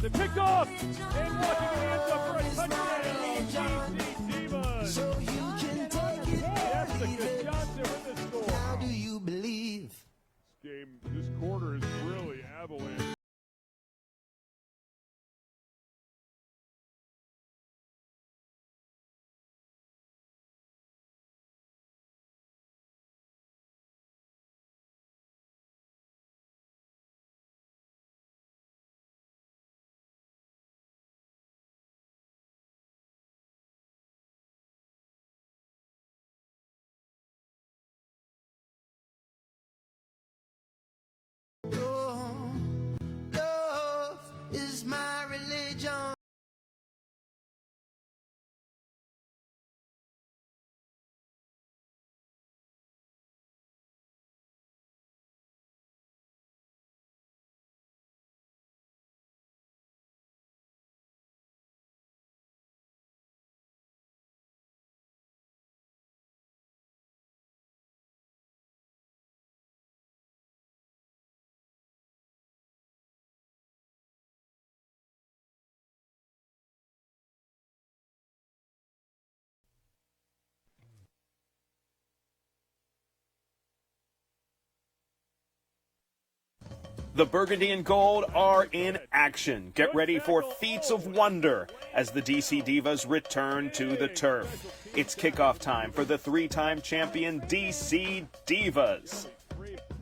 They picked off and walking it ends up for a touchdown. DC Divas. So you can take it. That's a good Johnson with the score. How do you believe? This quarter is really avalanche. Oh, love is my religion. The Burgundy and Gold are in action. Get ready for feats of wonder as the DC Divas return to the turf. It's kickoff time for the three-time champion DC Divas.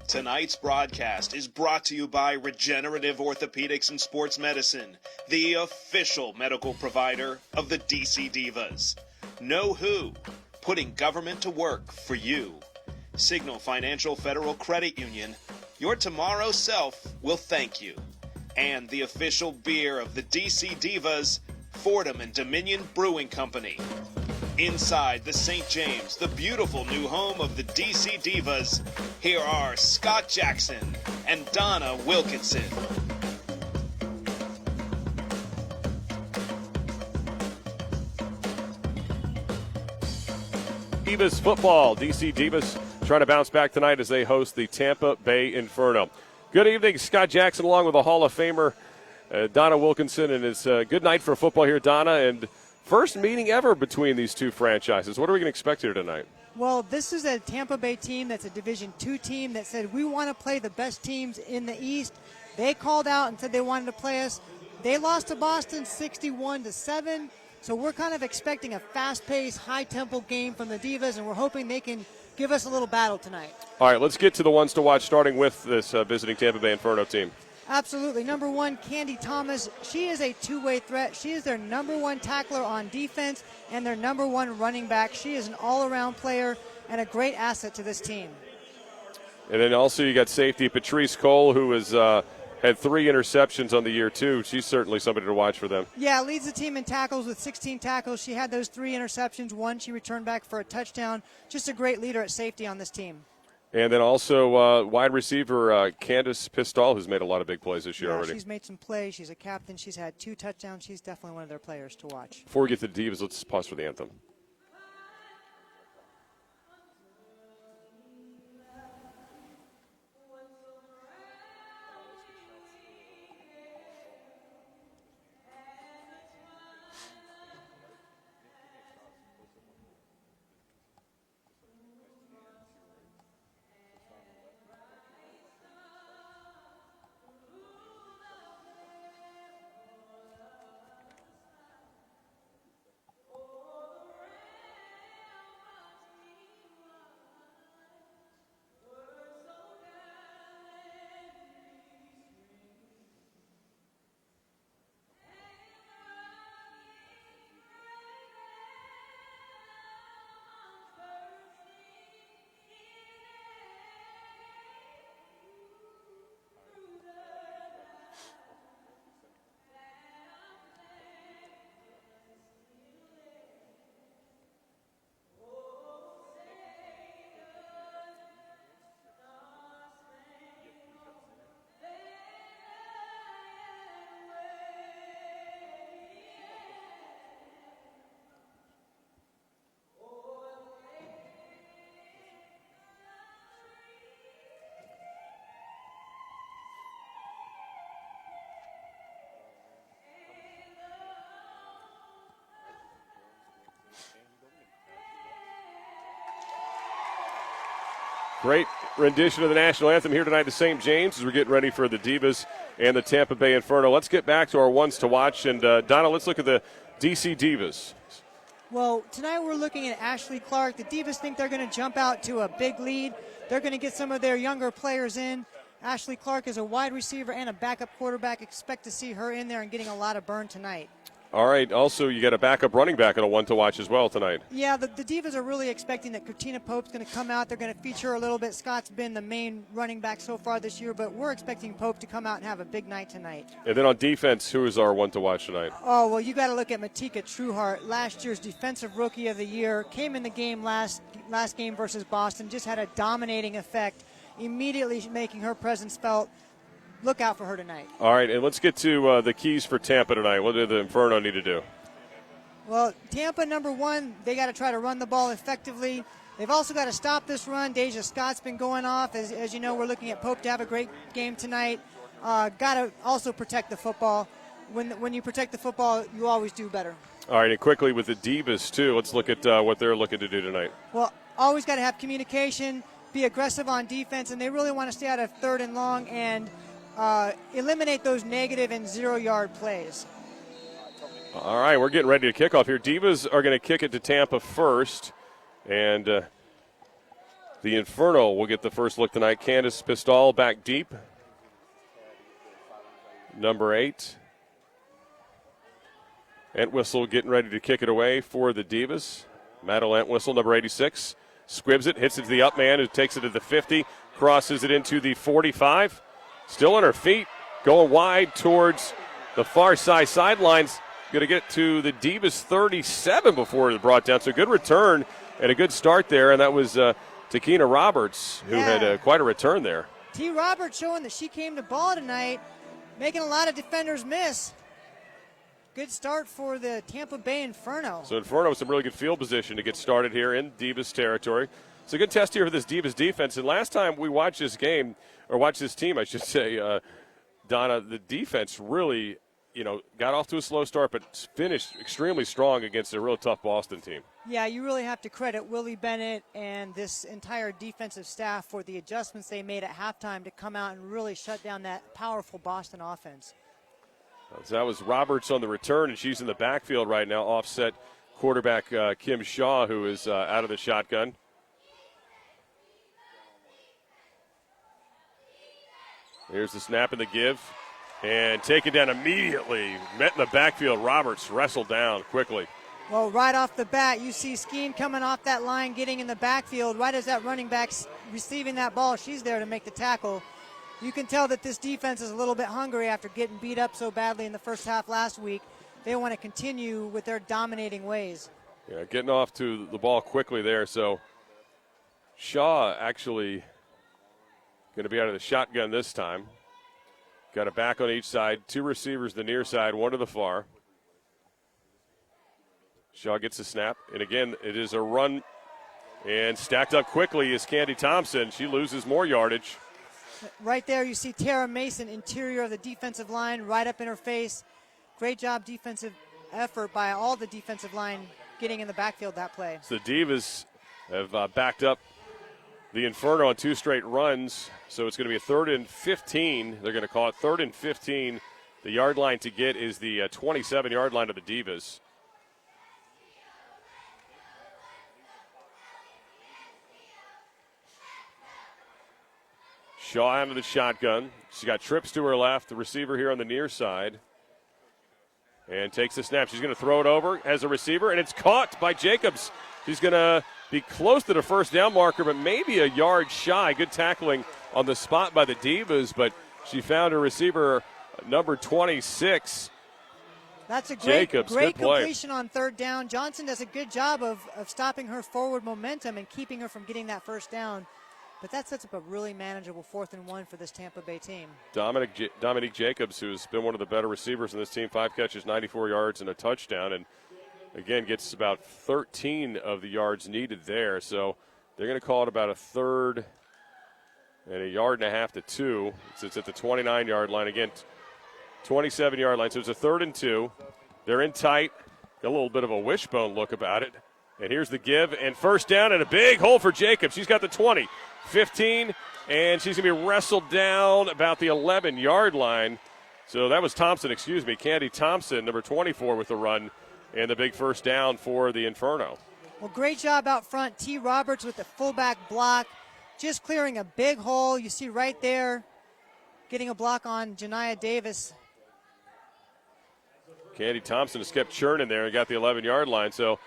Tonight's broadcast is brought to you by Regenerative Orthopedics and Sports Medicine, the official medical provider of the DC Divas. Know who? Putting government to work for you. Signal Financial Federal Credit Union. Your tomorrow self will thank you. And the official beer of the DC Divas, Fordham and Dominion Brewing Company. Inside the St. James, the beautiful new home of the DC Divas, here are Scott Jackson and Donna Wilkinson. Divas football. DC Divas trying to bounce back tonight as they host the Tampa Bay Inferno. Good evening, Scott Jackson, along with the Hall of Famer Donna Wilkinson, and it's a good night for football here, Donna, and first meeting ever between these two franchises. What are we going to expect here tonight? Well, this is a Tampa Bay team that's a Division II team that said we want to play the best teams in the East. They called out and said they wanted to play us. They lost to Boston 61-7. So we're kind of expecting a fast-paced, high-tempo game from the Divas, and we're hoping they can give us a little battle tonight. All right, let's get to the ones to watch, starting with this visiting Tampa Bay Inferno team. Absolutely. Number one, Candy Thomas. She is a two-way threat. She is their number one tackler on defense and their number one running back. She is an all-around player and a great asset to this team. And then also you got safety Patrice Cole, who has had 3 interceptions on the year, too. She's certainly somebody to watch for them. Yeah, leads the team in tackles with 16 tackles. She had those 3 interceptions. One she returned back for a touchdown. Just a great leader at safety on this team. And then also wide receiver Candace Pistol, who's made a lot of big plays this year already. She's made some plays. She's a captain. She's had 2 touchdowns. She's definitely one of their players to watch. Before we get to the Divas, let's pause for the anthem. Great rendition of the national anthem here tonight at St. James as we're getting ready for the Divas and the Tampa Bay Inferno. Let's get back to our ones to watch. And, Donna, let's look at the DC Divas. Well, tonight we're looking at Ashley Clark. The Divas think they're going to jump out to a big lead. They're going to get some of their younger players in. Ashley Clark is a wide receiver and a backup quarterback. Expect to see her in there and getting a lot of burn tonight. All right. Also, you got a backup running back and a one to watch as well tonight. Yeah, the Divas are really expecting that Katina Pope's going to come out. They're going to feature her a little bit. Scott's been the main running back so far this year, but we're expecting Pope to come out and have a big night tonight. And then on defense, who is our one to watch tonight? Oh, well, you got to look at Matika Trueheart, last year's Defensive Rookie of the Year. Came in the game last game versus Boston, just had a dominating effect, immediately making her presence felt. Look out for her tonight. All right, and let's get to the keys for Tampa tonight. What do the Inferno need to do? Well, Tampa, number one, they got to try to run the ball effectively. They've also got to stop this run. Deja Scott's been going off. As you know, we're looking at Pope to have a great game tonight. Got to also protect the football. When you protect the football, you always do better. All right, and quickly with the Divas, too, let's look at what they're looking to do tonight. Well, always got to have communication, be aggressive on defense, and they really want to stay out of third and long and eliminate those negative and 0-yard plays. All right, we're getting ready to kick off here. Divas are going to kick it to Tampa first, and the Inferno will get the first look tonight. Candace Pistol back deep, number 8. Entwistle getting ready to kick it away for the Divas. Madeline Entwistle, number 86, squibs it, hits it to the up man who takes it to the 50, crosses it into the 45. Still on her feet, going wide towards the far side sidelines. Going to get to the Divas 37 before it was brought down. So good return and a good start there. And that was Takina Roberts, who had quite a return there. T. Roberts showing that she came to ball tonight, making a lot of defenders miss. Good start for the Tampa Bay Inferno. So Inferno with some really good field position to get started here in Divas territory. It's a good test here for this Divas defense. And last time we watched this game, or watched this team, I should say, Donna, the defense really, got off to a slow start, but finished extremely strong against a real tough Boston team. Yeah, you really have to credit Willie Bennett and this entire defensive staff for the adjustments they made at halftime to come out and really shut down that powerful Boston offense. So that was Roberts on the return, and she's in the backfield right now, offset quarterback Kim Shaw, who is out of the shotgun. Here's the snap and the give. And taken down immediately. Met in the backfield. Roberts wrestled down quickly. Well, right off the bat, you see Skeen coming off that line, getting in the backfield. Right as that running back's receiving that ball, she's there to make the tackle. You can tell that this defense is a little bit hungry after getting beat up so badly in the first half last week. They want to continue with their dominating ways. Yeah, getting off to the ball quickly there. So Shaw actually going to be out of the shotgun this time. Got a back on each side. 2 receivers the near side, 1 to the far. Shaw gets the snap. And again, it is a run. And stacked up quickly is Candy Thompson. She loses more yardage. Right there you see Tara Mason, interior of the defensive line, right up in her face. Great job defensive effort by all the defensive line getting in the backfield that play. So the Divas have backed up the Inferno on 2 straight runs, so it's going to be a 3rd and 15. They're going to call it 3rd and 15. The yard line to get is the 27-yard line of the Divas. Shaw out of the shotgun. She's got trips to her left, the receiver here on the near side. And takes the snap. She's going to throw it over as a receiver, and it's caught by Jacobs. She's going to be close to the first down marker, but maybe a yard shy. Good tackling on the spot by the Divas, but she found her receiver, number 26. That's a great Jacobs, good play. completion on 3rd down. Johnson does a good job of stopping her forward momentum and keeping her from getting that first down. But that sets up a really manageable 4th and 1 for this Tampa Bay team. Dominique Jacobs, who's been one of the better receivers in this team, 5 catches, 94 yards, and a touchdown. And again, gets about 13 of the yards needed there. So they're going to call it about a 3rd and a yard and a half to 2. So it's at the 29-yard line. Again, 27-yard line. So it's a 3rd and 2. They're in tight. Got a little bit of a wishbone look about it. And here's the give, and first down, and a big hole for Jacob. She's got the 20, 15, and she's going to be wrestled down about the 11-yard line. So that was Thompson, Candy Thompson, number 24 with the run, and the big first down for the Inferno. Well, great job out front. T. Roberts with the fullback block, just clearing a big hole. You see right there, getting a block on Janiah Davis. Candy Thompson has kept churning there and got the 11-yard line. So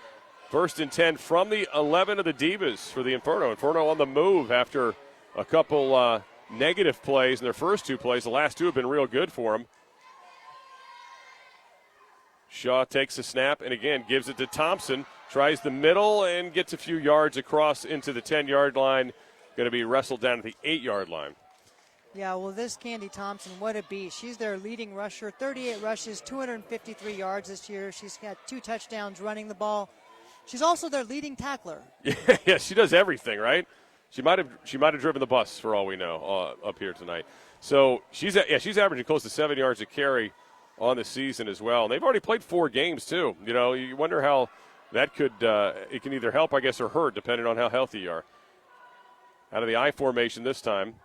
first and 10 from the 11 of the Divas for the Inferno. Inferno on the move after a couple negative plays in their first two plays. The last two have been real good for them. Shaw takes a snap and again gives it to Thompson. Tries the middle and gets a few yards across into the 10-yard line. Going to be wrestled down at the 8-yard line. Yeah, well, this Candy Thompson, what a beast. She's their leading rusher, 38 rushes, 253 yards this year. She's got 2 touchdowns running the ball. She's also their leading tackler. Yeah, she does everything, right? She might have driven the bus for all we know up here tonight. So she's averaging close to 7 yards a carry on the season as well. And they've already played 4 games too. You know, you wonder how that could it can either help, I guess, or hurt depending on how healthy you are. Out of the I formation this time.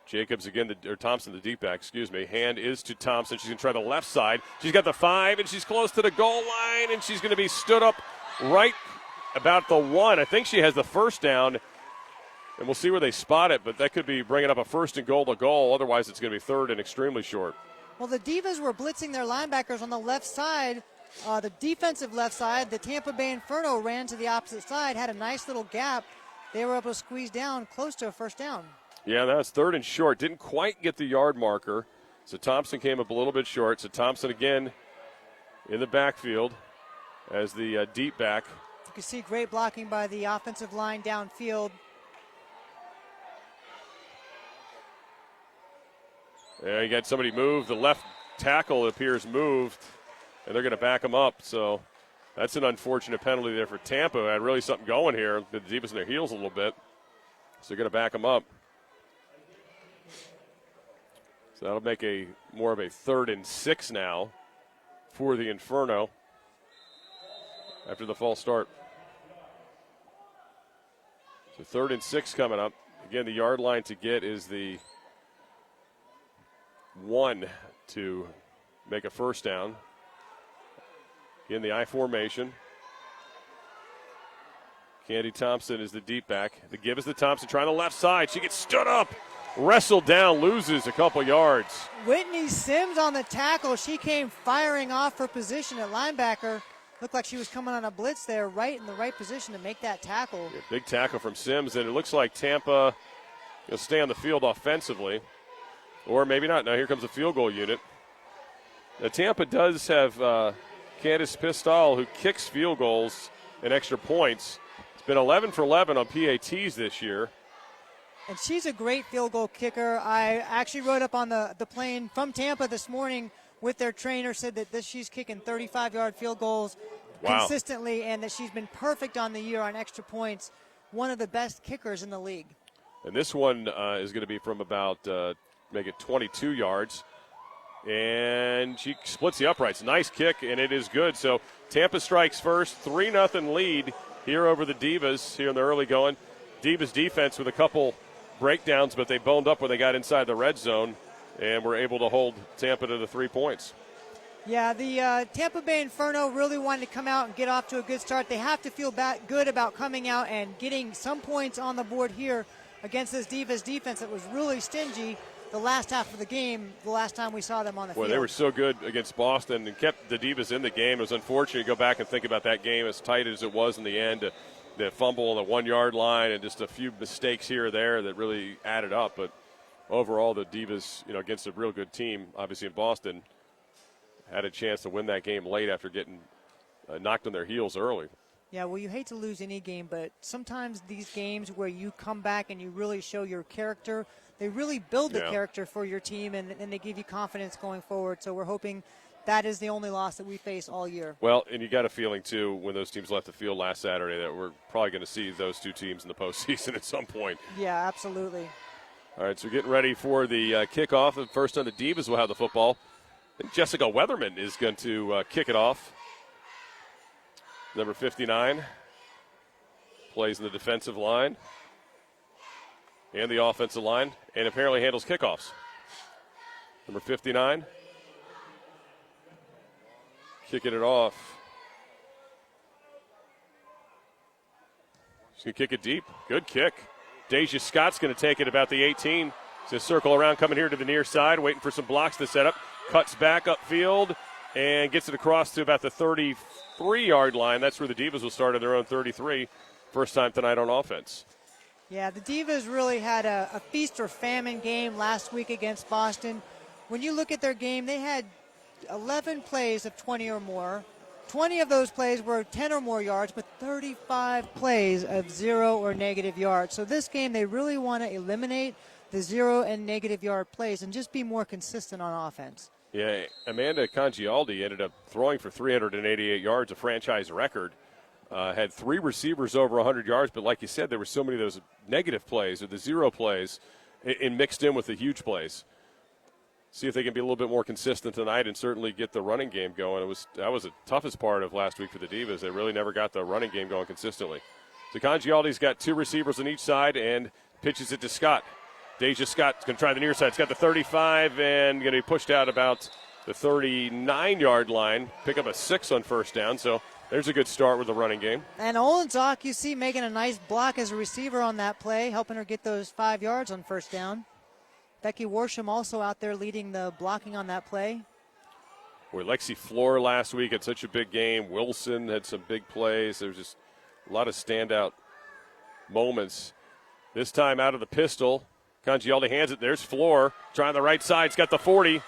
Jacobs again, or Thompson, the deep back, Hand is to Thompson. She's going to try the left side. She's got the 5, and she's close to the goal line, and she's going to be stood up right about the 1. I think she has the first down, and we'll see where they spot it, but that could be bringing up a first and goal to goal. Otherwise, it's going to be third and extremely short. Well, the Divas were blitzing their linebackers on the left side, the defensive left side. The Tampa Bay Inferno ran to the opposite side, had a nice little gap. They were able to squeeze down close to a first down. Yeah, that was third and short. Didn't quite get the yard marker. So Thompson came up a little bit short. So Thompson again in the backfield as the deep back. You can see great blocking by the offensive line downfield. Yeah, you got somebody moved. The left tackle appears moved, and they're going to back him up. So that's an unfortunate penalty there for Tampa. Had really something going here. The Divas in their heels a little bit. So they're going to back him up. So that'll make more of a 3rd and 6 now for the Inferno after the false start. So 3rd and 6 coming up. Again, the yard line to get is the 1 to make a first down. Again, the I formation. Candy Thompson is the deep back. The give is to Thompson trying the left side. She gets stood up. Wrestled down, loses a couple yards. Whitney Sims on the tackle. She came firing off her position at linebacker. Looked like she was coming on a blitz there, right in the right position to make that tackle. Yeah, big tackle from Sims, and it looks like Tampa will stay on the field offensively. Or maybe not. Now here comes the field goal unit. Now, Tampa does have Candace Pistol, who kicks field goals and extra points. It's been 11 for 11 on PATs this year. And she's a great field goal kicker. I actually rode up on the plane from Tampa this morning with their trainer, said that she's kicking 35-yard field goals consistently, and that she's been perfect on the year on extra points. One of the best kickers in the league. And this one is going to be from about, make it 22 yards. And she splits the uprights. Nice kick, and it is good. So Tampa strikes first, 3-0 lead here over the Divas here in the early going. Divas defense with a couple breakdowns, but they boned up when they got inside the red zone and were able to hold Tampa to the 3 points. Yeah, the Tampa Bay Inferno really wanted to come out and get off to a good start. They have to feel good about coming out and getting some points on the board here against this Divas defense that was really stingy the last half of the game, the last time we saw them on the field. They were so good against Boston and kept the Divas in the game. It was unfortunate to go back and think about that game as tight as it was in the end. The fumble on the 1-yard line and just a few mistakes here or there that really added up. But overall, the Divas, against a real good team, obviously in Boston, had a chance to win that game late after getting knocked on their heels early. Yeah, well, you hate to lose any game, but sometimes these games where you come back and you really show your character, they really build the character for your team, and they give you confidence going forward. So we're hoping that is the only loss that we face all year. Well, and you got a feeling, too, when those teams left the field last Saturday that we're probably going to see those two teams in the postseason at some point. Yeah, absolutely. All right, so getting ready for the kickoff. The first time the Divas will have the football. I think Jessica Weatherman is going to kick it off. Number 59 plays in the defensive line and the offensive line, and apparently handles kickoffs. Number 59, kicking it off. She's going to kick it deep. Good kick. Deja Scott's going to take it about the 18. She's going to circle around, coming here to the near side, waiting for some blocks to set up. Cuts back upfield and gets it across to about the 33-yard line. That's where the Divas will start on their own 33. First time tonight on offense. Yeah, the Divas really had a feast or famine game last week against Boston. When you look at their game, they had 11 plays of 20 or more. 20 of those plays were 10 or more yards, but 35 plays of 0 or negative yards. So this game, they really want to eliminate the 0 and negative yard plays and just be more consistent on offense. Yeah, Amanda Congialdi ended up throwing for 388 yards, a franchise record. Had 3 receivers over 100 yards, but like you said, there were so many of those negative plays or the 0 plays and mixed in with the huge plays. See if they can be a little bit more consistent tonight and certainly get the running game going. That was the toughest part of last week for the Divas. They really never got the running game going consistently. So Congialdi's got 2 receivers on each side and pitches it to Scott. Deja Scott's going to try the near side. It's got the 35 and going to be pushed out about the 39-yard line. Pick up a 6 on first down, so there's a good start with the running game. And Olenzak, you see, making a nice block as a receiver on that play, helping her get those 5 yards on first down. Becky Worsham also out there leading the blocking on that play. Boy, Lexi Floor last week had such a big game. Wilson had some big plays. There was just a lot of standout moments. This time out of the pistol, Congialdi hands it. There's Floor trying the right side. It's got the 40.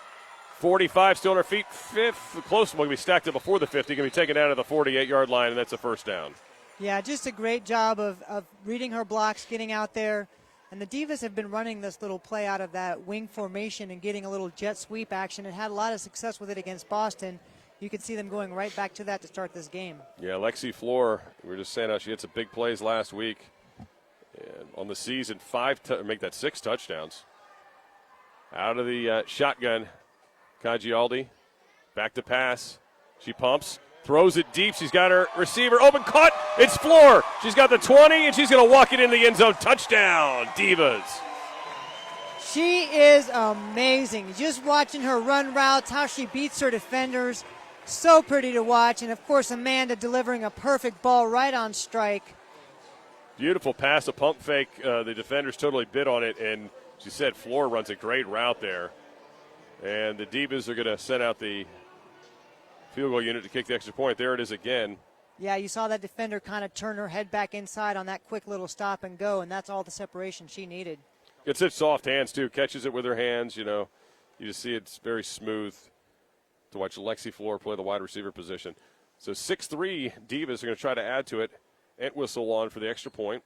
45 still on her feet. 5th, close one. Going to be stacked up before the 50. Going to be taken down to the 48-yard line, and that's a first down. Yeah, just a great job of reading her blocks, getting out there. And the Divas have been running this little play out of that wing formation and getting a little jet sweep action and had a lot of success with it against Boston. You can see them going right back to that to start this game. Yeah, Lexi Floor, we were just saying how she had some big plays last week. And on the season, 6 touchdowns. Out of the shotgun, Congialdi, back to pass. She pumps, throws it deep. She's got her receiver open, caught. It's Floor. She's got the 20, and she's going to walk it in the end zone. Touchdown, Divas. She is amazing. Just watching her run routes, how she beats her defenders. So pretty to watch. And, of course, Amanda delivering a perfect ball right on strike. Beautiful pass, a pump fake. The defenders totally bid on it, and she said Floor runs a great route there. And the Divas are going to send out the field goal unit to kick the extra point. There it is again. Yeah, you saw that defender kind of turn her head back inside on that quick little stop and go, and that's all the separation she needed. It's such soft hands, too. Catches it with her hands, you know. You just see it's very smooth to watch Lexi Floor play the wide receiver position. So 6'3", Divas are going to try to add to it. Entwistle on for the extra point.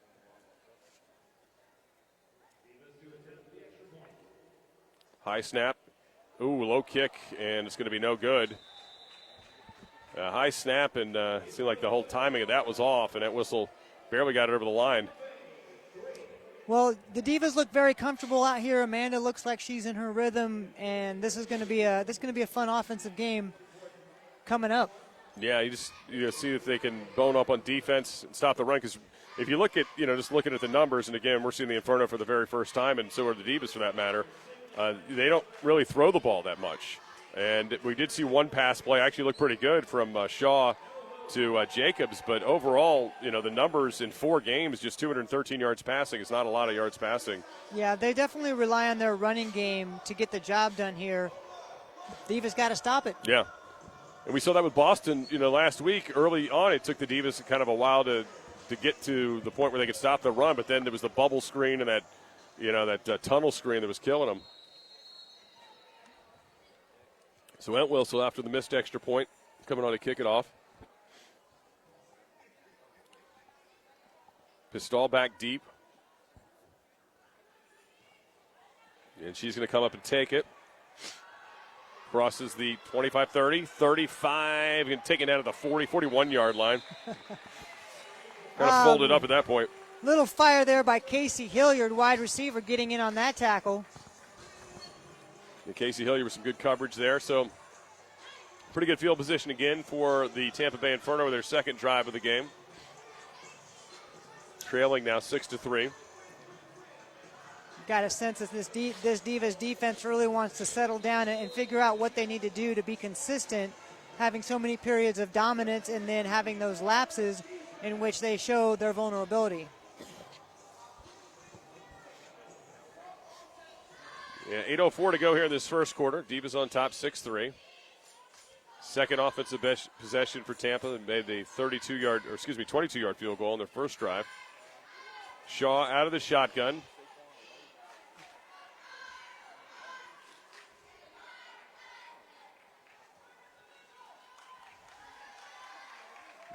High snap. Ooh, low kick, and it's going to be no good. High snap, and it seemed like the whole timing of that was off, and Entwistle barely got it over the line. Well, the Divas look very comfortable out here. Amanda looks like she's in her rhythm, and this is going to be a fun offensive game coming up. Yeah, you see if they can bone up on defense and stop the run. Because if you look at, just looking at the numbers, and again, we're seeing the Inferno for the very first time, and so are the Divas for that matter. They don't really throw the ball that much. And we did see one pass play actually look pretty good from Shaw to Jacobs. But overall, the numbers in 4 games, just 213 yards passing. It's not a lot of yards passing. Yeah, they definitely rely on their running game to get the job done here. Divas got to stop it. Yeah. And we saw that with Boston, last week. Early on, it took the Divas kind of a while to get to the point where they could stop the run. But then there was the bubble screen and that tunnel screen that was killing them. So Entwistle, after the missed extra point, coming on to kick it off. Pistol back deep. And she's going to come up and take it. Crosses the 25, 30, 35, and taken down to the 40, 41-yard line. Kind of folded up at that point. Little fire there by Casey Hilliard, wide receiver, getting in on that tackle. And Casey Hilliard with some good coverage there. So Pretty good field position again for the Tampa Bay Inferno with their second drive of the game. Trailing now 6-3. Got a sense that this Divas defense really wants to settle down and figure out what they need to do to be consistent, having so many periods of dominance and then having those lapses in which they show their vulnerability. Yeah, 8:04 to go here in this first quarter. Divas on top 6-3. Second offensive possession for Tampa. They made the 22-yard field goal on their first drive. Shaw out of the shotgun.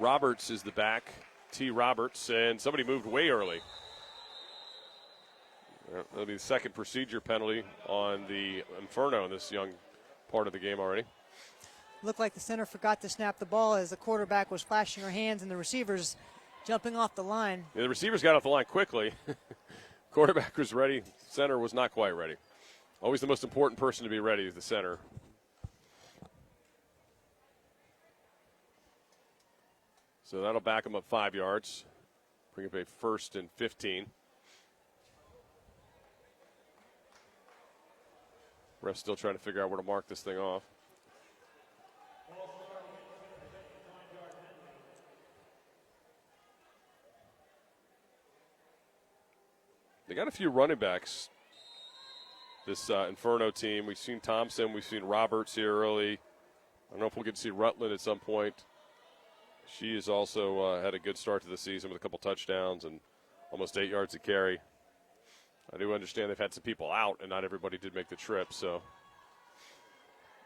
Roberts is the back. T. Roberts, and somebody moved way early. That'll be the second procedure penalty on the Inferno in this young part of the game already. Looked like the center forgot to snap the ball as the quarterback was flashing her hands and the receivers jumping off the line. Yeah, the receivers got off the line quickly. Quarterback was ready. Center was not quite ready. Always the most important person to be ready is the center. So that'll back them up 5 yards. Bring up a 1st and 15. Ref's still trying to figure out where to mark this thing off. They got a few running backs, this Inferno team. We've seen Thompson. We've seen Roberts here early. I don't know if we'll get to see Rutland at some point. She has also had a good start to the season with a couple touchdowns and almost 8 yards a carry. I do understand they've had some people out, and not everybody did make the trip, so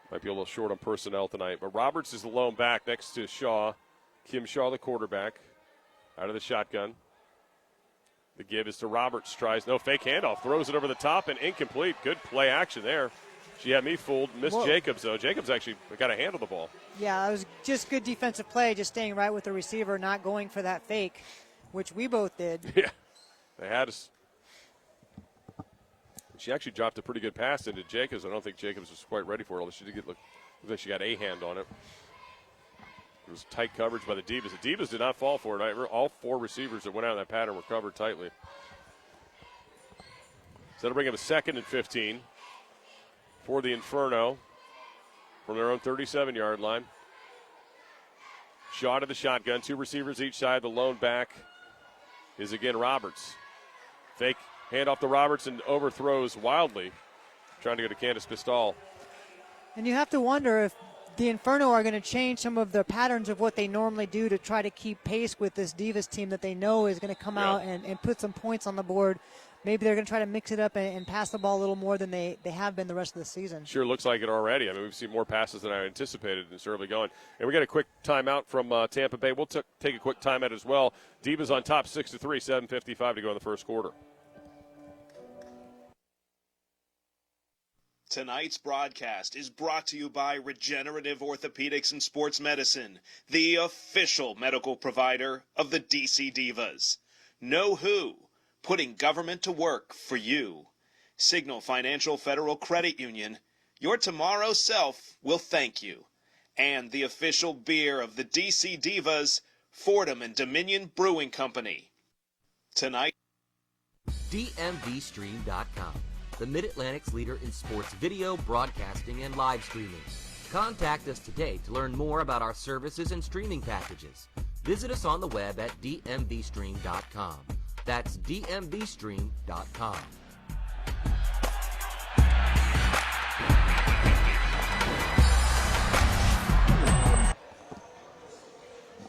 might be a little short on personnel tonight. But Roberts is the lone back next to Shaw. Kim Shaw, the quarterback, out of the shotgun. The give is to Roberts. Tries no fake handoff. Throws it over the top and incomplete. Good play action there. She had me fooled. Missed Jacobs, though. Jacobs actually got a hand on the ball. Yeah, it was just good defensive play, just staying right with the receiver, not going for that fake, which we both did. Yeah, they had us. She actually dropped a pretty good pass into Jacobs. I don't think Jacobs was quite ready for it, although she did look like she got a hand on it. It was tight coverage by the Divas. The Divas did not fall for it. All 4 receivers that went out of that pattern were covered tightly. So that'll bring up a 2nd and 15 for the Inferno from their own 37-yard line. Shaw to the shotgun. 2 receivers each side. The lone back is again Roberts. Fake handoff to Roberts and overthrows wildly, trying to go to Candace Pistol. And you have to wonder if the Inferno are going to change some of the patterns of what they normally do to try to keep pace with this Divas team that they know is going to come out and put some points on the board. Maybe they're going to try to mix it up and pass the ball a little more than they have been the rest of the season. Sure looks like it already. I mean, we've seen more passes than I anticipated in this early going. And we got a quick timeout from Tampa Bay. We'll take a quick timeout as well. Divas on top 6-3, 7:55 to go in the first quarter. Tonight's broadcast is brought to you by Regenerative Orthopedics and Sports Medicine, the official medical provider of the DC Divas. Know who? Putting government to work for you. Signal Financial Federal Credit Union. Your tomorrow self will thank you. And the official beer of the DC Divas, Fordham and Dominion Brewing Company. Tonight, DMVstream.com, the Mid-Atlantic's leader in sports video, broadcasting, and live streaming. Contact us today to learn more about our services and streaming packages. Visit us on the web at DMVstream.com. That's DMVstream.com.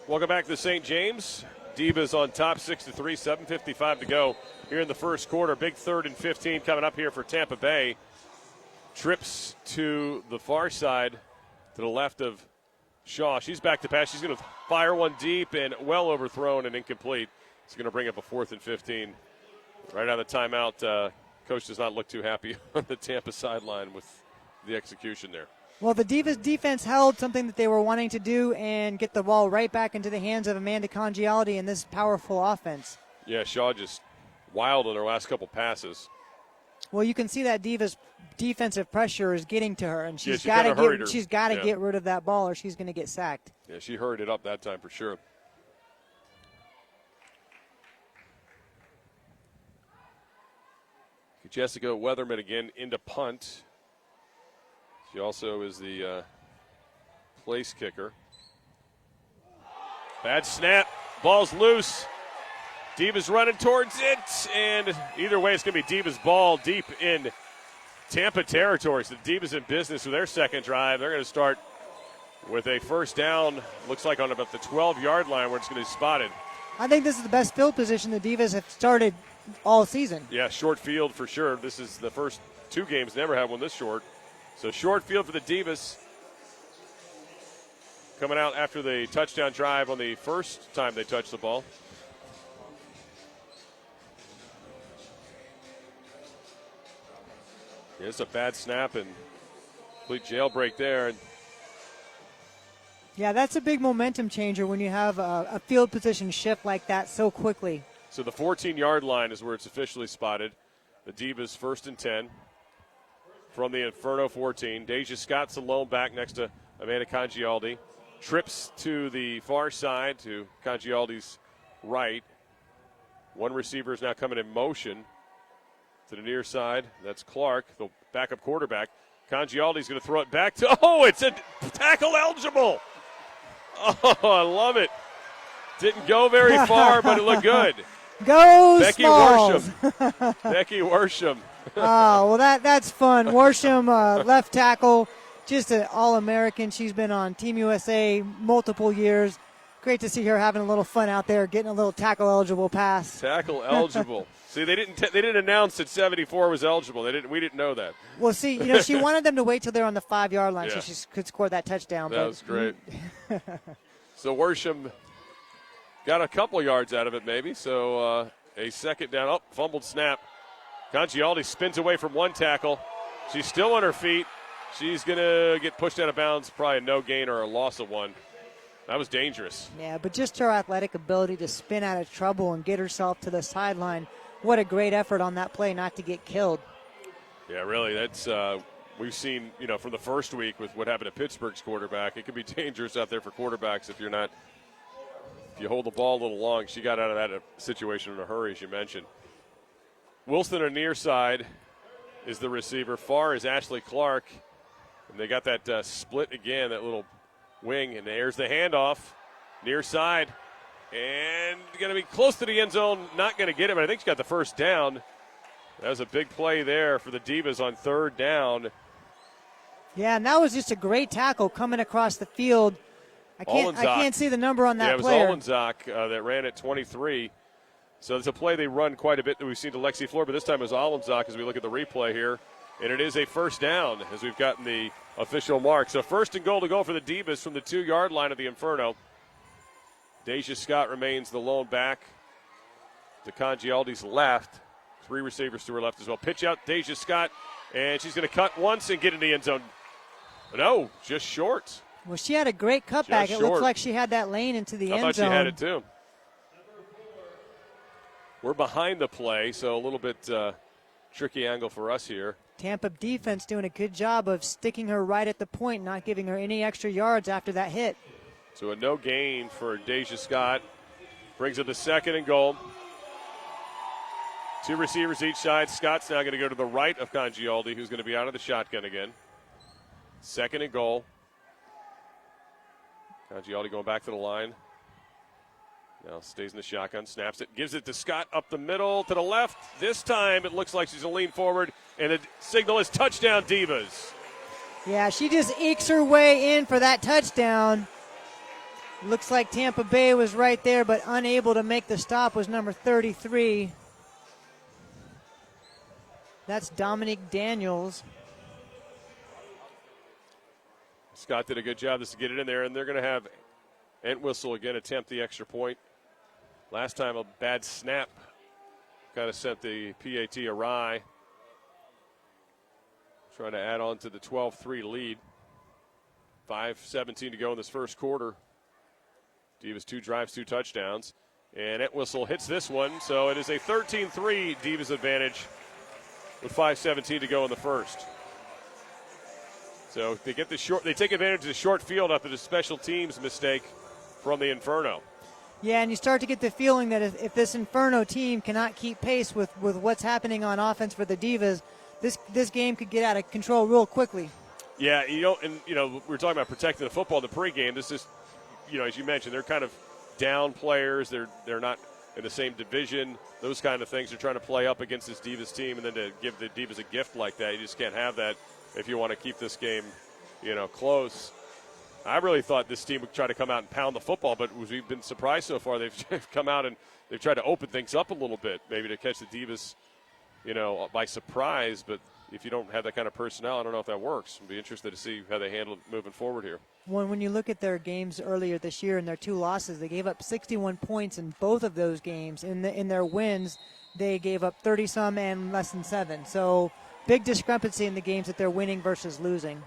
Welcome back to St. James. Divas on top 6-3, 7:55 to go here in the first quarter. Big 3rd and 15 coming up here for Tampa Bay. Trips to the far side, to the left of Shaw. She's back to pass. She's going to fire one deep and well overthrown and incomplete. It's going to bring up a 4th and 15. Right out of the timeout, coach does not look too happy on the Tampa sideline with the execution there. Well, the Divas defense held something that they were wanting to do and get the ball right back into the hands of Amanda Congialdi in this powerful offense. Yeah, Shaw just wild on her last couple passes. Well, you can see that Divas defensive pressure is getting to her, and she's she got kinda hurried her. to Yeah. get rid of that ball, or she's going to get sacked. Yeah, she hurried it up that time for sure. Jessica Weatherman again into punt. She also is the place kicker. Bad snap. Ball's loose. Divas running towards it. And either way, it's going to be Divas' ball deep in Tampa territory. So the Divas in business with their second drive. They're going to start with a first down. Looks like on about the 12-yard line where it's going to be spotted. I think this is the best field position the Divas have started all season. Yeah, short field for sure. This is the first two games, never had one this short. So short field for the Divas. Coming out after the touchdown drive on the first time they touched the ball. Yeah, it's a bad snap and complete jailbreak there. Yeah, that's a big momentum changer when you have a field position shift like that so quickly. So the 14-yard line is where it's officially spotted. The Divas 1st and 10 from the Inferno 14. Deja Scott's alone back next to Amanda Congialdi. Trips to the far side to Congialdi's right. One receiver is now coming in motion to the near side. That's Clark, the backup quarterback. Congialdi's going to throw it back to, it's a tackle eligible. Oh, I love it. Didn't go very far, but it looked good. Go Becky Smalls. Worsham. Becky Worsham. Oh, well, that's fun. Worsham, left tackle, just an All-American. She's been on Team USA multiple years. Great to see her having a little fun out there, getting a little tackle-eligible pass. Tackle eligible. See, they didn't announce that 74 was eligible. We didn't know that. Well, see, she wanted them to wait till they're on the 5-yard line so she could score that touchdown. That was great. So Worsham got a couple yards out of it maybe. So a second down. Fumbled snap. Congialdi spins away from one tackle. She's still on her feet. She's going to get pushed out of bounds. Probably a no gain or a loss of one. That was dangerous. Yeah, but just her athletic ability to spin out of trouble and get herself to the sideline. What a great effort on that play not to get killed. Yeah, really. That's we've seen, from the first week with what happened to Pittsburgh's quarterback. It can be dangerous out there for quarterbacks if you hold the ball a little long. She got out of that situation in a hurry, as you mentioned. Wilson on near side is the receiver. Far is Ashley Clark. And they got that split again, that little wing. And there's the handoff. Near side. And going to be close to the end zone. Not going to get him. I think she got the first down. That was a big play there for the Divas on third down. Yeah, and that was just a great tackle coming across the field. I can't see the number on that player. Yeah, it was Olenzak that ran at 23. So it's a play they run quite a bit that we've seen to Lexi Floor, but this time it was Olenzak as we look at the replay here. And it is a first down as we've gotten the official mark. So first and goal to go for the Divas from the 2-yard line of the Inferno. Deja Scott remains the lone back to Congialdi's left. 3 receivers to her left as well. Pitch out, Deja Scott, and she's going to cut once and get in the end zone. No, just short. Well, she had a great cutback. It looked like she had that lane into the end zone. I thought she had it too. We're behind the play, so a little bit tricky angle for us here. Tampa defense doing a good job of sticking her right at the point, not giving her any extra yards after that hit. So a no gain for Deja Scott. Brings it to second and goal. 2 receivers each side. Scott's now going to go to the right of Congialdi, who's going to be out of the shotgun again. Second and goal. Congialdi going back to the line. Now stays in the shotgun, snaps it, gives it to Scott up the middle to the left. This time it looks like she's going to lean forward, and the signal is touchdown Divas. Yeah, she just ekes her way in for that touchdown. Looks like Tampa Bay was right there, but unable to make the stop was number 33. That's Dominique Daniels. Scott did a good job just to get it in there, and they're going to have Entwistle again attempt the extra point. Last time a bad snap kind of sent the PAT awry. Trying to add on to the 12-3 lead. 5:17 to go in this first quarter. Divas 2 drives, 2 touchdowns. And Entwistle hits this one, so it is a 13-3 Divas advantage with 5:17 to go in the first. So they take advantage of the short field after the special teams mistake from the Inferno. Yeah, and you start to get the feeling that if this Inferno team cannot keep pace with what's happening on offense for the Divas, this game could get out of control real quickly. Yeah, we were talking about protecting the football in the pregame. This is, as you mentioned, they're kind of down players. They're not in the same division. Those kind of things. They're trying to play up against this Divas team, and then to give the Divas a gift like that, you just can't have that if you want to keep this game, close. I really thought this team would try to come out and pound the football, but we've been surprised so far. They've come out and they've tried to open things up a little bit, maybe to catch the Divas, by surprise. But if you don't have that kind of personnel, I don't know if that works. I'd be interested to see how they handle it moving forward here. When you look at their games earlier this year and their 2 losses, they gave up 61 points in both of those games. In their wins, they gave up 30-some and less than 7. So big discrepancy in the games that they're winning versus losing.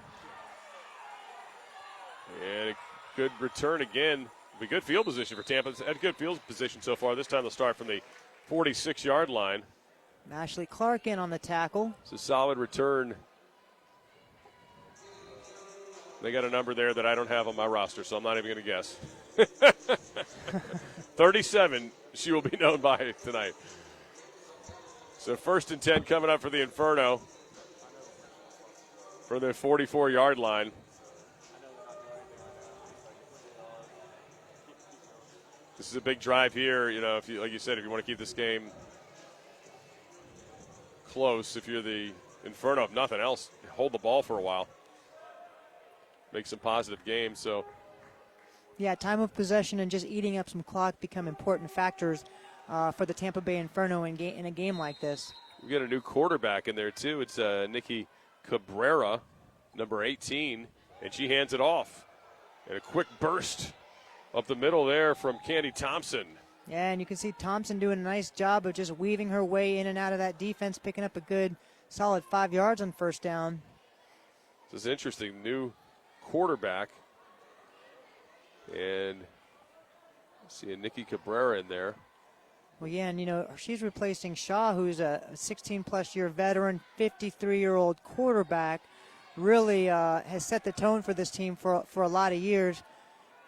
And a good return again. Be good field position for Tampa. It's had good field position so far. This time they'll start from the 46-yard line. Ashley Clark in on the tackle. It's a solid return. They got a number there that I don't have on my roster, so I'm not even going to guess. 37, she will be known by tonight. So 1st and 10 coming up for the Inferno for the 44-yard line. This is a big drive here. If you, like you said, if you want to keep this game close, if you're the Inferno, if nothing else, hold the ball for a while. Make some positive games. So, yeah, time of possession and just eating up some clock become important factors for the Tampa Bay Inferno in a game like this. We got a new quarterback in there too. It's Nikki Cabrera, number 18, and she hands it off. And a quick burst up the middle there from Candy Thompson. Yeah, and you can see Thompson doing a nice job of just weaving her way in and out of that defense, picking up a good solid 5 yards on first down. This is interesting. New quarterback. And see a Nikki Cabrera in there. Well, yeah, and, she's replacing Shaw, who's a 16-plus year veteran, 53-year-old quarterback. Really has set the tone for this team for a lot of years.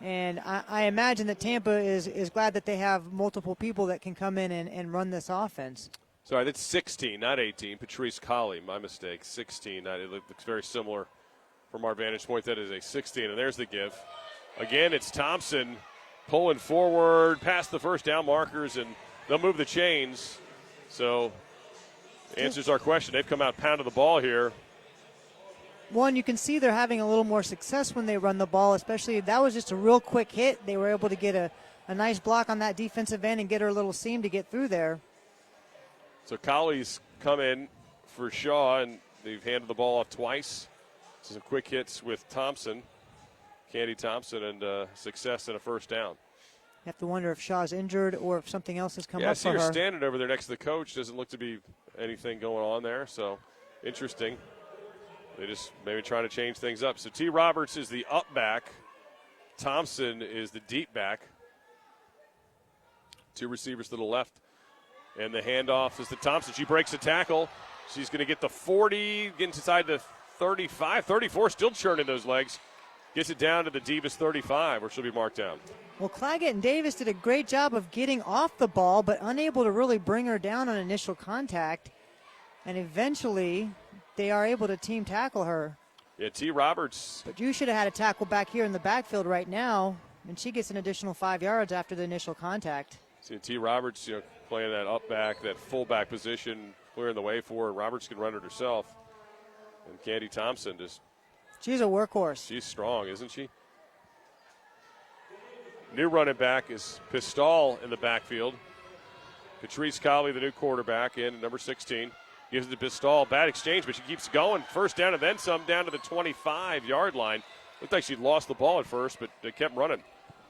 And I imagine that Tampa is glad that they have multiple people that can come in and run this offense. Sorry, that's 16, not 18. Patrice Colley, my mistake, 16. It looks very similar from our vantage point. That is a 16, and there's the give. Again, it's Thompson pulling forward past the first down markers, and they'll move the chains. So answers our question. They've come out pounding the ball here. One, you can see they're having a little more success when they run the ball, especially that was just a real quick hit. They were able to get a nice block on that defensive end and get her a little seam to get through there. So Colley's come in for Shaw, and they've handed the ball off twice. Some quick hits with Thompson, Candy Thompson, and success in a first down. You have to wonder if Shaw's injured or if something else has come up for her. I see her standing over there next to the coach. Doesn't look to be anything going on there, so interesting. They just maybe trying to change things up. So T. Roberts is the up back. Thompson is the deep back. 2 receivers to the left. And the handoff is to Thompson. She breaks a tackle. She's going to get the 40, get inside the 35, 34, still churning those legs. Gets it down to the Divas 35, where she'll be marked down. Well, Claggett and Davis did a great job of getting off the ball, but unable to really bring her down on initial contact. And eventually they are able to team tackle her. Yeah, T. Roberts. But you should have had a tackle back here in the backfield right now, and she gets an additional 5 yards after the initial contact. See T. Roberts, playing that up back, that fullback position, clearing the way for her. Roberts can run it herself. And Candy Thompson she's a workhorse. She's strong, isn't she? New running back is Pistol in the backfield. Patrice Colley, the new quarterback, in number 16. Gives it to Pistol. Bad exchange, but she keeps going. First down and then some, down to the 25-yard line. Looked like she'd lost the ball at first, but they kept running.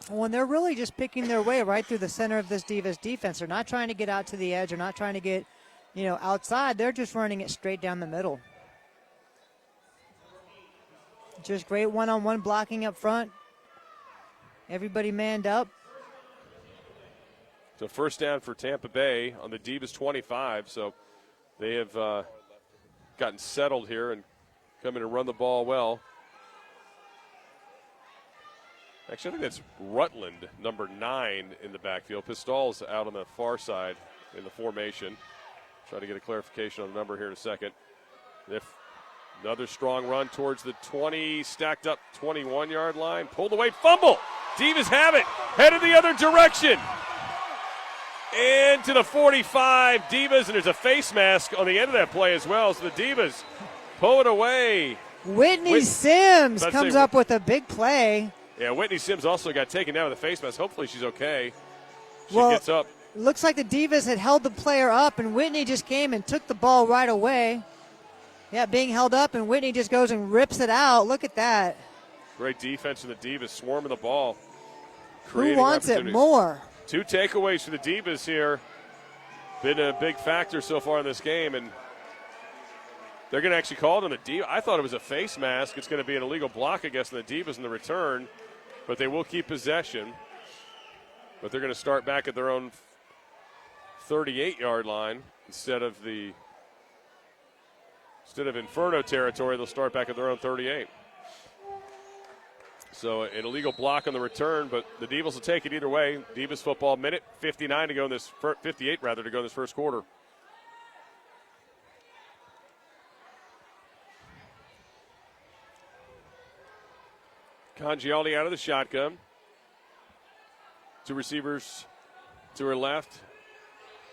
When they're really just picking their way right through the center of this Divas defense. They're not trying to get out to the edge. They're not trying to get, outside. They're just running it straight down the middle. Just great one-on-one blocking up front. Everybody manned up. So first down for Tampa Bay on the Divas 25. So they have gotten settled here and come in and run the ball well. Actually, I think that's Rutland, number 9 in the backfield. Pistol's out on the far side in the formation. Try to get a clarification on the number here in a second. Another strong run towards the 20, stacked up 21-yard line. Pulled away, fumble. Divas have it. Headed the other direction. And to the 45, Divas, and there's a face mask on the end of that play as well. So the Divas pull it away. Whitney Sims comes say- up with a big play. Yeah, Whitney Sims also got taken down with a face mask. Hopefully she's okay. She Well, gets up. Looks like the Divas had held the player up, and Whitney just came and took the ball right away. Yeah, being held up, and Whitney just goes and rips it out. Look at that. Great defense from the Divas, swarming the ball. Who creating wants it opportunities. more? 2 takeaways for the Divas here. Been a big factor so far in this game, and they're going to actually call it on the Divas. I thought it was a face mask. It's going to be an illegal block, I guess, on the Divas in the return, but they will keep possession. But they're going to start back at their own 38-yard line instead of Inferno territory. They'll start back at their own 38. So an illegal block on the return, but the Divas will take it either way. Divas football, minute 59 to go in this 58 rather to go in this first quarter. Congialdi out of the shotgun. 2 receivers to her left.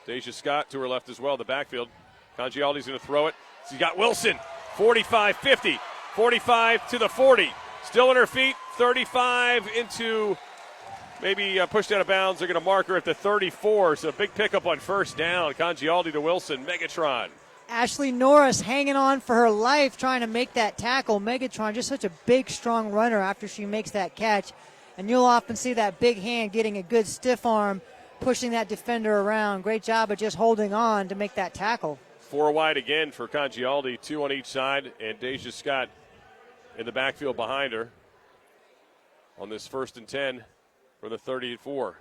Deja Scott to her left as well, the backfield. Congialdi's going to throw it. She's got Wilson, 45-50, 45 to the 40. Still on her feet, 35 into maybe pushed out of bounds. They're going to mark her at the 34, so a big pickup on first down. Congialdi to Wilson, Megatron. Ashley Norris hanging on for her life trying to make that tackle. Megatron, just such a big, strong runner after she makes that catch. And you'll often see that big hand getting a good stiff arm, pushing that defender around. Great job of just holding on to make that tackle. 4 wide again for Congialdi, 2 on each side, and Deja Scott in the backfield behind her on this 1st and 10 for the 34.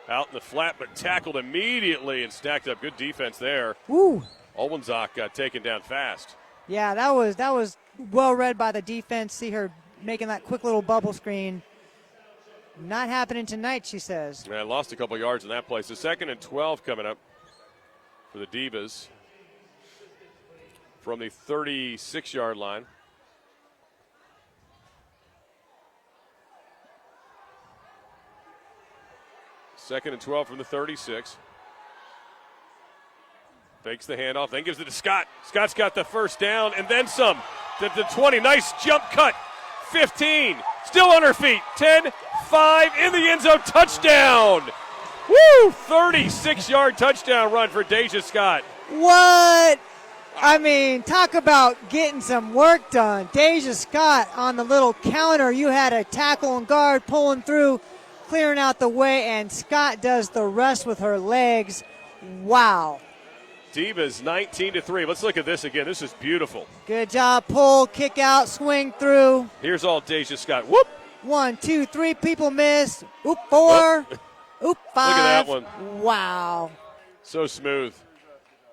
Out in the flat, but tackled immediately and stacked up. Good defense there. Woo! Olwenzak got taken down fast. Yeah, that was well read by the defense. See her making that quick little bubble screen. Not happening tonight, she says. Yeah, lost a couple yards in that play. So 2nd and 12 coming up for the Divas from the 36-yard line. Second and 12 from the 36. Fakes the handoff, then gives it to Scott. Scott's got the first down and then some. The 20, nice jump cut. 15, still on her feet. 10, 5, in the end zone, touchdown. Woo! 36-yard touchdown run for Deja Scott. What? I mean, talk about getting some work done. Deja Scott on the little counter. You had a tackle and guard pulling through, clearing out the way, and Scott does the rest with her legs. Wow. Divas 19-3. Let's look at this again. This is beautiful. Good job. Pull, kick out, swing through. Here's all Deja Scott. Whoop! 1, 2, 3 people miss. Oop, 4. Oop, 5. Look at that one. Wow. So smooth.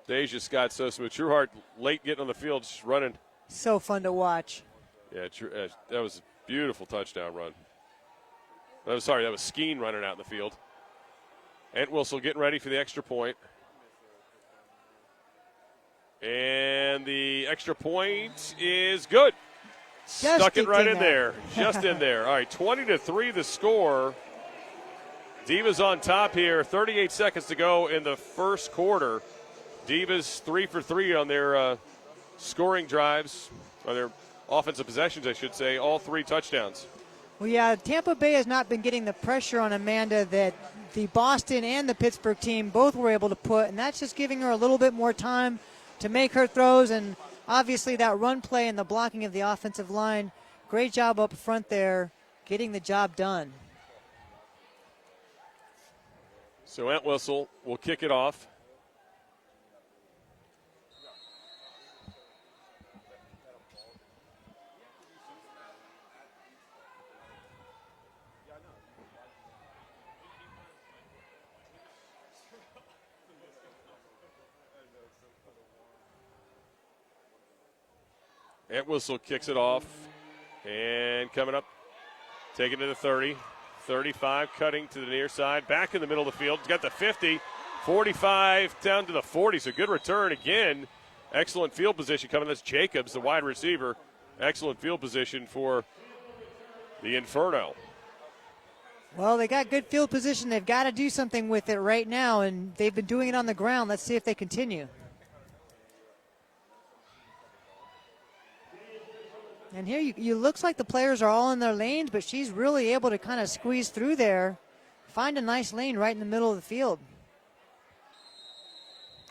Deja Scott, so smooth. Trueheart late getting on the field, just running. So fun to watch. Yeah, that was a beautiful touchdown run. That was Skeen running out in the field. Entwistle getting ready for the extra point. And the extra point is good. Stuck it right in there. Just in there. All right, 20-3 the score. Divas on top here. 38 seconds to go in the first quarter. Divas 3 for 3 on their scoring drives, or their offensive possessions, I should say. All 3 touchdowns. Well, yeah, Tampa Bay has not been getting the pressure on Amanda that the Boston and the Pittsburgh team both were able to put, and that's just giving her a little bit more time to make her throws, and obviously that run play and the blocking of the offensive line. Great job up front there, getting the job done. So Entwistle will kick it off. Entwistle kicks it off. And coming up, taking it to the 30. 35, cutting to the near side. Back in the middle of the field. Got the 50. 45 down to the 40. So good return again. Excellent field position coming. That's Jacobs, the wide receiver. Excellent field position for the Inferno. Well, they got good field position. They've got to do something with it right now, and they've been doing it on the ground. Let's see if they continue. And here you looks like the players are all in their lanes, but she's really able to kind of squeeze through there, find a nice lane right in the middle of the field.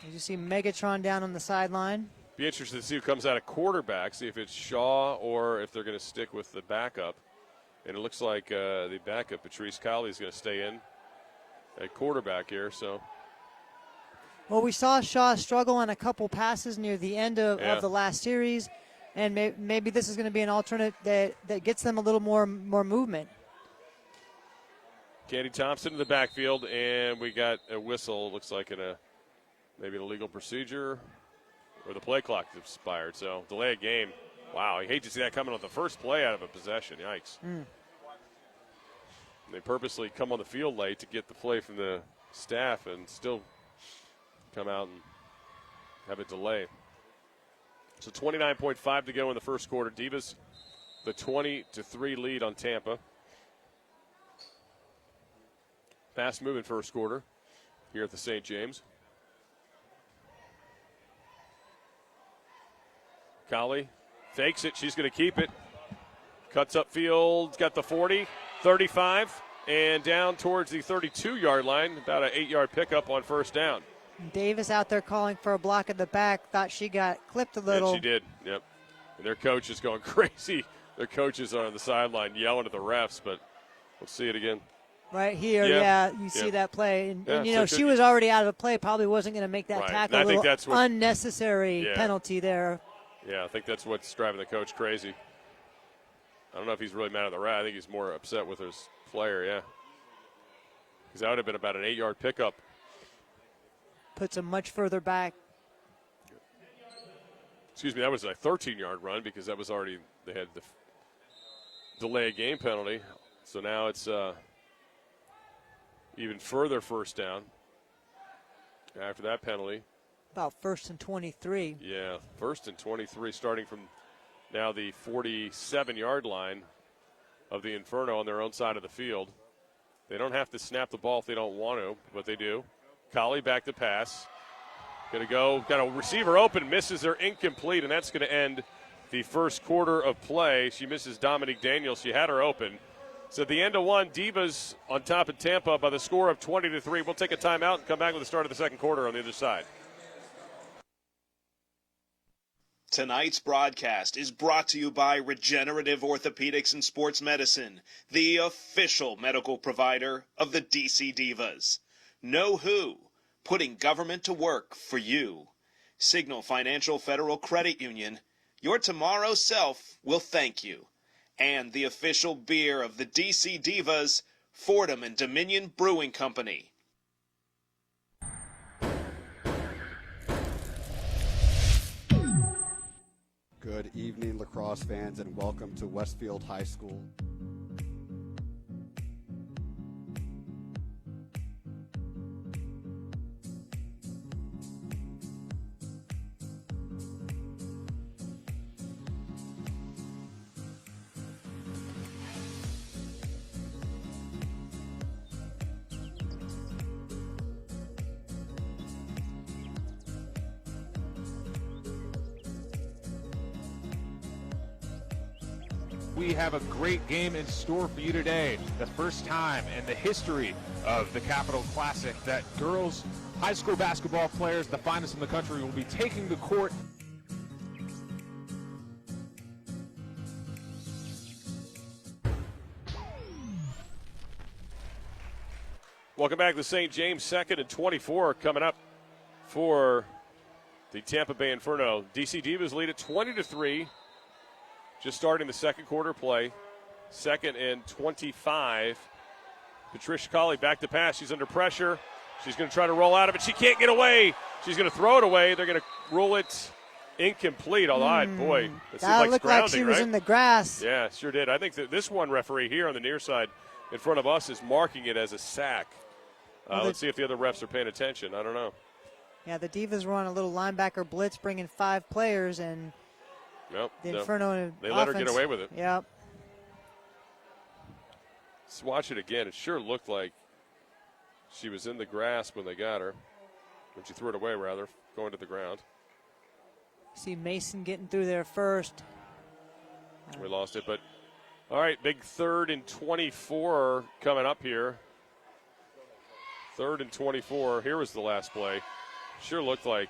As you see Megatron down on the sideline. Be interested to see who comes out of quarterback, see if it's Shaw or if they're going to stick with the backup. And it looks like the backup, Patrice Colley, is going to stay in at quarterback here. So, well, we saw Shaw struggle on a couple passes near the end of the last series. And maybe this is going to be an alternate that gets them a little more movement. Candy Thompson in the backfield, and we got a whistle. Looks like maybe an illegal procedure, or the play clock expired. So delay a game. Wow, I hate to see that coming on the first play out of a possession. Yikes. They purposely come on the field late to get the play from the staff and still come out and have a delay. So 29.5 to go in the first quarter. Divas, the 20-3 lead on Tampa. Fast-moving first quarter here at the St. James. Colley fakes it. She's going to keep it. Cuts upfield. Got the 40, 35, and down towards the 32-yard line. About an 8-yard pickup on first down. Davis out there calling for a block at the back. Thought she got clipped a little. And she did, yep. And their coach is going crazy. Their coaches are on the sideline yelling at the refs, but we'll see it again. Right here, you see that play. And you know, she was already out of a play, probably wasn't going to make that tackle. I think that's what, unnecessary penalty there. Yeah, I think that's what's driving the coach crazy. I don't know if he's really mad at the ref. I think he's more upset with his player, because that would have been about an 8-yard pickup. Puts him much further back. Excuse me, that was a 13-yard run because that was already, they had the delay game penalty. So now it's even further first down after that penalty. About 1st and 23. Yeah, 1st and 23 starting from now the 47-yard line of the Inferno on their own side of the field. They don't have to snap the ball if they don't want to, but they do. Colley back to pass. Going to go, got a receiver open, misses her, incomplete, and that's going to end the first quarter of play. She misses Dominique Daniels. She had her open. So at the end of one, Divas on top of Tampa by the score of 20-3. We'll take a timeout and come back with the start of the second quarter on the other side. Tonight's broadcast is brought to you by Regenerative Orthopedics and Sports Medicine, the official medical provider of the DC Divas. Know who? Putting government to work for you. Signal Financial Federal Credit Union. Your tomorrow self will thank you. And the official beer of the DC Divas, Fordham and Dominion Brewing Company. Good evening, lacrosse fans, and welcome to Westfield High School. We have a great game in store for you today. The first time in the history of the Capital Classic that girls high school basketball players, the finest in the country, will be taking the court. Welcome back to St. James. 2nd and 24 coming up for the Tampa Bay Inferno. DC Divas lead at 20-3. Just starting the second quarter play. 2nd and 25. Patricia Colley back to pass. She's under pressure. She's going to try to roll out of it. She can't get away. She's going to throw it away. They're going to roll it incomplete. Although, boy, it seemed That like looked like grounding, she was right? in the grass. Yeah, sure did. I think that this one referee here on the near side in front of us is marking it as a sack. Let's see if the other refs are paying attention. I don't know. Yeah, the Divas were on a little linebacker blitz, bringing 5 players, and Nope. the Inferno They let her offense- get away with it. Yep. Let's watch it again. It sure looked like she was in the grasp when they got her. When she threw it away, rather, going to the ground. See Mason getting through there first. We lost it, but all right, big 3rd and 24 coming up here. 3rd and 24. Here was the last play. Sure looked like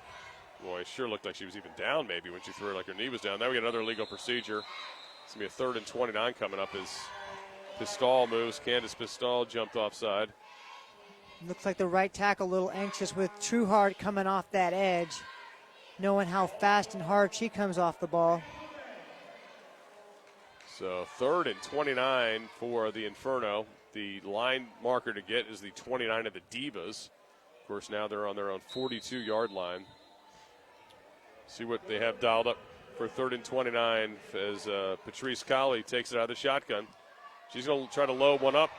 she was even down maybe when she threw it, like her knee was down. Now we got another illegal procedure. It's going to be a 3rd and 29 coming up as Pistol moves. Candace Pistol jumped offside. Looks like the right tackle a little anxious with Trueheart coming off that edge, knowing how fast and hard she comes off the ball. So 3rd and 29 for the Inferno. The line marker to get is the 29 of the Divas. Of course, now they're on their own 42-yard line. See what they have dialed up for 3rd and 29 as Patrice Colley takes it out of the shotgun. She's going to try to load one up.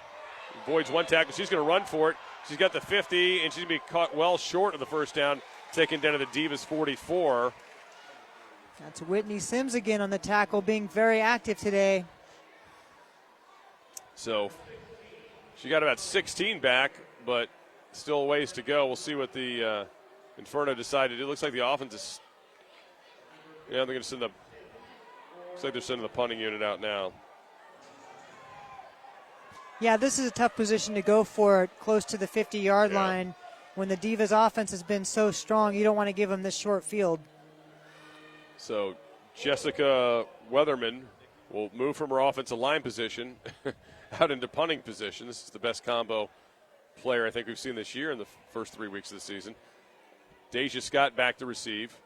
Avoids one tackle. She's going to run for it. She's got the 50, and she's going to be caught well short of the first down, taken down to the Divas 44. That's Whitney Sims again on the tackle, being very active today. So she got about 16 back, but still a ways to go. We'll see what the Inferno decided. It looks like the offense is, they're going to send the, looks like they're sending the punting unit out now. Yeah, this is a tough position to go for it, close to the 50-yard line. When the Divas offense has been so strong, you don't want to give them this short field. So Jessica Weatherman will move from her offensive line position out into punting position. This is the best combo player I think we've seen this year in the first 3 weeks of the season. Deja Scott back to receive.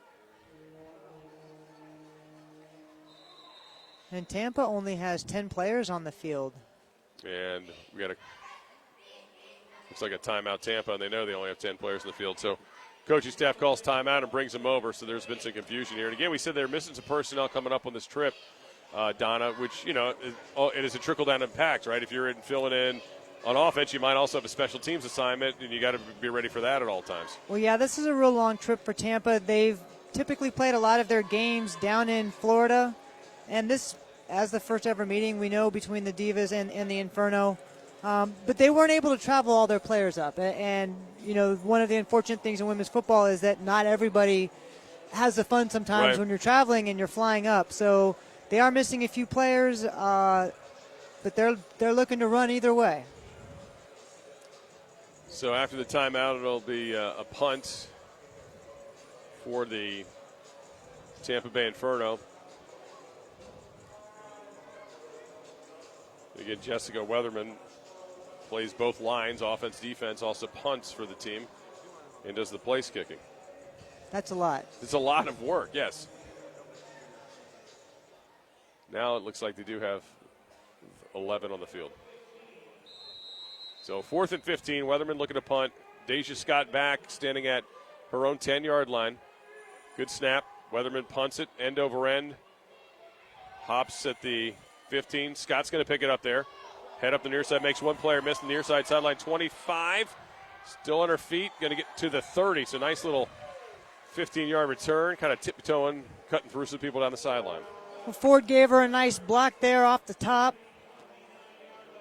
And Tampa only has 10 players on the field. And we got looks like a timeout Tampa, and they know they only have 10 players in the field. So coaching staff calls timeout and brings them over, so there's been some confusion here. And again, we said they're missing some personnel coming up on this trip, Donna, which, it is a trickle-down impact, right? If you're filling in on offense, you might also have a special teams assignment, and you got to be ready for that at all times. Well, yeah, this is a real long trip for Tampa. They've typically played a lot of their games down in Florida, and this, as the first ever meeting, we know, between the Divas and the Inferno. But they weren't able to travel all their players up. And, one of the unfortunate things in women's football is that not everybody has the fun sometimes when you're traveling and you're flying up. So they are missing a few players, but they're looking to run either way. So after the timeout, it'll be a punt for the Tampa Bay Inferno. Again, Jessica Weatherman plays both lines, offense, defense, also punts for the team, and does the place kicking. That's a lot. It's a lot of work, yes. Now it looks like they do have 11 on the field. So 4th and 15, Weatherman looking to punt. Deja Scott back, standing at her own 10-yard line. Good snap. Weatherman punts it, end over end. Hops at the 15. Scott's going to pick it up there. Head up the near side, makes one player miss the near side sideline. 25, still on her feet, going to get to the 30. So nice little 15-yard return, kind of tiptoeing, cutting through some people down the sideline. Well, Ford gave her a nice block there off the top.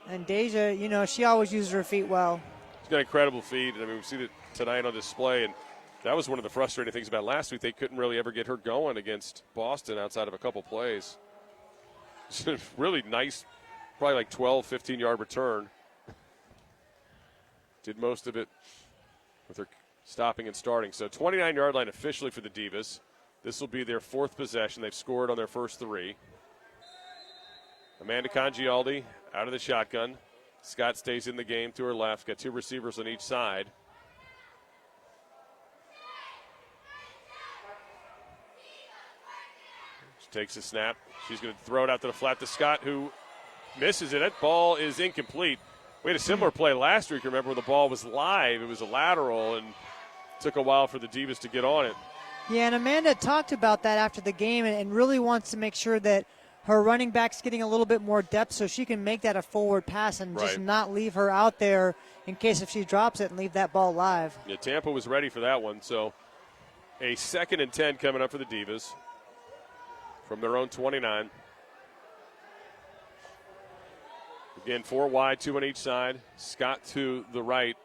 And Deja, she always uses her feet well. She's got incredible feet. I mean, we've seen it tonight on display, and that was one of the frustrating things about last week. They couldn't really ever get her going against Boston outside of a couple plays. It's a really nice, probably like 12, 15-yard return. Did most of it with her stopping and starting. So 29-yard line officially for the Divas. This will be their 4th possession. They've scored on their first 3. Amanda Congialdi out of the shotgun. Scott stays in the game to her left. Got 2 receivers on each side. She takes a snap. She's going to throw it out to the flat to Scott, who misses it. That ball is incomplete. We had a similar play last week. Remember when the ball was live? It was a lateral and took a while for the Divas to get on it. Yeah, and Amanda talked about that after the game and really wants to make sure that her running back's getting a little bit more depth so she can make that a forward pass and just not leave her out there in case if she drops it and leave that ball live. Yeah, Tampa was ready for that one. So a 2nd and 10 coming up for the Divas from their own 29. Again, 4 wide, 2 on each side. Scott to the right.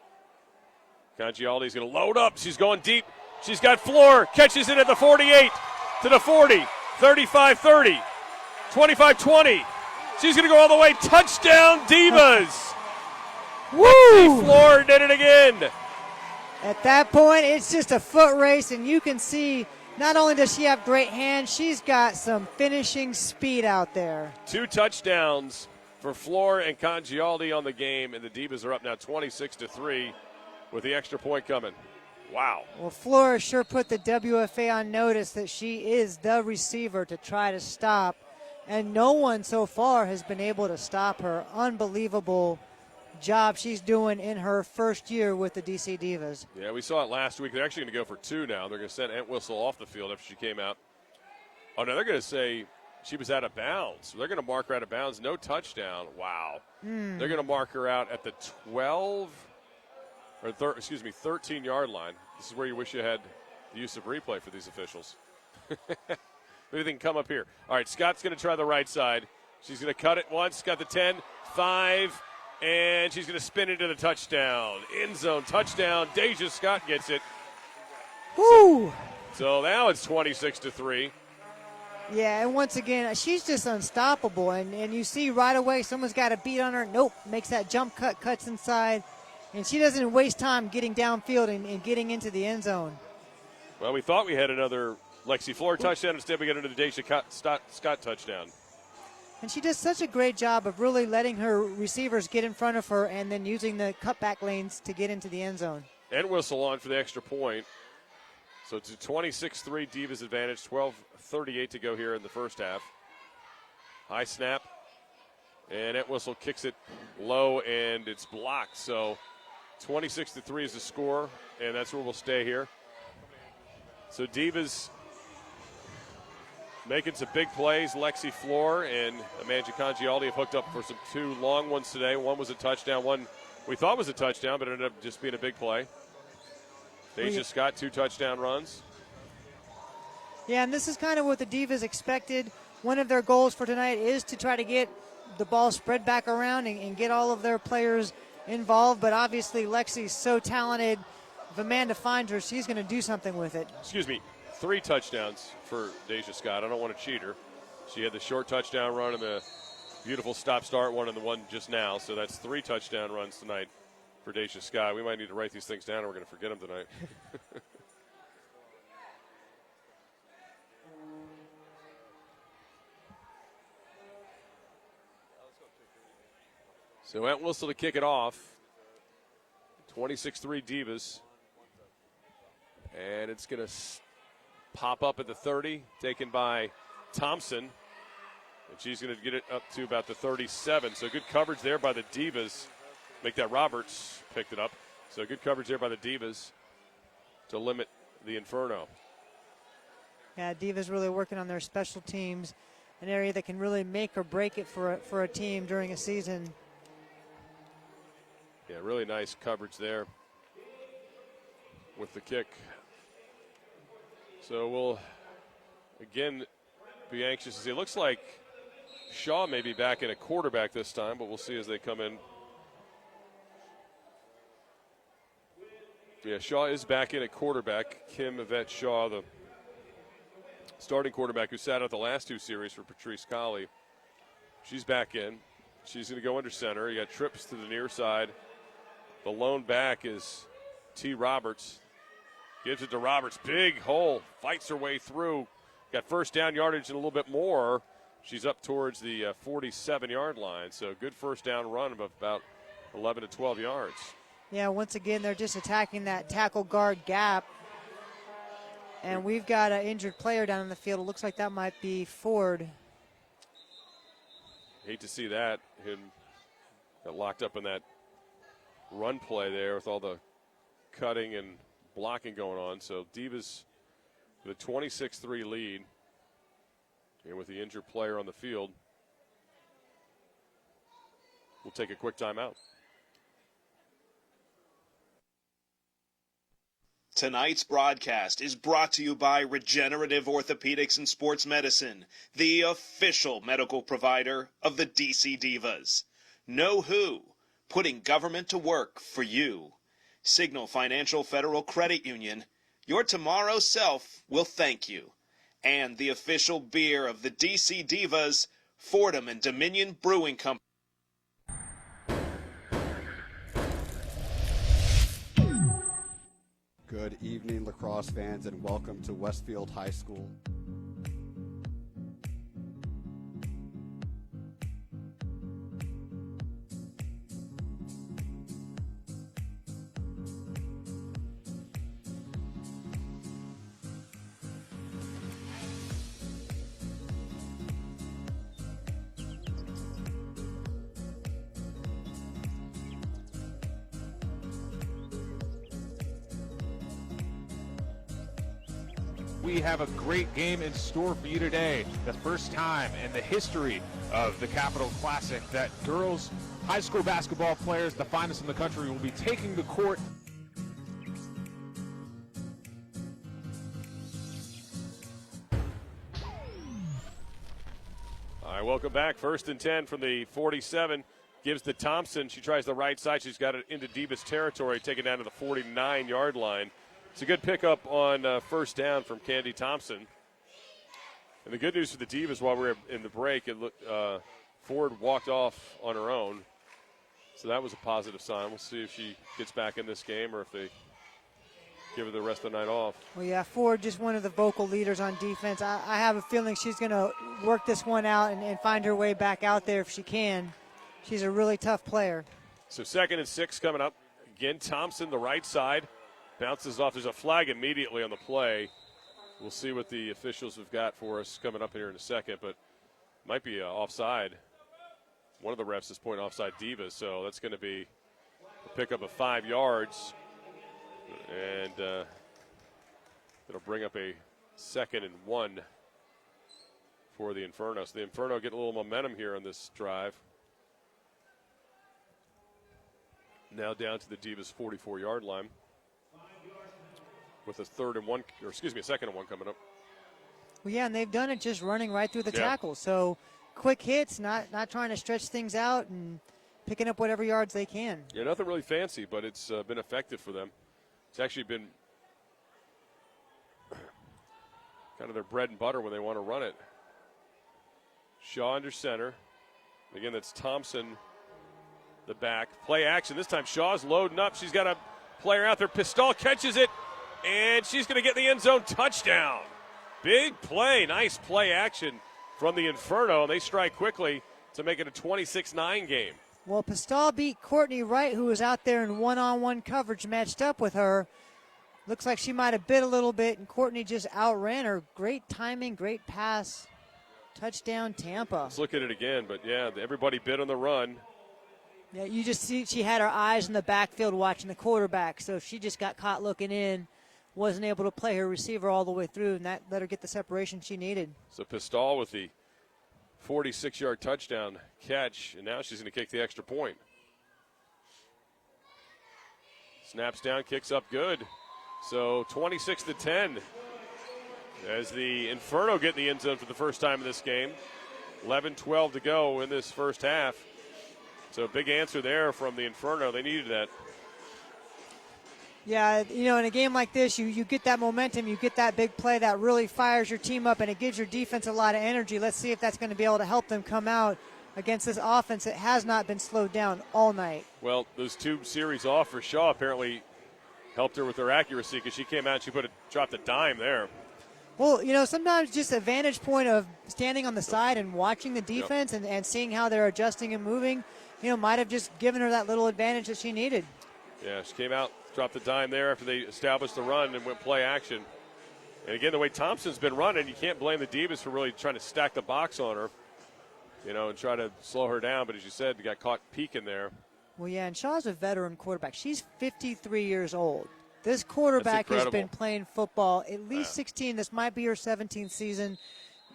Congialdi's going to load up. She's going deep. She's got floor. Catches it at the 48 to the 40, 35-30, 25-20. She's going to go all the way. Touchdown, Divas. Woo! Floor did it again. At that point, it's just a foot race, and you can see not only does she have great hands, she's got some finishing speed out there. 2 touchdowns for Floor and Congialdi on the game, and the Divas are up now 26-3 with the extra point coming. Wow. Well, Flora sure put the WFA on notice that she is the receiver to try to stop, and no one so far has been able to stop her. Unbelievable job she's doing in her first year with the DC Divas. Yeah, we saw it last week. They're actually going to go for 2 now. They're going to send Entwistle off the field after she came out. Oh, no, they're going to say she was out of bounds. They're going to mark her out of bounds. No touchdown. Wow. They're going to mark her out at the 13-yard line. This is where you wish you had the use of replay for these officials. Maybe they can come up here. All right, Scott's going to try the right side. She's going to cut it once. Got the 10, 5, and she's going to spin into the touchdown. End zone touchdown. Deja Scott gets it. Woo! So now it's 26-3. Yeah, and once again, she's just unstoppable. And you see right away someone's got a beat on her. Nope, makes that jump cut, cuts inside. And she doesn't waste time getting downfield and getting into the end zone. Well, we thought we had another Lexi Floor touchdown. Instead, we got another Deja Scott touchdown. And she does such a great job of really letting her receivers get in front of her and then using the cutback lanes to get into the end zone. Entwistle on for the extra point. So it's a 26-3 Divas advantage, 12:38 to go here in the first half. High snap, and Entwistle kicks it low, and it's blocked. So 26-3 is the score, and that's where we'll stay here. So Divas making some big plays. Lexi Floor and Amanda Congialdi have hooked up for some 2 long ones today. One was a touchdown. One we thought was a touchdown, but it ended up just being a big play. Deja Scott, 2 touchdown runs. Yeah, and this is kind of what the Divas expected. One of their goals for tonight is to try to get the ball spread back around and get all of their players involved. But obviously, Lexi's so talented. If Amanda finds her, she's going to do something with it. 3 touchdowns for Deja Scott. I don't want to cheat her. She had the short touchdown run and the beautiful stop-start one and the one just now. So that's 3 touchdown runs tonight for Deja Scott. We might need to write these things down or we're going to forget them tonight. So Entwistle to kick it off. 26-3 Divas. And it's going to pop up at the 30, taken by Thompson. And she's going to get it up to about the 37. So good coverage there by the Divas. Make that Roberts picked it up. So good coverage there by the Divas to limit the Inferno. Yeah, Divas really working on their special teams, an area that can really make or break it for a team during a season. Yeah, really nice coverage there with the kick. So we'll, again, be anxious to see. It looks like Shaw may be back in a quarterback this time, but we'll see as they come in. Yeah, Shaw is back in at quarterback. Kim Yvette Shaw, the starting quarterback who sat out the last 2 series for Patrice Colley. She's back in. She's going to go under center. You got trips to the near side. The lone back is T. Roberts. Gives it to Roberts. Big hole. Fights her way through. Got first down yardage and a little bit more. She's up towards the 47-yard line. So good first down run of about 11 to 12 yards. Yeah, once again, they're just attacking that tackle guard gap. And we've got an injured player down in the field. It looks like that might be Ford. Hate to see that. Him got locked up in that run play there with all the cutting and blocking going on. So Divas The 26-3 lead. And with the injured player on the field, we'll take a quick timeout. Tonight's broadcast is brought to you by Regenerative Orthopedics and Sports Medicine, the official medical provider of the DC Divas. Know who? Putting government to work for you. Signal Financial Federal Credit Union. Your tomorrow self will thank you. And the official beer of the DC Divas, Fordham and Dominion Brewing Company. Good evening, lacrosse fans, and welcome to Westfield High School. We have a great game in store for you today. The first time in the history of the Capital Classic that girls high school basketball players, the finest in the country, will be taking the court. All right, welcome back. 1st and 10 from the 47. Gives to Thompson. She tries the right side. She's got it into Divas territory, taken down to the 49-yard line. It's a good pickup on first down from Candy Thompson. And the good news for the Divas while we were in the break, Ford walked off on her own. So that was a positive sign. We'll see if she gets back in this game or if they give her the rest of the night off. Well, yeah, Ford just one of the vocal leaders on defense. I have a feeling she's going to work this one out and find her way back out there if she can. She's a really tough player. So 2nd and 6 coming up. Again, Thompson, the right side. Bounces off. There's a flag immediately on the play. We'll see what the officials have got for us coming up here in a second, but might be offside. One of the refs is pointing offside Divas, so that's going to be a pickup of 5 yards. And it'll bring up a 2nd and 1 for the Inferno. So the Inferno get a little momentum here on this drive. Now down to the Divas 44-yard line. With a 2nd and 1 coming up. Well, yeah, and they've done it just running right through the tackle. So quick hits, not trying to stretch things out and picking up whatever yards they can. Yeah, nothing really fancy, but it's been effective for them. It's actually been kind of their bread and butter when they want to run it. Shaw under center. Again, that's Thompson, the back. Play action. This time Shaw's loading up. She's got a player out there. Pistol catches it. And she's going to get in the end zone. Touchdown. Big play. Nice play action from the Inferno. And they strike quickly to make it a 26-9 game. Well, Pistol beat Courtney Wright, who was out there in one-on-one coverage matched up with her. Looks like she might have bit a little bit, and Courtney just outran her. Great timing, great pass. Touchdown, Tampa. Let's look at it again. But, yeah, everybody bit on the run. Yeah, you just see she had her eyes in the backfield watching the quarterback, so she just got caught looking in. Wasn't able to play her receiver all the way through, and that let her get the separation she needed. So Pistol with the 46-yard touchdown catch, and now she's going to kick the extra point. Snaps down, kicks up good. So 26-10 as the Inferno get in the end zone for the first time in this game. 11-12 to go in this first half. So big answer there from the Inferno. They needed that. Yeah, in a game like this, you get that momentum, you get that big play that really fires your team up, and it gives your defense a lot of energy. Let's see if that's going to be able to help them come out against this offense that has not been slowed down all night. Well, those 2 series off for Shaw apparently helped her with her accuracy because she came out and she dropped a dime there. Well, sometimes just a vantage point of standing on the side and watching the defense and seeing how they're adjusting and moving, might have just given her that little advantage that she needed. Yeah, she came out, dropped the dime there after they established the run and went play action. And again, the way Thompson's been running, you can't blame the Divas for really trying to stack the box on her, and try to slow her down. But as you said, you got caught peeking there. Well, yeah, and Shaw's a veteran quarterback. She's 53 years old. This quarterback has incredible. been playing football at least 16. This might be her 17th season.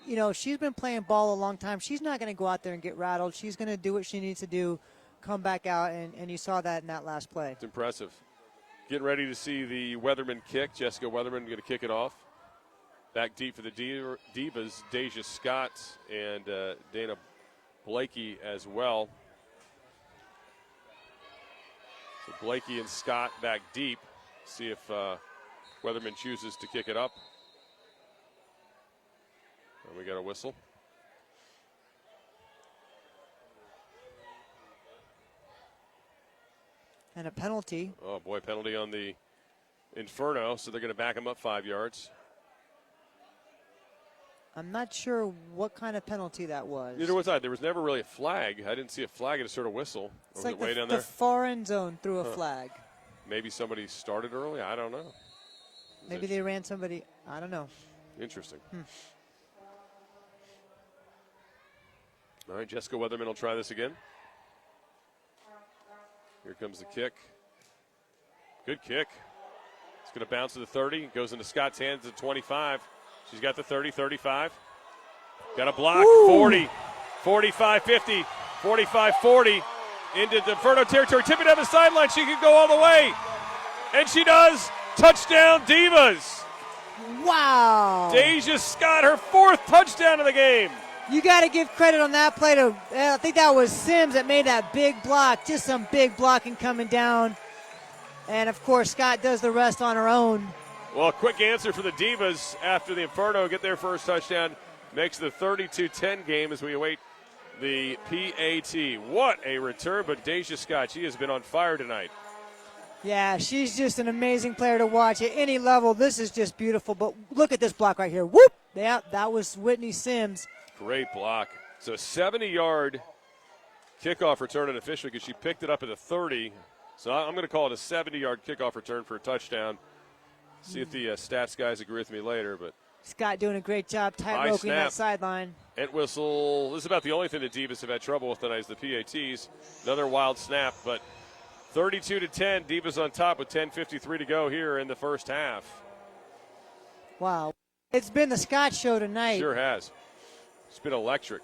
You know, she's been playing ball a long time. She's not going to go out there and get rattled. She's going to do what she needs to do, come back out, and you saw that in that last play. It's impressive. Getting ready to see the Weatherman kick. Jessica Weatherman going to kick it off. Back deep for the Divas, Deja Scott and Dana Blakey as well. So Blakey and Scott back deep. See if Weatherman chooses to kick it up. And we got a whistle. And a penalty. Oh, boy, penalty on the Inferno, so they're going to back him up 5 yards. I'm not sure what kind of penalty that was. Neither was I. There was never really a flag. I didn't see a flag. It just sort of whistle. It's Was like it way down the there? far end zone threw a flag. Maybe somebody started early. I don't know. Maybe they ran somebody. I don't know. Interesting. All right, Jessica Weatherman will try this again. Here comes the kick. Good kick. It's going to bounce to the 30. Goes into Scott's hands at 25. She's got the 30, 35. Got a block. Ooh. 40, 45, 50, 45, 40. Into the Inferno territory. Tipping down the sideline. She can go all the way. And she does. Touchdown, Divas. Wow. Deja Scott, her 4th touchdown of the game. You got to give credit on that play to, I think that was Sims that made that big block. Just some big blocking coming down. And, of course, Scott does the rest on her own. Well, a quick answer for the Divas after the Inferno get their first touchdown. Makes the 32-10 game as we await the PAT. What a return, but Deja Scott, she has been on fire tonight. Yeah, she's just an amazing player to watch at any level. This is just beautiful. But look at this block right here. Whoop! Yeah, that was Whitney Sims. Great block. So 70-yard kickoff return unofficially because she picked it up at the 30. So I'm going to call it a 70-yard kickoff return for a touchdown. See if the stats guys agree with me later. But Scott doing a great job tight-roping that sideline. Entwistle, this is about the only thing the Divas have had trouble with tonight is the PATs. Another wild snap, but 32-10, Divas on top with 10:53 to go here in the first half. Wow. It's been the Scott show tonight. Sure has. It's been electric.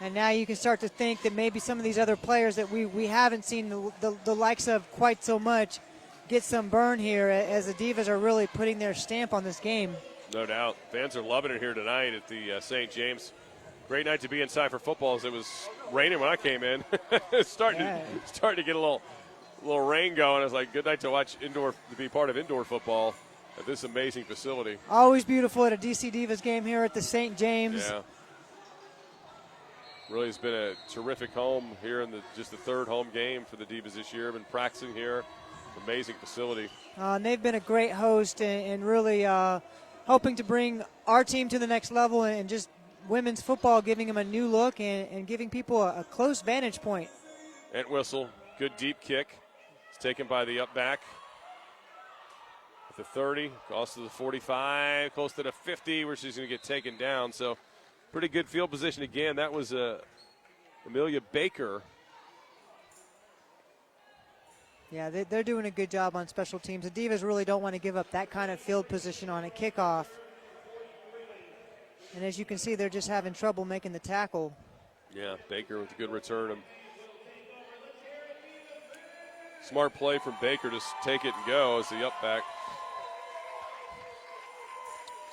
And now you can start to think that maybe some of these other players that we haven't seen the likes of quite so much get some burn here as the Divas are really putting their stamp on this game. No doubt. Fans are loving it here tonight at the St. James. Great night to be inside for football as it was raining when I came in. It's starting to get a little rain going. I was like, good night to watch to be part of indoor football at this amazing facility. Always beautiful at a DC Divas game here at the St. James. Yeah. Really has been a terrific home here in just the 3rd home game for the Divas this year. Been practicing here. Amazing facility. And they've been a great host and really hoping to bring our team to the next level and just women's football, giving them a new look and giving people a close vantage point. Entwistle, good deep kick. It's taken by the up back. At the 30, close to the 45, close to the 50, where she's going to get taken down. So pretty good field position again. That was Amelia Baker. Yeah, they're doing a good job on special teams. The Divas really don't want to give up that kind of field position on a kickoff. And as you can see, they're just having trouble making the tackle. Yeah, Baker with a good return. Smart play from Baker to take it and go as the up back.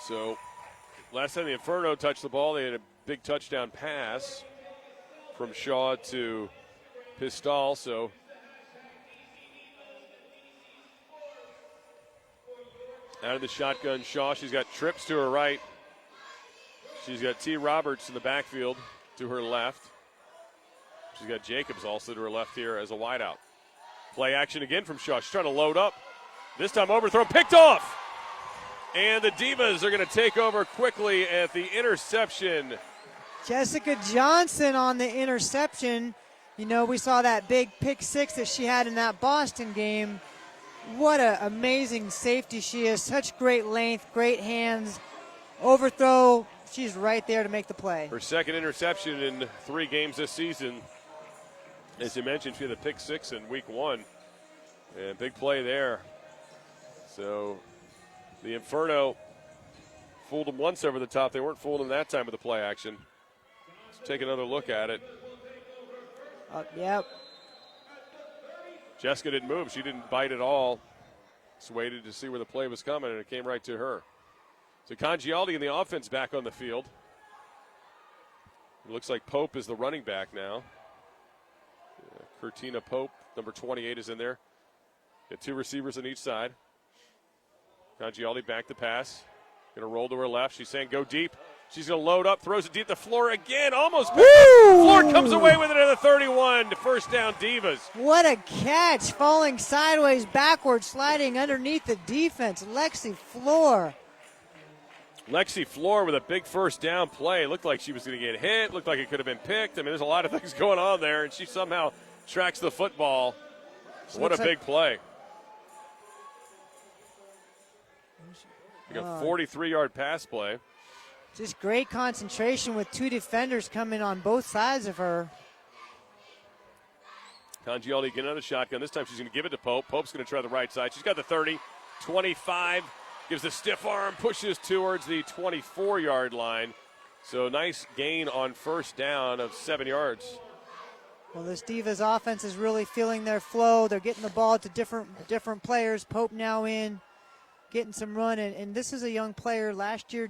So last time the Inferno touched the ball, they had a big touchdown pass from Shaw to Pistol. So out of the shotgun, Shaw. She's got trips to her right. She's got T. Roberts in the backfield to her left. She's got Jacobs also to her left here as a wideout. Play action again from Shaw. She's trying to load up. This time overthrown, picked off. And the Divas are going to take over quickly at the interception. Jessica Johnson on the interception. You know, we saw that big pick six that she had in that Boston game. What an amazing safety she is. Such great length, great hands. Overthrow, she's right there to make the play. Her second interception in 3 games this season. As you mentioned, she had a pick six in week 1. And big play there So the Inferno fooled them once over the top. They weren't fooled in that time with the play action. Let's take another look at it. Yep. Jessica didn't move. She didn't bite at all. Just waited to see where the play was coming, and it came right to her. So Congialdi in the offense back on the field. It looks like Pope is the running back now. Curtina Pope, number 28, is in there. Got two receivers on each side. Congialdi back to pass. Going to roll to her left. She's saying go deep. She's going to load up, throws it deep to Floor again, almost. Floor comes away with it at the 31. First down, Divas. What a catch, falling sideways, backwards, sliding underneath the defense. Lexi Floor. Lexi Floor with a big first down play. Looked like she was going to get hit. Looked like it could have been picked. I mean, there's a lot of things going on there, and she somehow tracks the football. What a big play. Like a 43-yard pass play. Just great concentration with two defenders coming on both sides of her. Congialdi getting another shotgun. This time she's going to give it to Pope. Pope's going to try the right side. She's got the 30, 25. Gives the stiff arm, pushes towards the 24-yard line. So nice gain on first down of 7 yards. Well, this Divas offense is really feeling their flow. They're getting the ball to different players. Pope now in, getting some run. And this is a young player. Last year,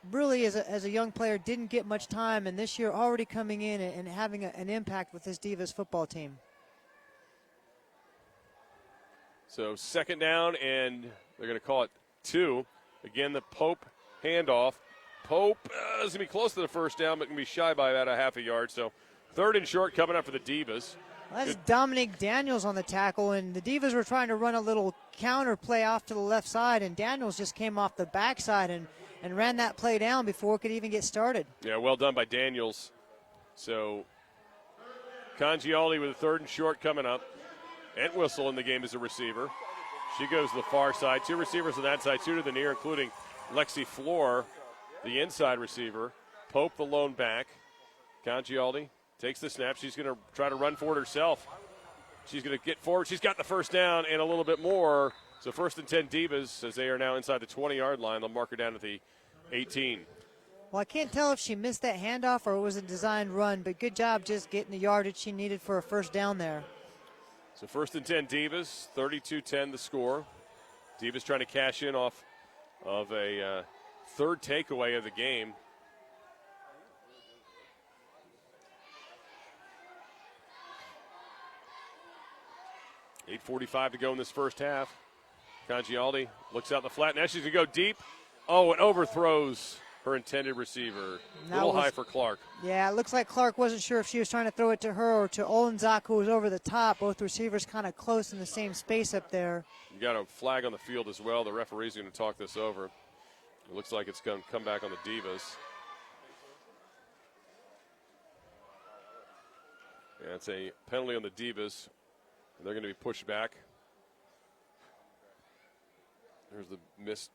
really as a young player, didn't get much time. And this year already coming in and having an impact with this Divas football team. So second down, and they're going to call it 2. Again, the Pope handoff. Pope is going to be close to the first down, but going to be shy by about a half a yard. So third and short coming up for the Divas. Well, that's Dominique Daniels on the tackle, and the Divas were trying to run a little counter play off to the left side, and Daniels just came off the backside and ran that play down before it could even get started. Yeah, well done by Daniels. So Congialdi with a third and short coming up. Entwistle in the game as a receiver. She goes to the far side. Two receivers on that side, two to the near, including Lexi Floor, the inside receiver. Pope, the lone back. Congialdi takes the snap. She's going to try to run for it herself. She's going to get forward. She's got the first down and a little bit more. So first and 10 Divas as they are now inside the 20-yard line. They'll mark her down at the 18. Well, I can't tell if she missed that handoff or it was a designed run, but good job just getting the yardage she needed for a first down there. So first and 10 Divas, 32-10 the score. Divas trying to cash in off of a third takeaway of the game. $8:45 to go in this first half. Congialdi looks out in the flat. Now she's going to go deep. Oh, and overthrows her intended receiver. A little high for Clark. Yeah, it looks like Clark wasn't sure if she was trying to throw it to her or to Olenzak, who was over the top. Both receivers kind of close in the same space up there. You got a flag on the field as well. The referee's going to talk this over. It looks like it's going to come back on the Divas. Yeah, it's a penalty on the Divas. And they're going to be pushed back. There's the missed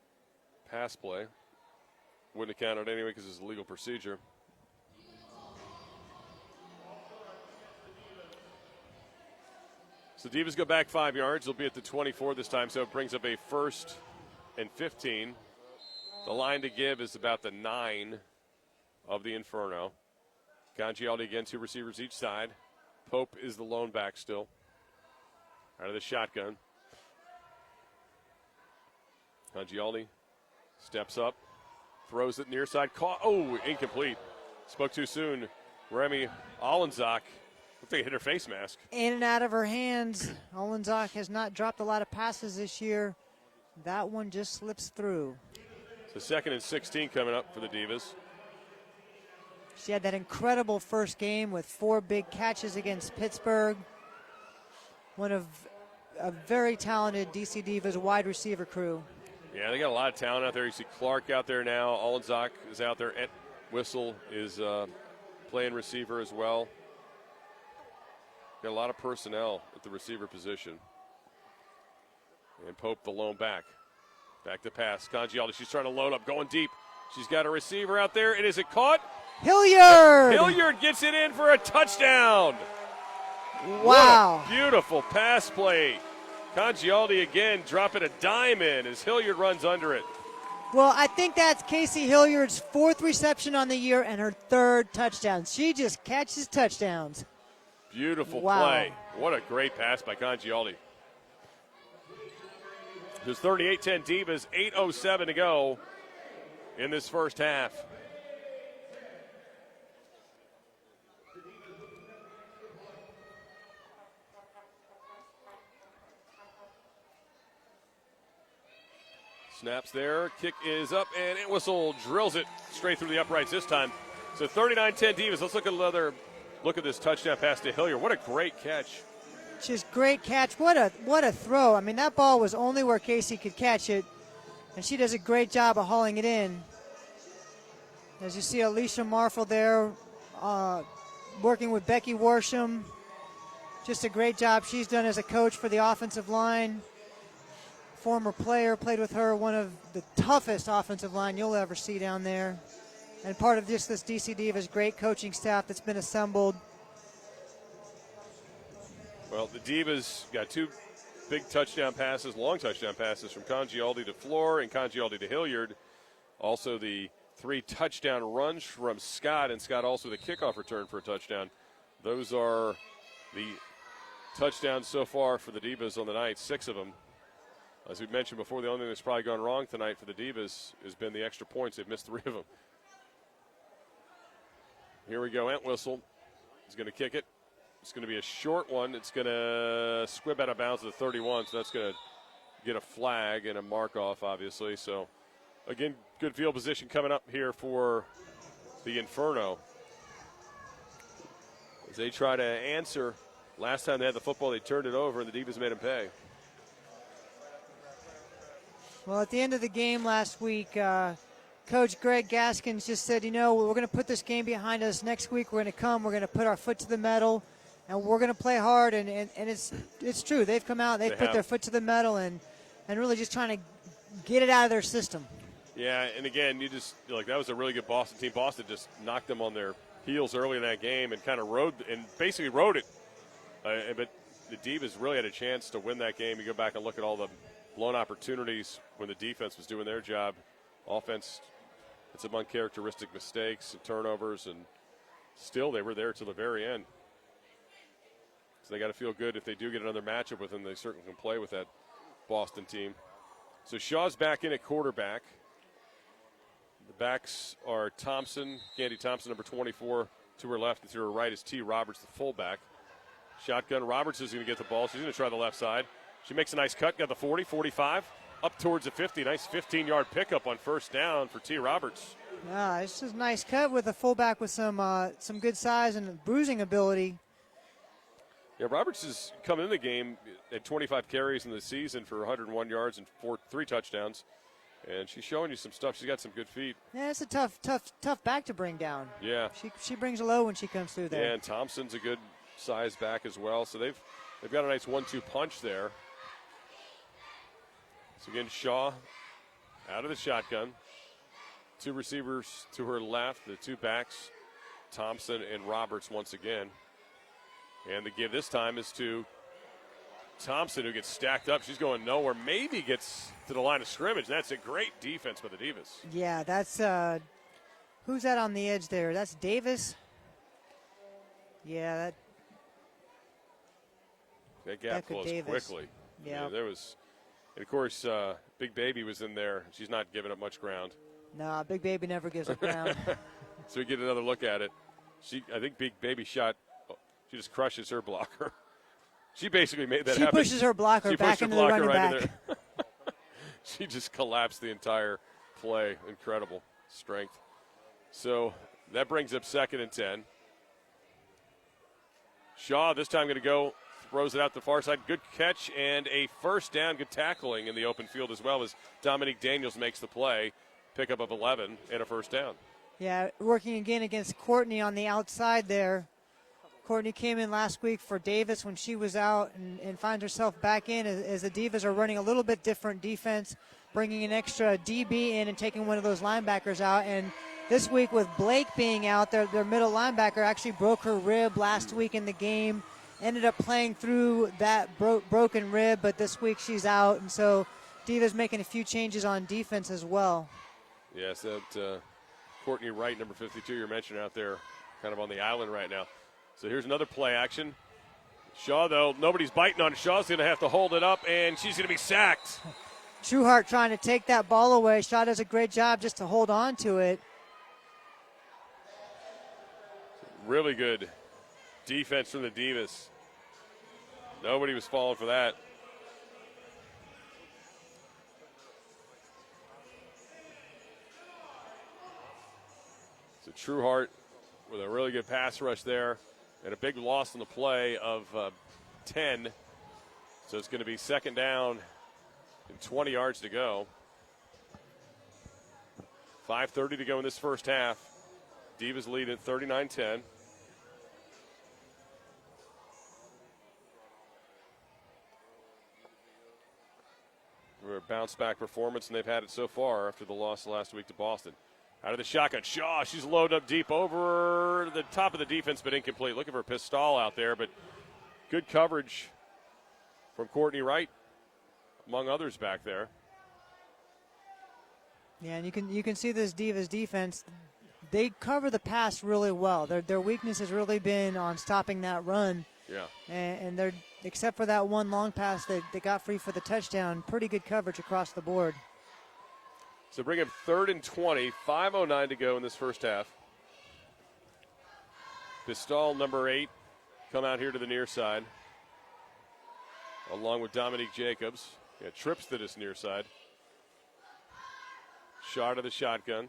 pass play. Wouldn't have counted anyway because it's a legal procedure. So Divas go back 5 yards. They'll be at the 24 this time, so it brings up a 1st and 15. The line to give is about the 9 of the Inferno. Congialdi again, two receivers each side. Pope is the lone back still. Out of the shotgun. Congialdi steps up, throws it near side. Incomplete. Spoke too soon. Remy Olenzak. Looked like it hit her face mask. In and out of her hands. Olenzak has not dropped a lot of passes this year. That one just slips through. So 2nd and 16 coming up for the Divas. She had that incredible first game with 4 big catches against Pittsburgh. One of a very talented DC Divas wide receiver crew. Yeah, they got a lot of talent out there. You see Clark out there now. Olenzak is out there. Entwistle is playing receiver as well. Got a lot of personnel at the receiver position. And Pope, the lone back. Back to pass. Congialdi, she's trying to load up, going deep. She's got a receiver out there, and is it caught? Hilliard! Hilliard gets it in for a touchdown. Wow. What a beautiful pass play Congialdi again dropping a dime in as Hilliard runs under it. Well, I think that's Casey Hilliard's 4th reception on the year and her 3rd touchdown. She just catches touchdowns. Beautiful Wow. play. What a great pass by Congialdi. There's 38-10 Divas, 8:07 to go in this first half. Snaps there, kick is up, and Entwistle drills it straight through the uprights this time. So 39-10 Divas. Let's look at another look at this touchdown pass to Hilliard. What a great catch. Just great catch. What a throw. I mean, that ball was only where Casey could catch it, and she does a great job of hauling it in. As you see, Alicia Marfel there working with Becky Worsham. Just a great job she's done as a coach for the offensive line. Former player, played with her, one of the toughest offensive line you'll ever see down there. And part of just this DC Divas great coaching staff that's been assembled. Well, the Divas got 2 big touchdown passes, long touchdown passes from Congialdi to Floor and Congialdi to Hilliard. Also the 3 touchdown runs from Scott, and Scott also the kickoff return for a touchdown. Those are the touchdowns so far for the Divas on the night, 6 of them. As we mentioned before, the only thing that's probably gone wrong tonight for the Divas has been the extra points. They've missed 3 of them. Here we go. Entwistle is going to kick it. It's going to be a short one. It's going to squib out of bounds at the 31, so that's going to get a flag and a mark off, obviously. So, again, good field position coming up here for the Inferno. As they try to answer, last time they had the football, they turned it over, and the Divas made them pay. Well, at the end of the game last week, Coach Greg Gaskins just said, you know, we're going to put this game behind us. Next week we're going to come, we're going to put our foot to the metal, and we're going to play hard. And it's true. They've come out, they've put their foot to the metal and really just trying to get it out of their system. Yeah, and again, that was a really good Boston team. Boston just knocked them on their heels early in that game and kind of rode it. But the Divas really had a chance to win that game. You go back and look at all the blown opportunities when the defense was doing their job. Offense, it's among characteristic mistakes and turnovers, and still they were there till the very end. So they got to feel good if they do get another matchup with them. They certainly can play with that Boston team. So Shaw's back in at quarterback. The backs are Thompson, Candy Thompson, number 24, to her left, and to her right is T. Roberts, the fullback. Shotgun, Roberts is going to get the ball. She's going to try the left side. She makes a nice cut, got the 40, 45, up towards the 50. Nice 15-yard pickup on first down for T. Roberts. Yeah, this is a nice cut with a fullback with some good size and bruising ability. Yeah, Roberts is coming in the game at 25 carries in the season for 101 yards and 3 touchdowns. And she's showing you some stuff. She's got some good feet. Yeah, it's a tough back to bring down. Yeah. She brings a low when she comes through there. Yeah, and Thompson's a good size back as well. So they've got a nice 1-2 punch there. So again, Shaw out of the shotgun. 2 receivers to her left, the 2 backs, Thompson and Roberts once again. And the give this time is to Thompson, who gets stacked up. She's going nowhere, maybe gets to the line of scrimmage. That's a great defense by the Divas. Yeah, that's who's that on the edge there? That's Davis. Yeah, that gap closed Davis. quickly. Yeah. There was, and of course, Big Baby was in there. She's not giving up much ground. No, Big Baby never gives up ground. So we get another look at it. I think Big Baby shot. She just crushes her blocker. She basically made that happen. She pushes her blocker back into the running back. She just collapsed the entire play. Incredible strength. So that brings up 2nd and 10. Shaw this time going to go, throws it out the far side. Good catch and a first down. Good tackling in the open field as well as Dominique Daniels makes the play. Pickup of 11 and a first down. Yeah, working again against Courtney on the outside there. Courtney came in last week for Davis when she was out and finds herself back in as the Divas are running a little bit different defense, bringing an extra DB in and taking one of those linebackers out. And this week with Blake being out, their middle linebacker actually broke her rib last week in the game. ended up playing through that broken rib, but this week she's out, and so Divas making a few changes on defense as well. Yes, that Courtney Wright, number 52, you're mentioning out there, kind of on the island right now. So here's another play action. Shaw, though, nobody's biting on Shaw's going to have to hold it up, and she's going to be sacked. Trueheart trying to take that ball away. Shaw does a great job just to hold on to it. Really good defense from the Divas. Nobody was falling for that. So Trueheart with a really good pass rush there and a big loss on the play of 10. So it's going to be second down and 20 yards to go. 5:30 to go in this first half. Divas lead at 39-10. We're a bounce-back performance, and they've had it so far after the loss last week to Boston. Out of the shotgun, Shaw, she's loaded up deep over the top of the defense, but incomplete. Looking for a pistol out there, but good coverage from Courtney Wright, among others back there. Yeah, and you can see this Divas defense. They cover the pass really well. Their weakness has really been on stopping that run. Yeah. And they're, except for that one long pass that they got free for the touchdown, pretty good coverage across the board. So bring up 3rd and 20, 5:09 to go in this first half. Pistol, number 8, come out here to the near side, along with Dominique Jacobs. Yeah, trips to this near side. Shot of the shotgun.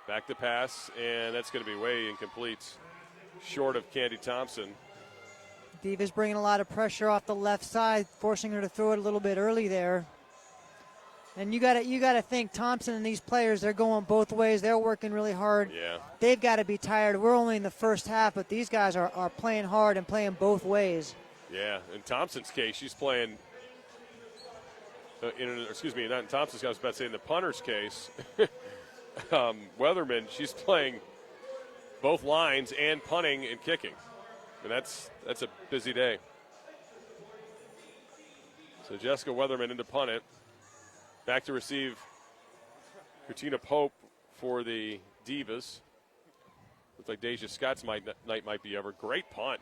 Back to pass, and that's going to be way incomplete, short of Candy Thompson. Divas bringing a lot of pressure off the left side, forcing her to throw it a little bit early there. And you got to think Thompson and these players, they're going both ways. They're working really hard. Yeah. They've got to be tired. We're only in the first half, but these guys are playing hard and playing both ways. Yeah, in Thompson's case, she's playing. Not in Thompson's case. I was about to say in the punter's case. Weatherman, she's playing both lines and punting and kicking. And that's a busy day. So Jessica Weatherman into punt it. Back to receive Katina Pope for the Divas. Looks like Deja Scott's night might be over. Great punt.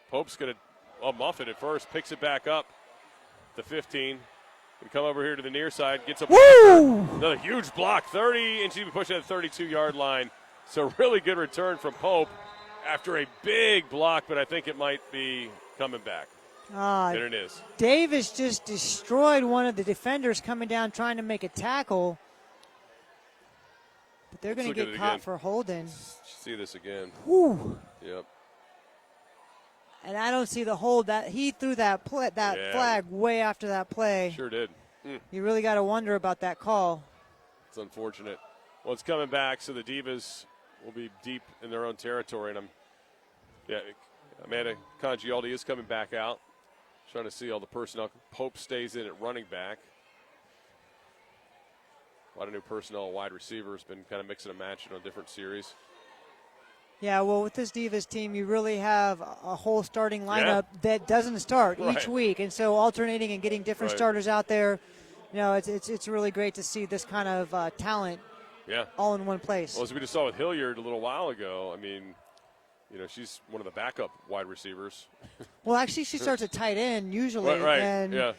Pope's going to muff it at first, picks it back up to 15. And come over here to the near side, gets a block. Another huge block, 30, and she'll be pushing at the 32-yard line. So really good return from Pope after a big block, but I think it might be coming back. There it is. Davis just destroyed one of the defenders coming down trying to make a tackle. But they're going to get caught for holding. See this again. Whew. Yep. And I don't see the hold. That he threw that flag way after that play. Sure did. You really got to wonder about that call. It's unfortunate. Well, it's coming back, so the Divas will be deep in their own territory. And Amanda Congialdi is coming back out. Trying to see all the personnel. Pope stays in at running back. A lot of new personnel, wide receivers, been kind of mixing and matching on different series. Yeah, well, with this Divas team, you really have a whole starting lineup that doesn't start each week. And so alternating and getting different starters out there, it's really great to see this kind of talent all in one place. Well, as we just saw with Hilliard a little while ago, I mean, she's one of the backup wide receivers. Well, actually, she starts at tight end usually. Right. And,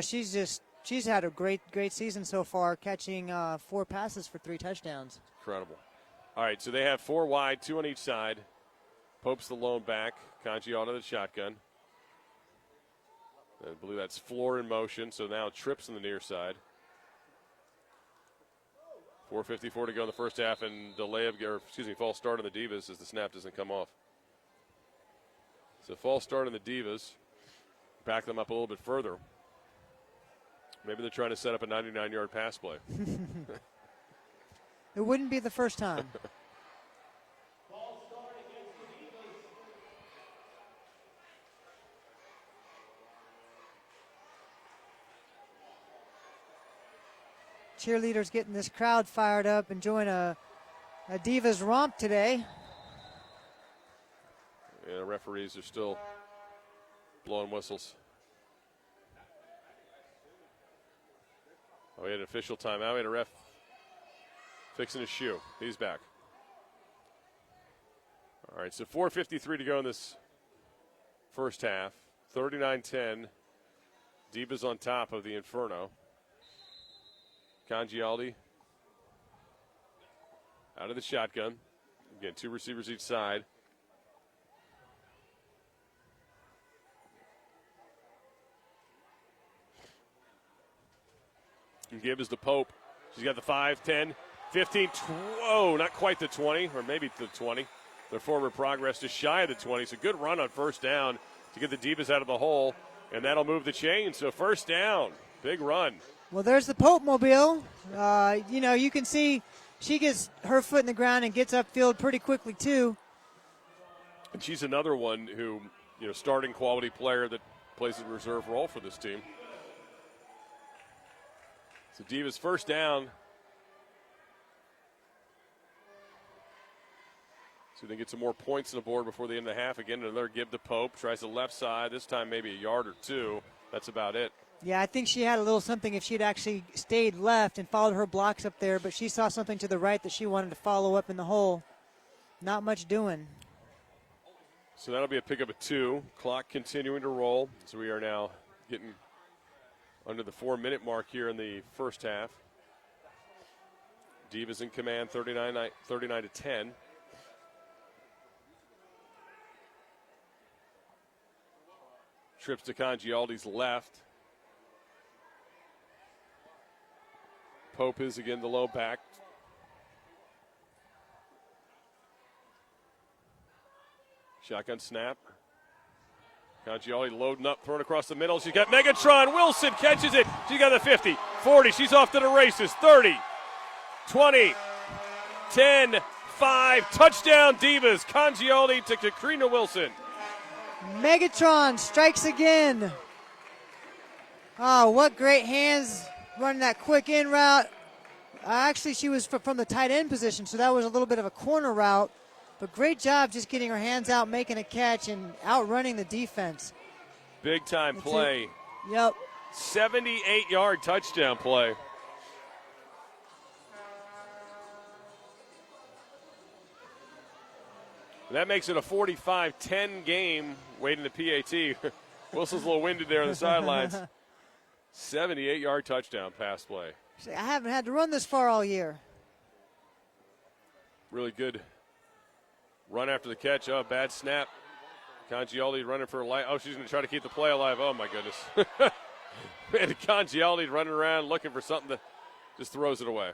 she's had a great season so far, catching 4 passes for 3 touchdowns. Incredible. All right, so they have 4 wide, 2 on each side. Pope's the lone back. Congialdi the shotgun. I believe that's Floor in motion, so now trips on the near side. 4:54 to go in the first half, and false start on the Divas as the snap doesn't come off. So false start on the Divas. Back them up a little bit further. Maybe they're trying to set up a 99-yard pass play. It wouldn't be the first time. Cheerleaders getting this crowd fired up, enjoying a Divas romp today. And the referees are still blowing whistles. Oh, we had an official timeout. We had a ref fixing his shoe. He's back. All right, so 4:53 to go in this first half. 39-10. Divas on top of the Inferno. Congialdi out of the shotgun. Again, 2 receivers each side. And give is the Pope. She's got the 5, 10, 15, whoa, not quite the 20, or maybe the 20. Their forward progress just shy of the 20. It's a good run on first down to get the Divas out of the hole, and that'll move the chain. So first down, big run. Well, there's the Pope mobile. You can see she gets her foot in the ground and gets upfield pretty quickly, too. And she's another one who, starting quality player that plays a reserve role for this team. So Divas first down. So they get some more points on the board before the end of the half. Again, another give to Pope. Tries the left side. This time maybe a yard or 2. That's about it. Yeah, I think she had a little something if she'd actually stayed left and followed her blocks up there, but she saw something to the right that she wanted to follow up in the hole. Not much doing. So that'll be a pickup of 2. Clock continuing to roll. So we are now getting under the 4-minute mark here in the first half. Divas in command, 39-10. Trips to Congialdi's left. Pope is again the low back. Shotgun snap. Congialdi loading up, throwing across the middle. She's got Megatron. Wilson catches it. She got the 50, 40. She's off to the races. 30, 20, 10, 5. Touchdown Divas. Congialdi to Katrina Wilson. Megatron strikes again. Oh, what great hands running that quick in route. Actually, she was from the tight end position, so that was a little bit of a corner route. But great job just getting her hands out, making a catch, and outrunning the defense. Big time play. Yep. 78-yard touchdown play. That makes it a 45-10 game waiting to PAT. Wilson's a little winded there on the sidelines. 78-yard touchdown pass play. I haven't had to run this far all year. Really good run after the catch. Oh, bad snap. Congialdi running for a life. Oh, she's going to try to keep the play alive. Oh, my goodness. And Congialdi running around looking for something that just throws it away.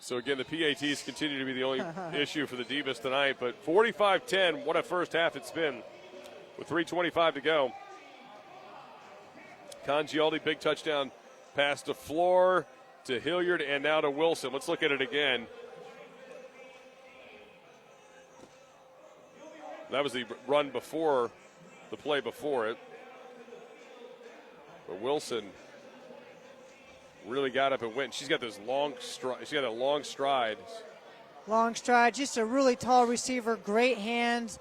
So, again, the PATs continue to be the only issue for the Divas tonight. But 45-10, what a first half it's been with 3:25 to go. Congialdi, big touchdown pass to Floor, to Hilliard, and now to Wilson. Let's look at it again. That was the run before, the play before it. But Wilson really got up and went. She's got those long strides. She got a long stride. Long stride, just a really tall receiver, great hands.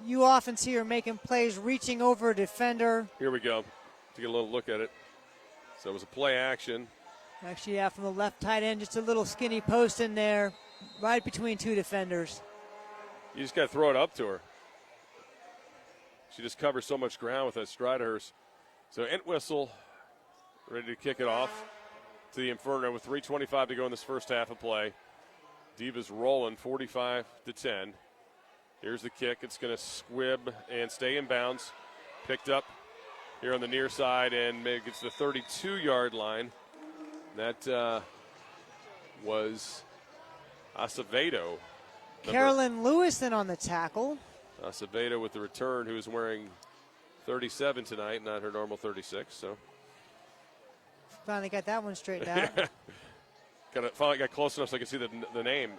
You often see her making plays, reaching over a defender. Here we go. To get a little look at it. So it was a play action. Actually, yeah, from the left tight end, just a little skinny post in there, right between 2 defenders. You just got to throw it up to her. She just covers so much ground with that stride of hers. So Entwistle ready to kick it off to the Inferno with 3:25 to go in this first half of play. Divas rolling 45-10. Here's the kick. It's going to squib and stay in bounds. Picked up here on the near side and gets the 32-yard line. That was Acevedo. Carolyn Lewison on the tackle. Acevedo with the return, who is wearing 37 tonight, not her normal 36. So finally got that one straightened out. Finally got close enough so I could see the name.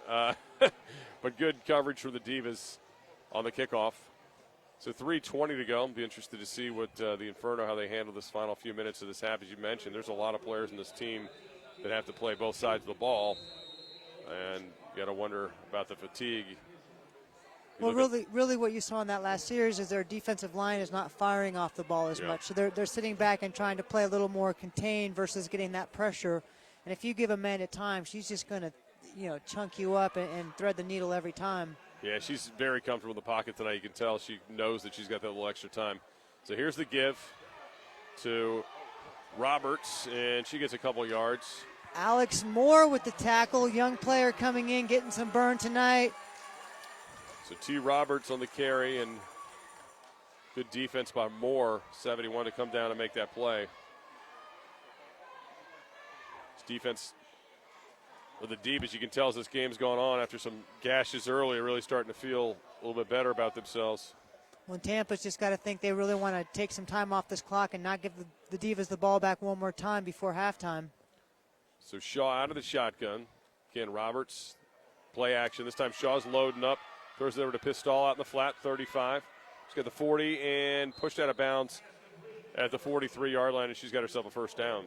But good coverage for the Divas on the kickoff. So 3:20 to go. I'll be interested to see what the Inferno, how they handle this final few minutes of this half. As you mentioned, there's a lot of players in this team that have to play both sides of the ball. And you got to wonder about the fatigue Well, really what you saw in that last series is their defensive line is not firing off the ball as much. So they're sitting back and trying to play a little more contained versus getting that pressure. And if you give Amanda time, she's just going to, chunk you up and thread the needle every time. Yeah, she's very comfortable in the pocket tonight. You can tell she knows that she's got that little extra time. So here's the give to Roberts, and she gets a couple yards. Alex Moore with the tackle, young player coming in, getting some burn tonight. So T. Roberts on the carry, and good defense by Moore, 71 to come down and make that play. This defense with the deep, as you can tell, as this game's gone on after some gashes early, really starting to feel a little bit better about themselves. Well, Tampa's just got to think they really want to take some time off this clock and not give the Divas the ball back one more time before halftime. So Shaw out of the shotgun. Again, Roberts, play action. This time Shaw's loading up. Throws it over to Pistol out in the flat, 35. She's got the 40 and pushed out of bounds at the 43-yard line, and she's got herself a first down.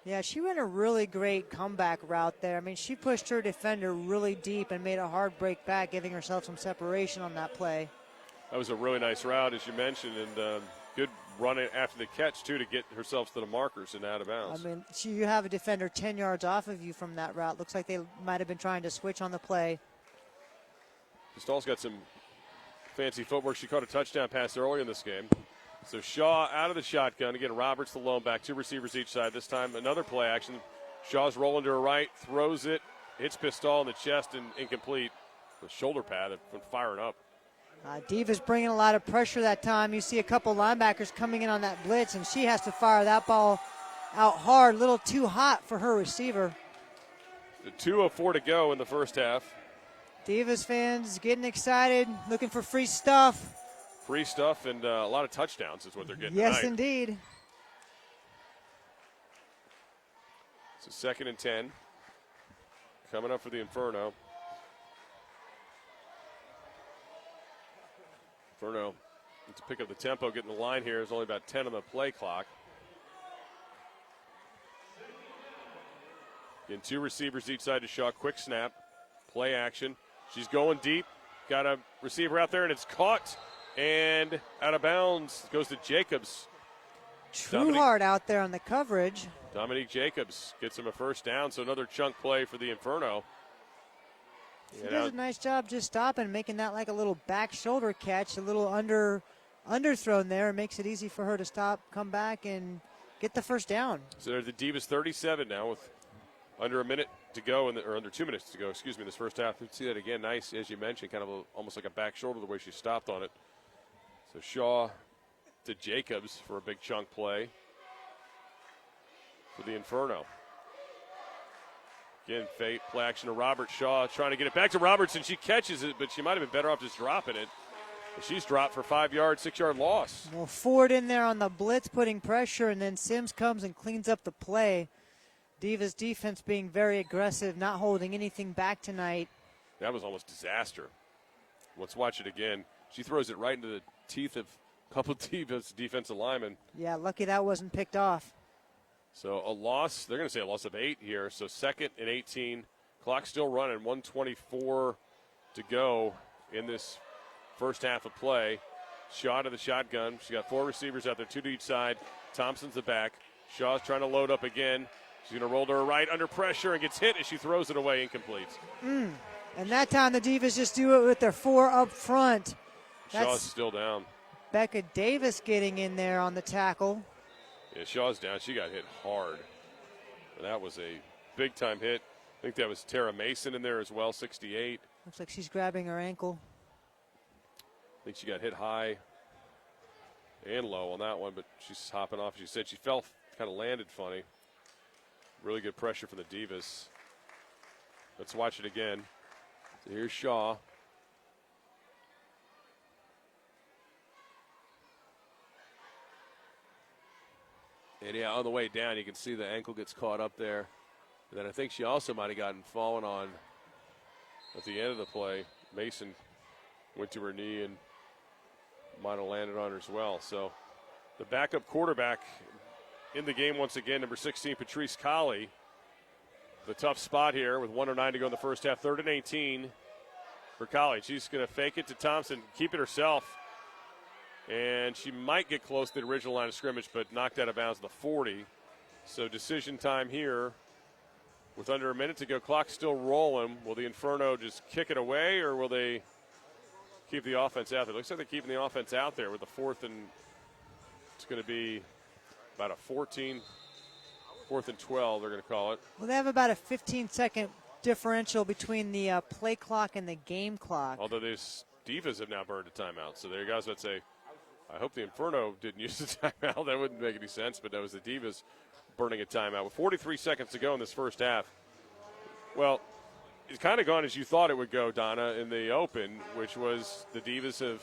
Yeah, she ran a really great comeback route there. I mean, she pushed her defender really deep and made a hard break back, giving herself some separation on that play. That was a really nice route, as you mentioned, and good running after the catch, too, to get herself to the markers and out of bounds. I mean, you have a defender 10 yards off of you from that route. Looks like they might have been trying to switch on the play. Pistol's got some fancy footwork. She caught a touchdown pass early in this game. So Shaw out of the shotgun. Again, Roberts the lone back, two receivers each side. This time another play action. Shaw's rolling to her right, throws it, hits Pistol in the chest and incomplete. The shoulder pad that went firing up. Divas bringing a lot of pressure that time. You see a couple linebackers coming in on that blitz, and she has to fire that ball out hard, a little too hot for her receiver. The 2:04 to go in the first half. Divas fans getting excited, looking for free stuff. Free stuff and a lot of touchdowns is what they're getting Yes, tonight. indeed. So 2nd and 10. Coming up for the Inferno. Inferno to pick up the tempo, getting the line here. There's only about 10 on the play clock. Again, two receivers each side to Shaw. Quick snap, play action. She's going deep. Got a receiver out there, and it's caught. And out of bounds goes to Jacobs. Trueheart out there on the coverage. Dominique Jacobs gets him a first down, so another chunk play for the Inferno. She does a nice job just stopping, making that like a little back shoulder catch, a little underthrown there. It makes it easy for her to stop, come back, and get the first down. So they're the Divas 37 now with under a minute to go, or under 2 minutes to go, in this first half. You see that again, nice, as you mentioned, kind of almost like a back shoulder the way she stopped on it. So Shaw to Jacobs for a big chunk play for the Inferno. Again, play action to Robert. Shaw trying to get it back to Roberts, and she catches it, but she might have been better off just dropping it. She's dropped for 5 yards, 6-yard loss. Well, Ford in there on the blitz putting pressure, and then Sims comes and cleans up the play. Divas defense being very aggressive, not holding anything back tonight. That was almost disaster. Let's watch it again. She throws it right into the teeth of a couple of Divas defensive linemen. Yeah, lucky that wasn't picked off. So a loss, they're going to say a loss of 8 here. So 2nd and 18. Clock still running, 1:24 to go in this first half of play. Shaw to the shotgun. She's got 4 receivers out there, 2 to each side. Thompson's the back. Shaw's trying to load up again. She's going to roll to her right under pressure and gets hit as she throws it away, incomplete. And that time the Divas just do it with their 4 up front. Shaw's still down. Becca Davis getting in there on the tackle. Yeah, Shaw's down. She got hit hard. And that was a big-time hit. I think that was Tara Mason in there as well, 68. Looks like she's grabbing her ankle. I think she got hit high and low on that one, but she's hopping off. She said she fell, kind of landed funny. Really good pressure from the Divas. Let's watch it again. So here's Shaw. And yeah, on the way down, you can see the ankle gets caught up there. And then I think she also might have gotten fallen on at the end of the play. Mason went to her knee and might have landed on her as well. So the backup quarterback in the game once again, number 16, Patrice Colley. The tough spot here with 1:09 to go in the first half, 3rd and 18. for Colley. She's going to fake it to Thompson, keep it herself. And she might get close to the original line of scrimmage, but knocked out of bounds at the 40. So decision time here with under a minute to go. Clock still rolling. Will the Inferno just kick it away, or will they keep the offense out there? Looks like they're keeping the offense out there with the fourth, and it's going to be about a 4th and 12, they're going to call it. Well, they have about a 15-second differential between the play clock and the game clock. Although these Divas have now burned a timeout. So there you guys would say, I hope the Inferno didn't use the timeout. That wouldn't make any sense, but that was the Divas burning a timeout. With 43 seconds to go in this first half. Well, it's kind of gone as you thought it would go, Donna, in the open, which was the Divas have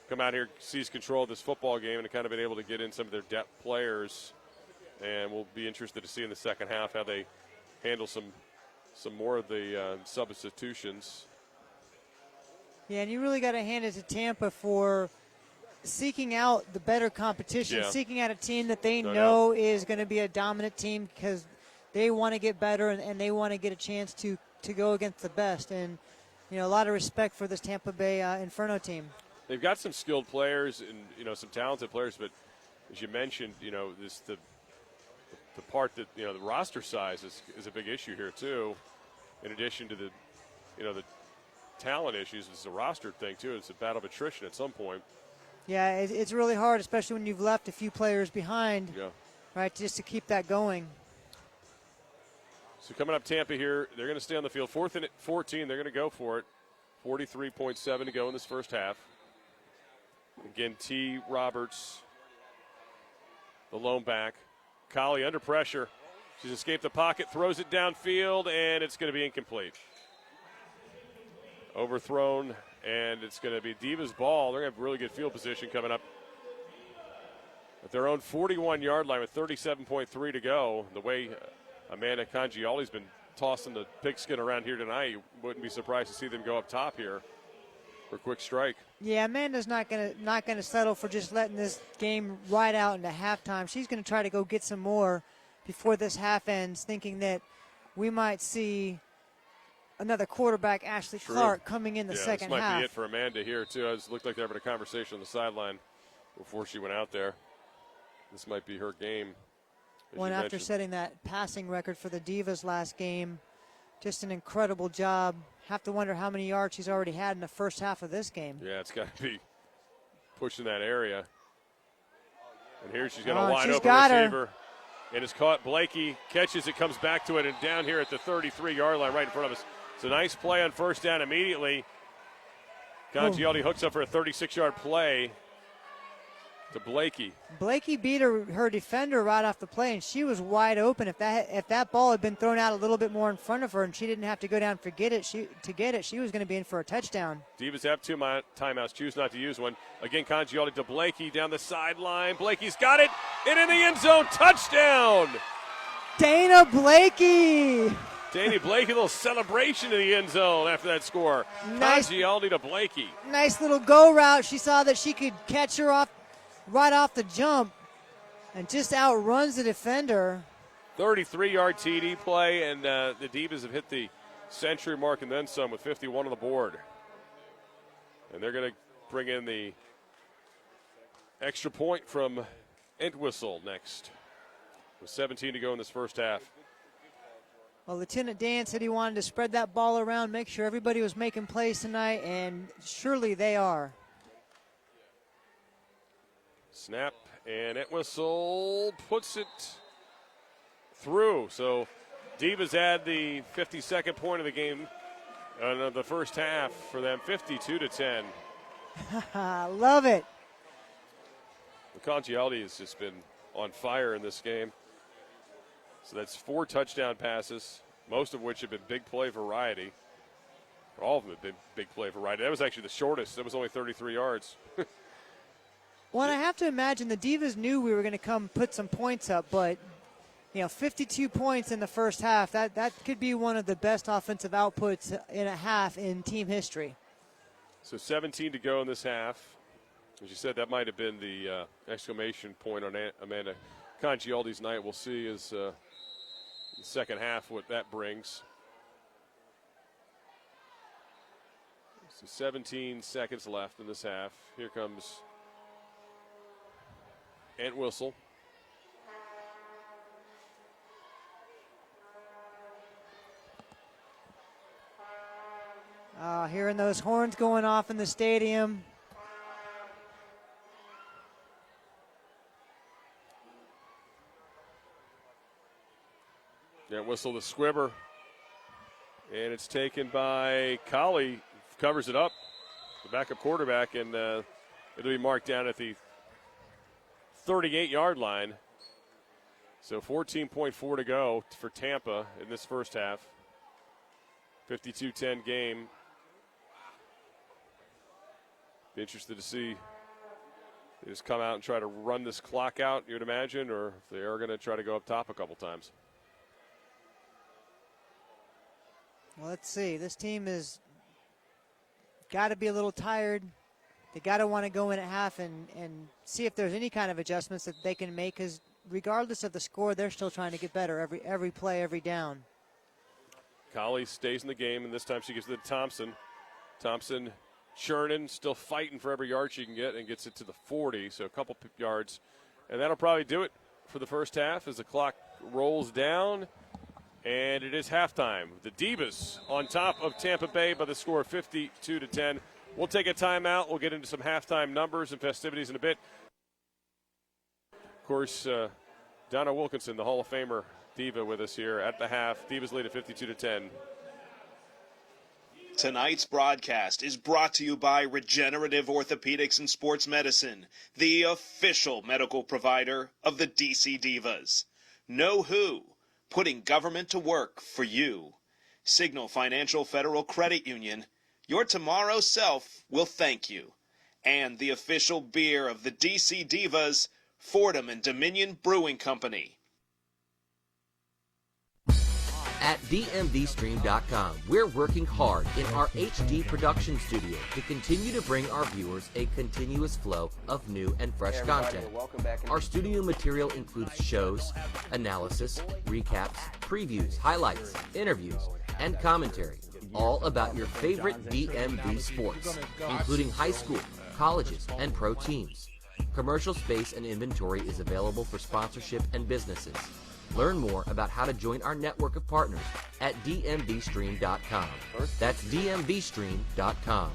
come out here, seized control of this football game, and kind of been able to get in some of their depth players. And we'll be interested to see in the second half how they handle some more of the substitutions. Yeah, and you really got to hand it to Tampa for seeking out the better competition, seeking out a team that they know is going to be a dominant team because they want to get better and they want to get a chance to go against the best. And, you know, a lot of respect for this Tampa Bay Inferno team. They've got some skilled players and, you know, some talented players, but as you mentioned, you know, the part that, you know, the roster size is a big issue here too. In addition to the, you know, the talent issues, it's a roster thing too. It's a battle of attrition at some point. Yeah, it's really hard, especially when you've left a few players behind, right, just to keep that going. So coming up Tampa here, they're going to stay on the field. 4th and 14, they're going to go for it. 43.7 to go in this first half. Again, T. Roberts, the lone back. Colley under pressure. She's escaped the pocket, throws it downfield, and it's going to be incomplete. Overthrown, and it's going to be Divas' ball. They're going to have really good field position coming up at their own 41-yard line with 37.3 to go. The way Amanda Congialdi's been tossing the pigskin around here tonight, you wouldn't be surprised to see them go up top here for a quick strike. Yeah, Amanda's not gonna settle for just letting this game ride out into halftime. She's going to try to go get some more before this half ends, thinking that we might see another quarterback, Ashley Clark, coming in the second half. This might be it for Amanda here, too. It looked like they were having a conversation on the sideline before she went out there. This might be her game. Well, after setting that passing record for the Divas last game, just an incredible job. Have to wonder how many yards she's already had in the first half of this game. Yeah, it's got to be pushing that area. And here she's got a wide open receiver. And it's caught. Blakey catches it, comes back to it, and down here at the 33-yard line right in front of us. It's a nice play on first down immediately. Congialdi hooks up for a 36-yard play to Blakey. Blakey beat her defender right off the play, and she was wide open. If that ball had been thrown out a little bit more in front of her and she didn't have to go down to get it, she was going to be in for a touchdown. Divas have 2 timeouts, choose not to use one. Again, Congialdi to Blakey down the sideline. Blakey's got it, and in the end zone, touchdown! Dana Blakey! Dana Blakey, a little celebration in the end zone after that score. Congialdi to Blakey. Nice little go route. She saw that she could catch her right off the jump and just outruns the defender. 33-yard TD play, and the Divas have hit the century mark and then some with 51 on the board. And they're going to bring in the extra point from Entwistle next with 17 to go in this first half. Well, Lieutenant Dan said he wanted to spread that ball around, make sure everybody was making plays tonight, and surely they are. Snap, and Entwistle puts it through. So Divas add the 52nd point of the game of the first half for them, 52-10. Love it. Congialdi has just been on fire in this game. So that's 4 touchdown passes, most of which have been big play variety. All of them have been big play variety. That was actually the shortest. That was only 33 yards. Well, and I have to imagine the Divas knew we were going to come put some points up, but, 52 points in the first half, that could be one of the best offensive outputs in a half in team history. So 17 to go in this half. As you said, that might have been the exclamation point on Amanda Congialdi's night. We'll see as the second half what that brings. So 17 seconds left in this half. Here comes Entwistle. Hearing those horns going off in the stadium. Entwistle the squibber. And it's taken by Colley. Covers it up. The backup quarterback, and it'll be marked down at the 38-yard line. So 14.4 to go for Tampa in this first half. 52-10 game. Be interested to see they just come out and try to run this clock out, you'd imagine, or if they are going to try to go up top a couple times. Well, let's see. This team is got to be a little tired. They got to want to go in at half and see if there's any kind of adjustments that they can make, because regardless of the score, they're still trying to get better every play, every down. Colley stays in the game, and this time she gets to Thompson. Thompson churning, still fighting for every yard she can get, and gets it to the 40, so a couple yards. And that'll probably do it for the first half as the clock rolls down. And it is halftime. The Divas on top of Tampa Bay by the score of 52-10. We'll take a timeout. We'll get into some halftime numbers and festivities in a bit. Of course, Donna Wilkinson, the Hall of Famer Diva, with us here at the half. Divas lead at 52-10. Tonight's broadcast is brought to you by Regenerative Orthopedics and Sports Medicine, the official medical provider of the DC Divas. Know who? Putting government to work for you. Signal Financial Federal Credit Union. Your tomorrow self will thank you. And the official beer of the DC Divas, Fordham and Dominion Brewing Company. At DMVstream.com, we're working hard in our HD production studio to continue to bring our viewers a continuous flow of new and fresh content. Our studio material includes shows, analysis, recaps, previews, highlights, interviews, and commentary, all about your favorite DMV sports, including high school, colleges, and pro teams. Commercial space and inventory is available for sponsorship and businesses. Learn more about how to join our network of partners at dmvstream.com. That's dmvstream.com.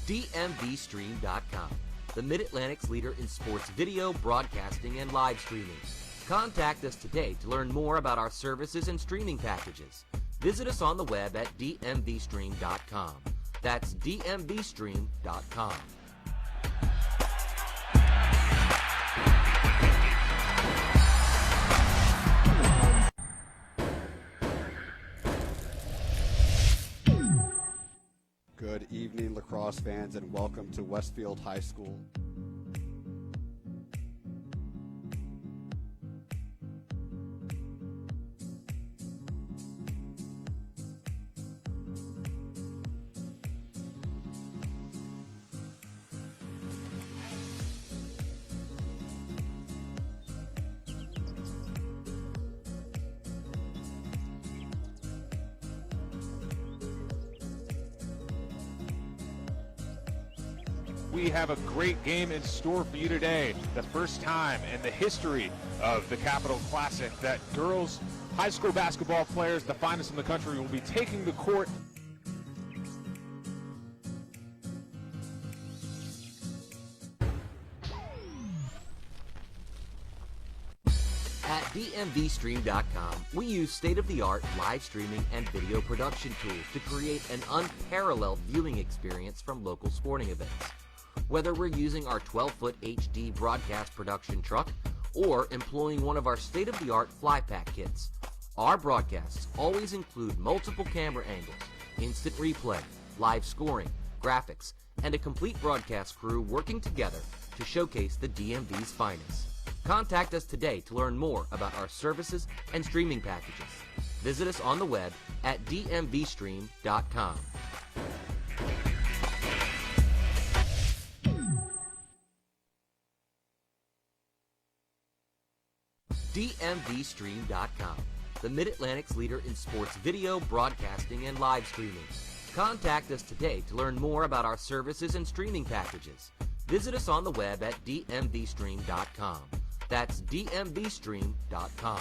dmvstream.com, the Mid-Atlantic's leader in sports video, broadcasting, and live streaming. Contact us today to learn more about our services and streaming packages. Visit us on the web at dmvstream.com. That's dmvstream.com. Good evening, lacrosse fans, and welcome to Westfield High School. We have a great game in store for you today. The first time in the history of the Capital Classic that girls high school basketball players, the finest in the country, will be taking the court. At DMVstream.com, we use state-of-the-art live streaming and video production tools to create an unparalleled viewing experience from local sporting events. Whether we're using our 12-foot HD broadcast production truck or employing one of our state-of-the-art flypack kits, our broadcasts always include multiple camera angles, instant replay, live scoring, graphics, and a complete broadcast crew working together to showcase the DMV's finest. Contact us today to learn more about our services and streaming packages. Visit us on the web at dmvstream.com. dmvstream.com, the Mid-Atlantic's leader in sports video, broadcasting, and live streaming. Contact us today to learn more about our services and streaming packages. Visit us on the web at dmvstream.com. That's dmvstream.com.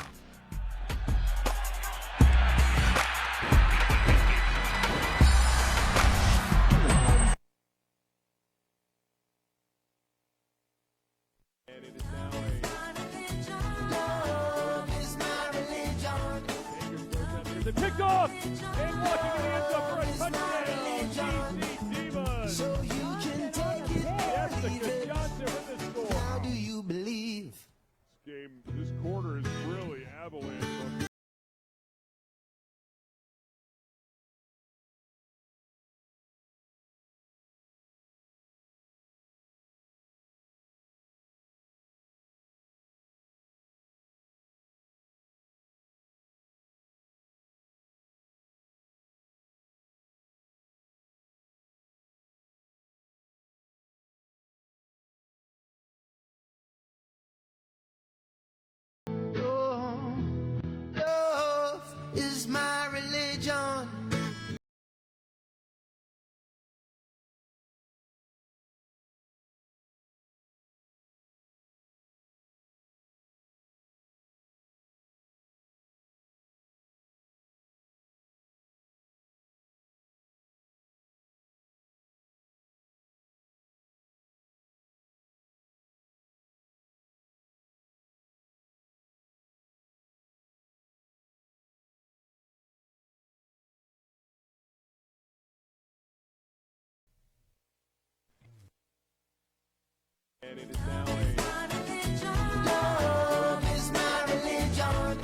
The kickoff and walking in the end zone for a touchdown. DC Divas. So you can take it. Yes, the Congialdi with the score. How do you believe? This quarter is really avalanche. Love is my religion. And it is now Love is my religion.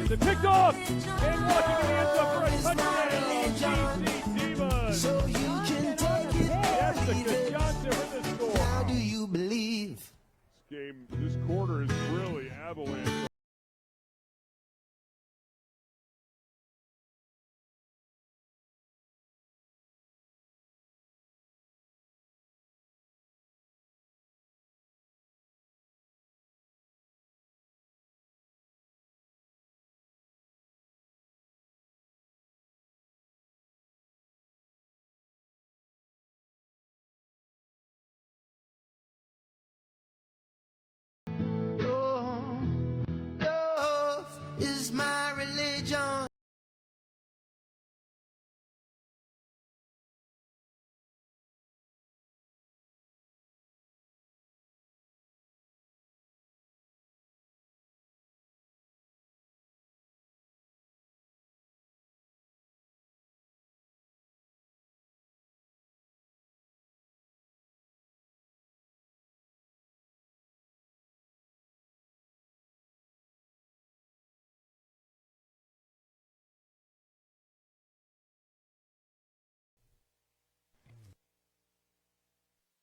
the kickoff and walking in the end zone for a touchdown. DC Divas. So you can take it. Yes, the Congialdi with the score. How do you believe? This quarter is really avalanche. Love is my religion.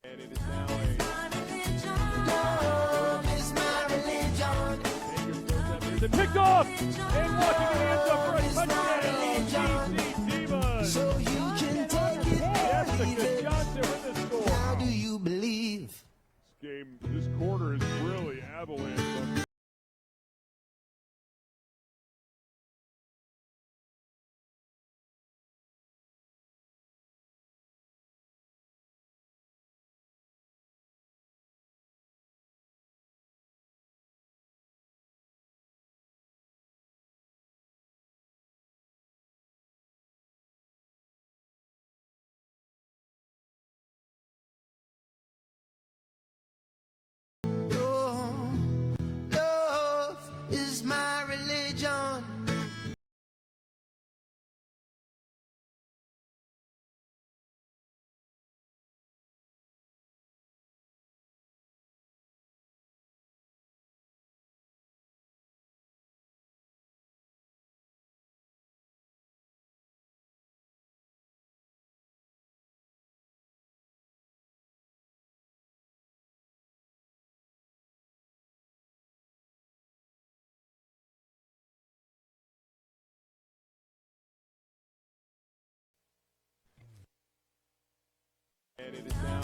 And it is now Love is my religion. the kickoff and walking in the end zone for a touchdown. DC Divas. So you can take it. Yes, the Congialdi with the score. How do you believe? This quarter is really avalanche. Love is my religion. And it is now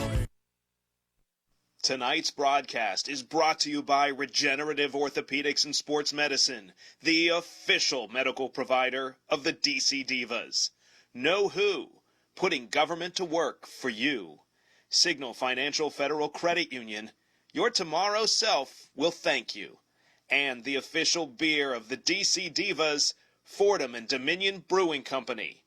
Tonight's broadcast is brought to you by Regenerative Orthopedics and Sports Medicine, the official medical provider of the DC Divas. Know who? Putting government to work for you. Signal Financial Federal Credit Union. Your tomorrow self will thank you. And the official beer of the DC Divas, Fordham and Dominion Brewing Company.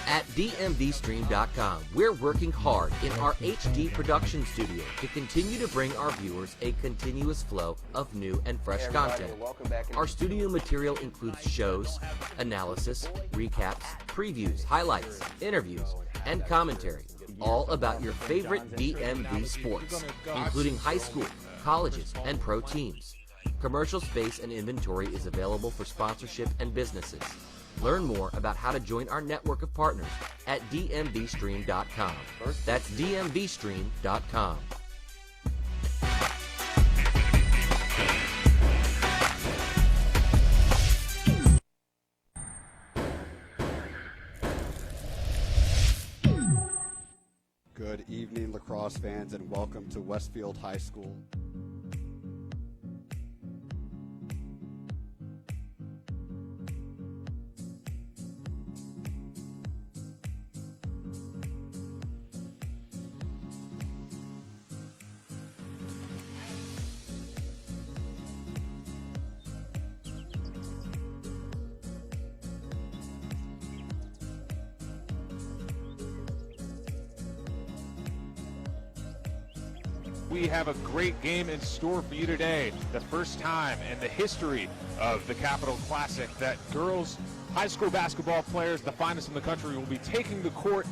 At DMVstream.com, we're working hard in our HD production studio to continue to bring our viewers a continuous flow of new and fresh content. Our studio material includes shows, analysis, recaps, previews, highlights, interviews, and commentary, all about your favorite DMV sports, including high school, colleges, and pro teams. Commercial space and inventory is available for sponsorship and businesses. Learn more about how to join our network of partners at DMVstream.com. That's DMVstream.com. Good evening, lacrosse fans, and welcome to Westfield High School. We have a great game in store for you today. The first time in the history of the Capital Classic that girls high school basketball players, the finest in the country, will be taking the court.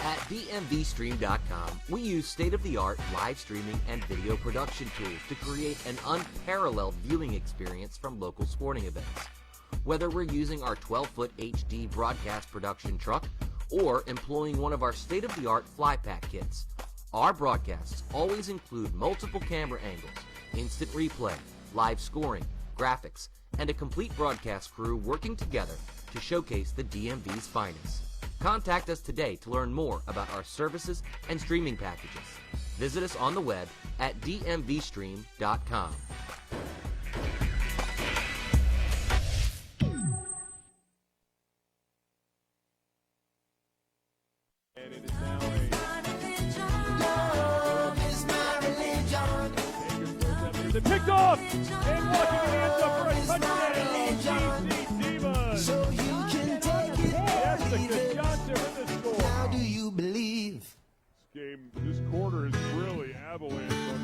At DMVstream.com, we use state-of-the-art live streaming and video production tools to create an unparalleled viewing experience from local sporting events. Whether we're using our 12-foot HD broadcast production truck or employing one of our state-of-the-art flypack kits, our broadcasts always include multiple camera angles, instant replay, live scoring, graphics, and a complete broadcast crew working together to showcase the DMV's finest. Contact us today to learn more about our services and streaming packages. Visit us on the web at dmvstream.com. And it is now a Love is my religion. they picked off and walking it ends up for a touchdown. DC Divas. So you can take it or That's the leave good it. Johnson with the score. How do you believe? This quarter is really avalanche on.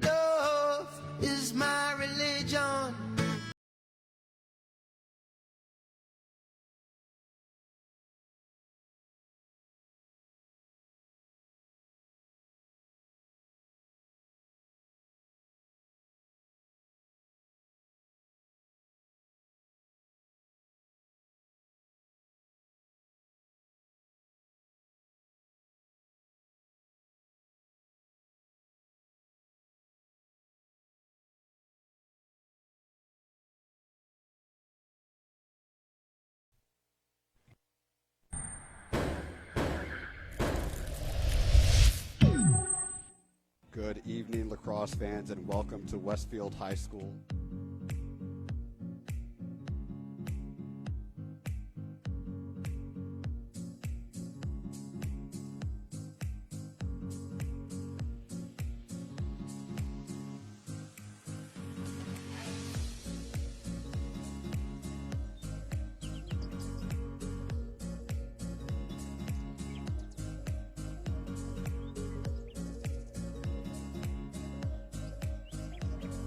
Love is my religion. Good evening, lacrosse fans, and welcome to Westfield High School.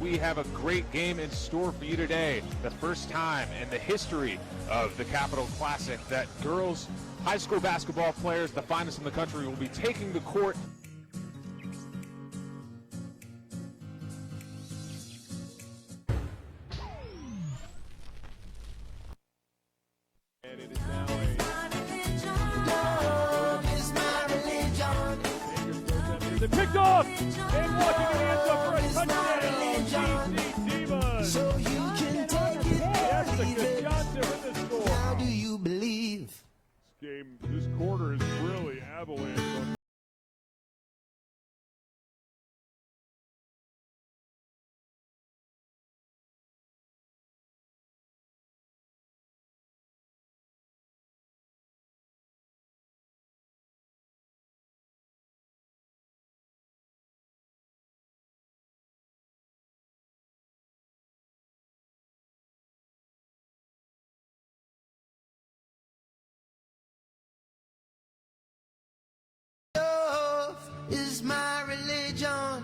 we have a great game in store for you today. The first time in the history of the Capital Classic that girls high school basketball players, the finest in the country, will be taking the court. And it is now a Love is my religion. they picked off and walking in the end zone for a touchdown. DC Divas. So you can take it or Jessica leave it. Johnson with the score. How do you believe? Game, this quarter is really avalanche on. Love is my religion.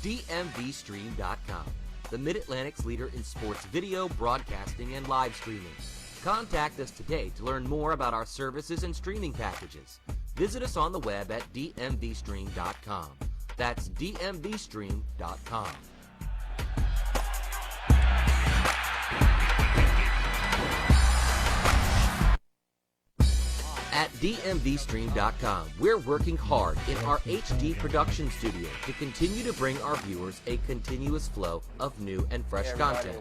DMVstream.com, the Mid-Atlantic's leader in sports video, broadcasting, and live streaming. Contact us today to learn more about our services and streaming packages. Visit us on the web at DMVstream.com. That's DMVstream.com. At DMVstream.com, we're working hard in our HD production studio to continue to bring our viewers a continuous flow of new and fresh content.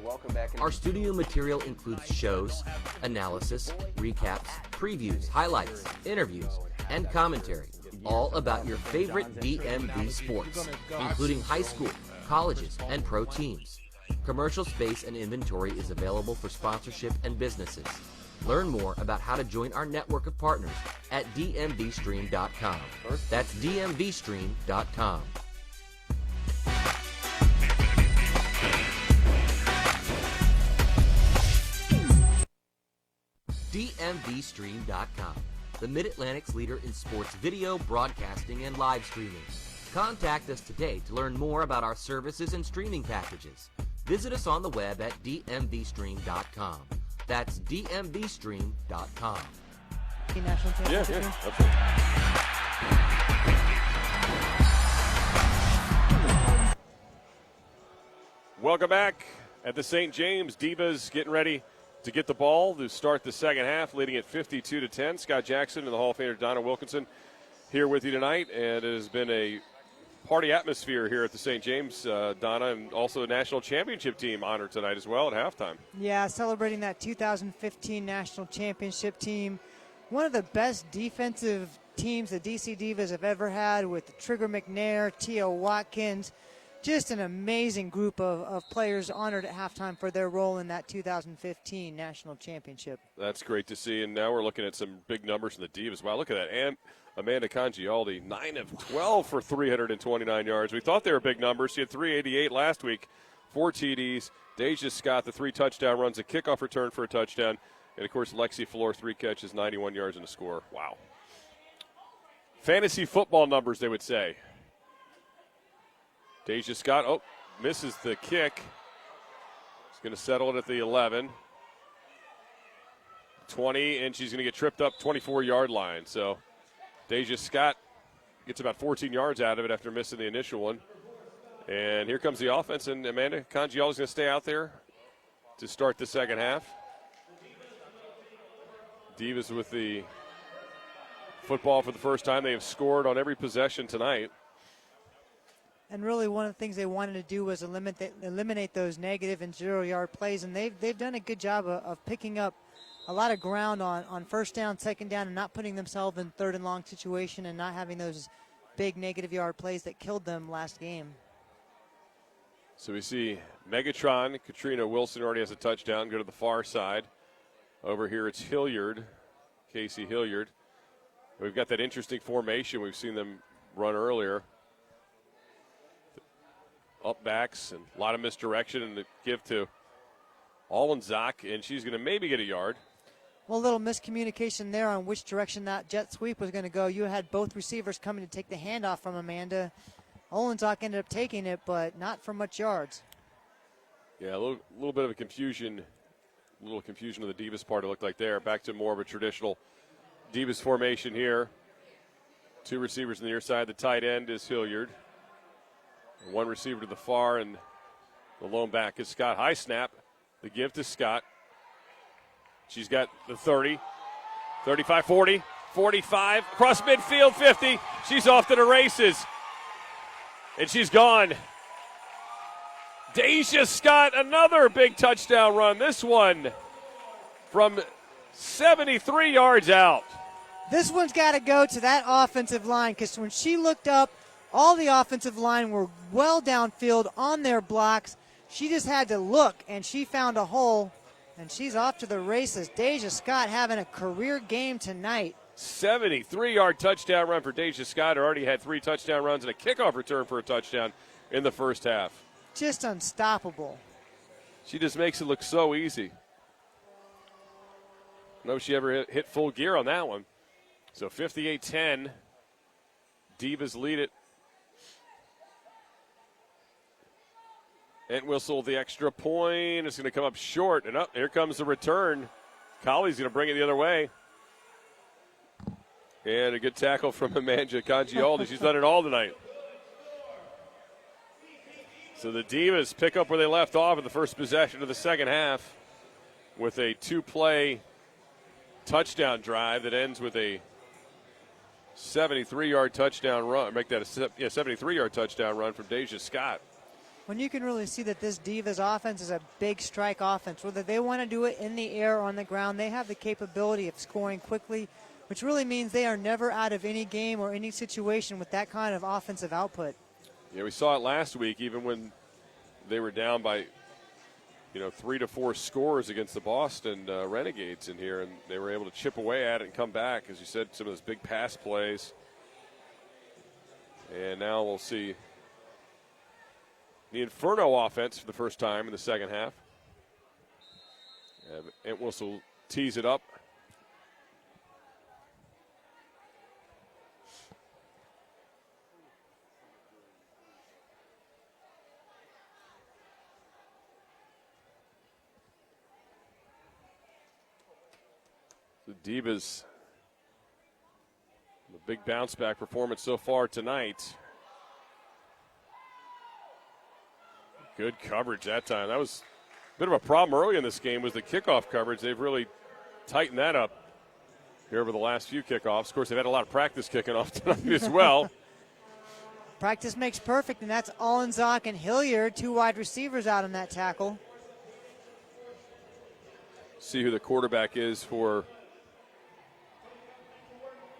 Our studio material includes shows, analysis, recaps, previews, highlights, interviews, and commentary, all about your favorite DMV sports, including high school, colleges, and pro teams. Commercial space and inventory is available for sponsorship and businesses. Learn more about how to join our network of partners at DMVstream.com. That's DMVstream.com. DMVstream.com, the Mid-Atlantic's leader in sports video, broadcasting, and live streaming. Contact us today to learn more about our services and streaming packages. Visit us on the web at DMVstream.com. That's DMVstream.com. National championship. Absolutely. Welcome back at the St. James. Divas getting ready to get the ball to start the second half, leading at 52-10. Scott Jackson and the Hall of Famer Donna Wilkinson here with you tonight, and it has been a party atmosphere here at the St. James, Donna, and also a national championship team honored tonight as well at halftime. Yeah, celebrating that 2015 national championship team. One of the best defensive teams the DC Divas have ever had, with Trigger McNair, Tia Watkins. Just an amazing group of players honored at halftime for their role in that 2015 national championship. That's great to see, and now we're looking at some big numbers from the Divas. Wow, look at that. And Amanda Congialdi, 9 of 12 for 329 yards. We thought they were big numbers. She had 388 last week, 4 TDs. Deja Scott, the 3 touchdown runs, a kickoff return for a touchdown. And, of course, Lexi Flor, 3 catches, 91 yards and a score. Wow. Fantasy football numbers, they would say. Deja Scott, misses the kick. She's going to settle it at the 11. 20, and she's going to get tripped up 24-yard line. So Deja Scott gets about 14 yards out of it after missing the initial one. And here comes the offense, and Amanda Congialdi's going to stay out there to start the second half. Divas with the football for the first time. They have scored on every possession tonight. And really one of the things they wanted to do was eliminate those negative and 0-yard plays, and they've done a good job of picking up a lot of ground on first down, second down, and not putting themselves in third and long situation and not having those big negative yard plays that killed them last game. So we see Megatron, Katrina Wilson already has a touchdown, go to the far side. Over here it's Hilliard, Casey Hilliard. We've got that interesting formation we've seen them run earlier. Up backs and a lot of misdirection and the give to Allenzock, and she's going to maybe get a yard. Well, a little miscommunication there on which direction that jet sweep was going to go. You had both receivers coming to take the handoff from Amanda. Olenzak ended up taking it, but not for much yards. Yeah, a little bit of a confusion of the Divas part, it looked like there. Back to more of a traditional Divas formation here. Two receivers on the near side. The tight end is Hilliard. One receiver to the far, and the lone back is Scott. High snap. The give to Scott. She's got the 30, 35, 40, 45, across midfield, 50. She's off to the races. And she's gone. Deja Scott, another big touchdown run. This one from 73 yards out. This one's got to go to that offensive line because when she looked up, all the offensive line were well downfield on their blocks. She just had to look, and she found a hole, and she's off to the races. Deja Scott having a career game tonight. 73-yard touchdown run for Deja Scott, who already had 3 touchdown runs and a kickoff return for a touchdown in the first half. Just unstoppable. She just makes it look so easy. No, she ever hit full gear on that one. So 58-10, Divas lead it. Entwistle the extra point. It's going to come up short. And here comes the return. Colley's going to bring it the other way. And a good tackle from Amanda Congialdi. She's done it all tonight. So the Divas pick up where they left off in the first possession of the second half with a 2-play touchdown drive that ends with a 73-yard touchdown run. Make that a 73-yard touchdown run from Deja Scott. When you can really see that this Divas offense is a big strike offense, whether they want to do it in the air or on the ground, they have the capability of scoring quickly, which really means they are never out of any game or any situation with that kind of offensive output. Yeah, we saw it last week, even when they were down by, 3 to 4 scores against the Boston Renegades in here, and they were able to chip away at it and come back, as you said, some of those big pass plays. And now we'll see the Inferno offense for the first time in the second half. Entwistle tees it up. The Divas, the big bounce back performance so far tonight. Good coverage that time. That was a bit of a problem early in this game was the kickoff coverage. They've really tightened that up here over the last few kickoffs. Of course, they've had a lot of practice kicking off tonight as well. Practice makes perfect, and that's Allenzock and Hilliard, 2 wide receivers out on that tackle. See who the quarterback is for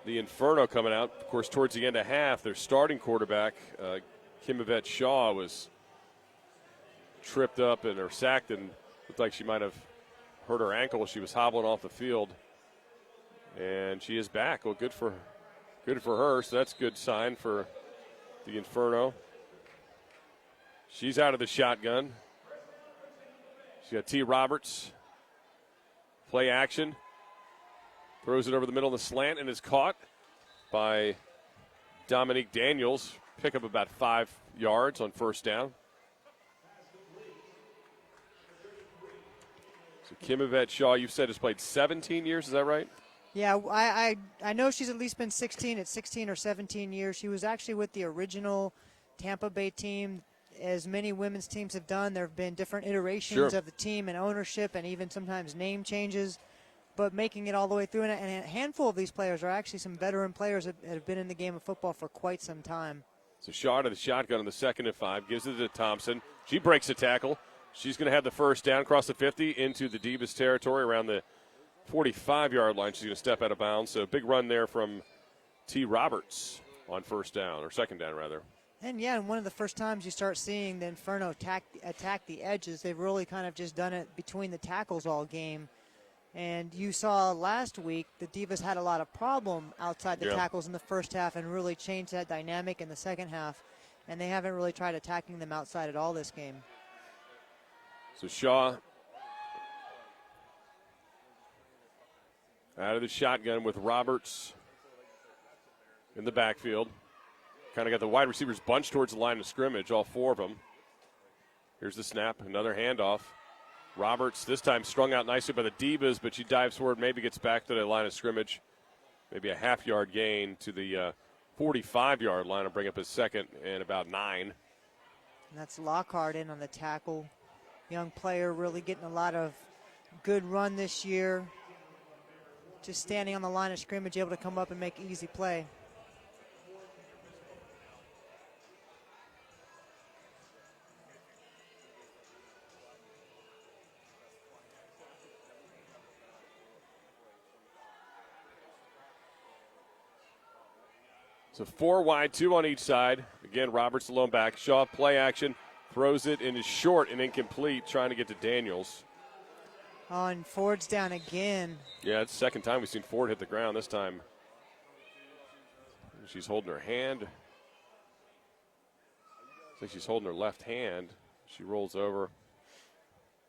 the Inferno coming out. Of course, towards the end of half, their starting quarterback, Kim Yvette Shaw, was tripped up or sacked and looked like she might have hurt her ankle. She was hobbling off the field, and she is back. Well, good for her. So that's a good sign for the Inferno. She's out of the shotgun. She's got T. Roberts. Play action. Throws it over the middle of the slant and is caught by Dominique Daniels. Pick up about 5 yards on first down. So Kim Yvette Shaw, you've said, has played 17 years. Is that right? Yeah, I know she's at least been 16 or 17 years. She was actually with the original Tampa Bay team. As many women's teams have done, there have been different iterations of the team and ownership and even sometimes name changes. But making it all the way through, and a handful of these players are actually some veteran players that have been in the game of football for quite some time. So Shaw to the shotgun on the 2nd and 5, gives it to Thompson. She breaks a tackle. She's going to have the first down across the 50 into the Divas territory around the 45-yard line. She's going to step out of bounds. So big run there from T. Roberts on first down, or second down, rather. And, yeah, and one of the first times you start seeing the Inferno attack the edges, they've really kind of just done it between the tackles all game. And you saw last week the Divas had a lot of problem outside the tackles in the first half and really changed that dynamic in the second half. And they haven't really tried attacking them outside at all this game. So Shaw out of the shotgun with Roberts in the backfield. Kind of got the wide receivers bunched towards the line of scrimmage, all four of them. Here's the snap, another handoff. Roberts this time strung out nicely by the Divas, but she dives forward, maybe gets back to the line of scrimmage. Maybe a half-yard gain to the 45-yard line and bring up his second and about 9. And that's Lockhart in on the tackle. Young player really getting a lot of good run this year. Just standing on the line of scrimmage, able to come up and make an easy play. So 4 wide, 2 on each side. Again, Roberts alone back. Shaw play action, throws it and is short and incomplete, trying to get to Daniels. Oh, and Ford's down again. Yeah, it's the second time we've seen Ford hit the ground. This time she's holding her hand. Looks like she's holding her left hand. She rolls over.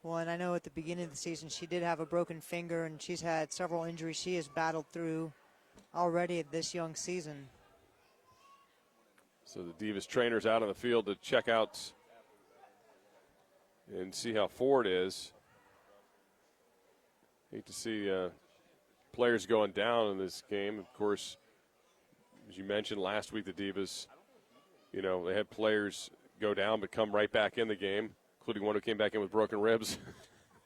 Well, and I know at the beginning of the season she did have a broken finger, and she's had several injuries she has battled through already at this young season. So the Divas trainer's out on the field to check out and see how Ford is. Hate to see players going down in this game. Of course, as you mentioned last week, the Divas, they had players go down but come right back in the game, including one who came back in with broken ribs.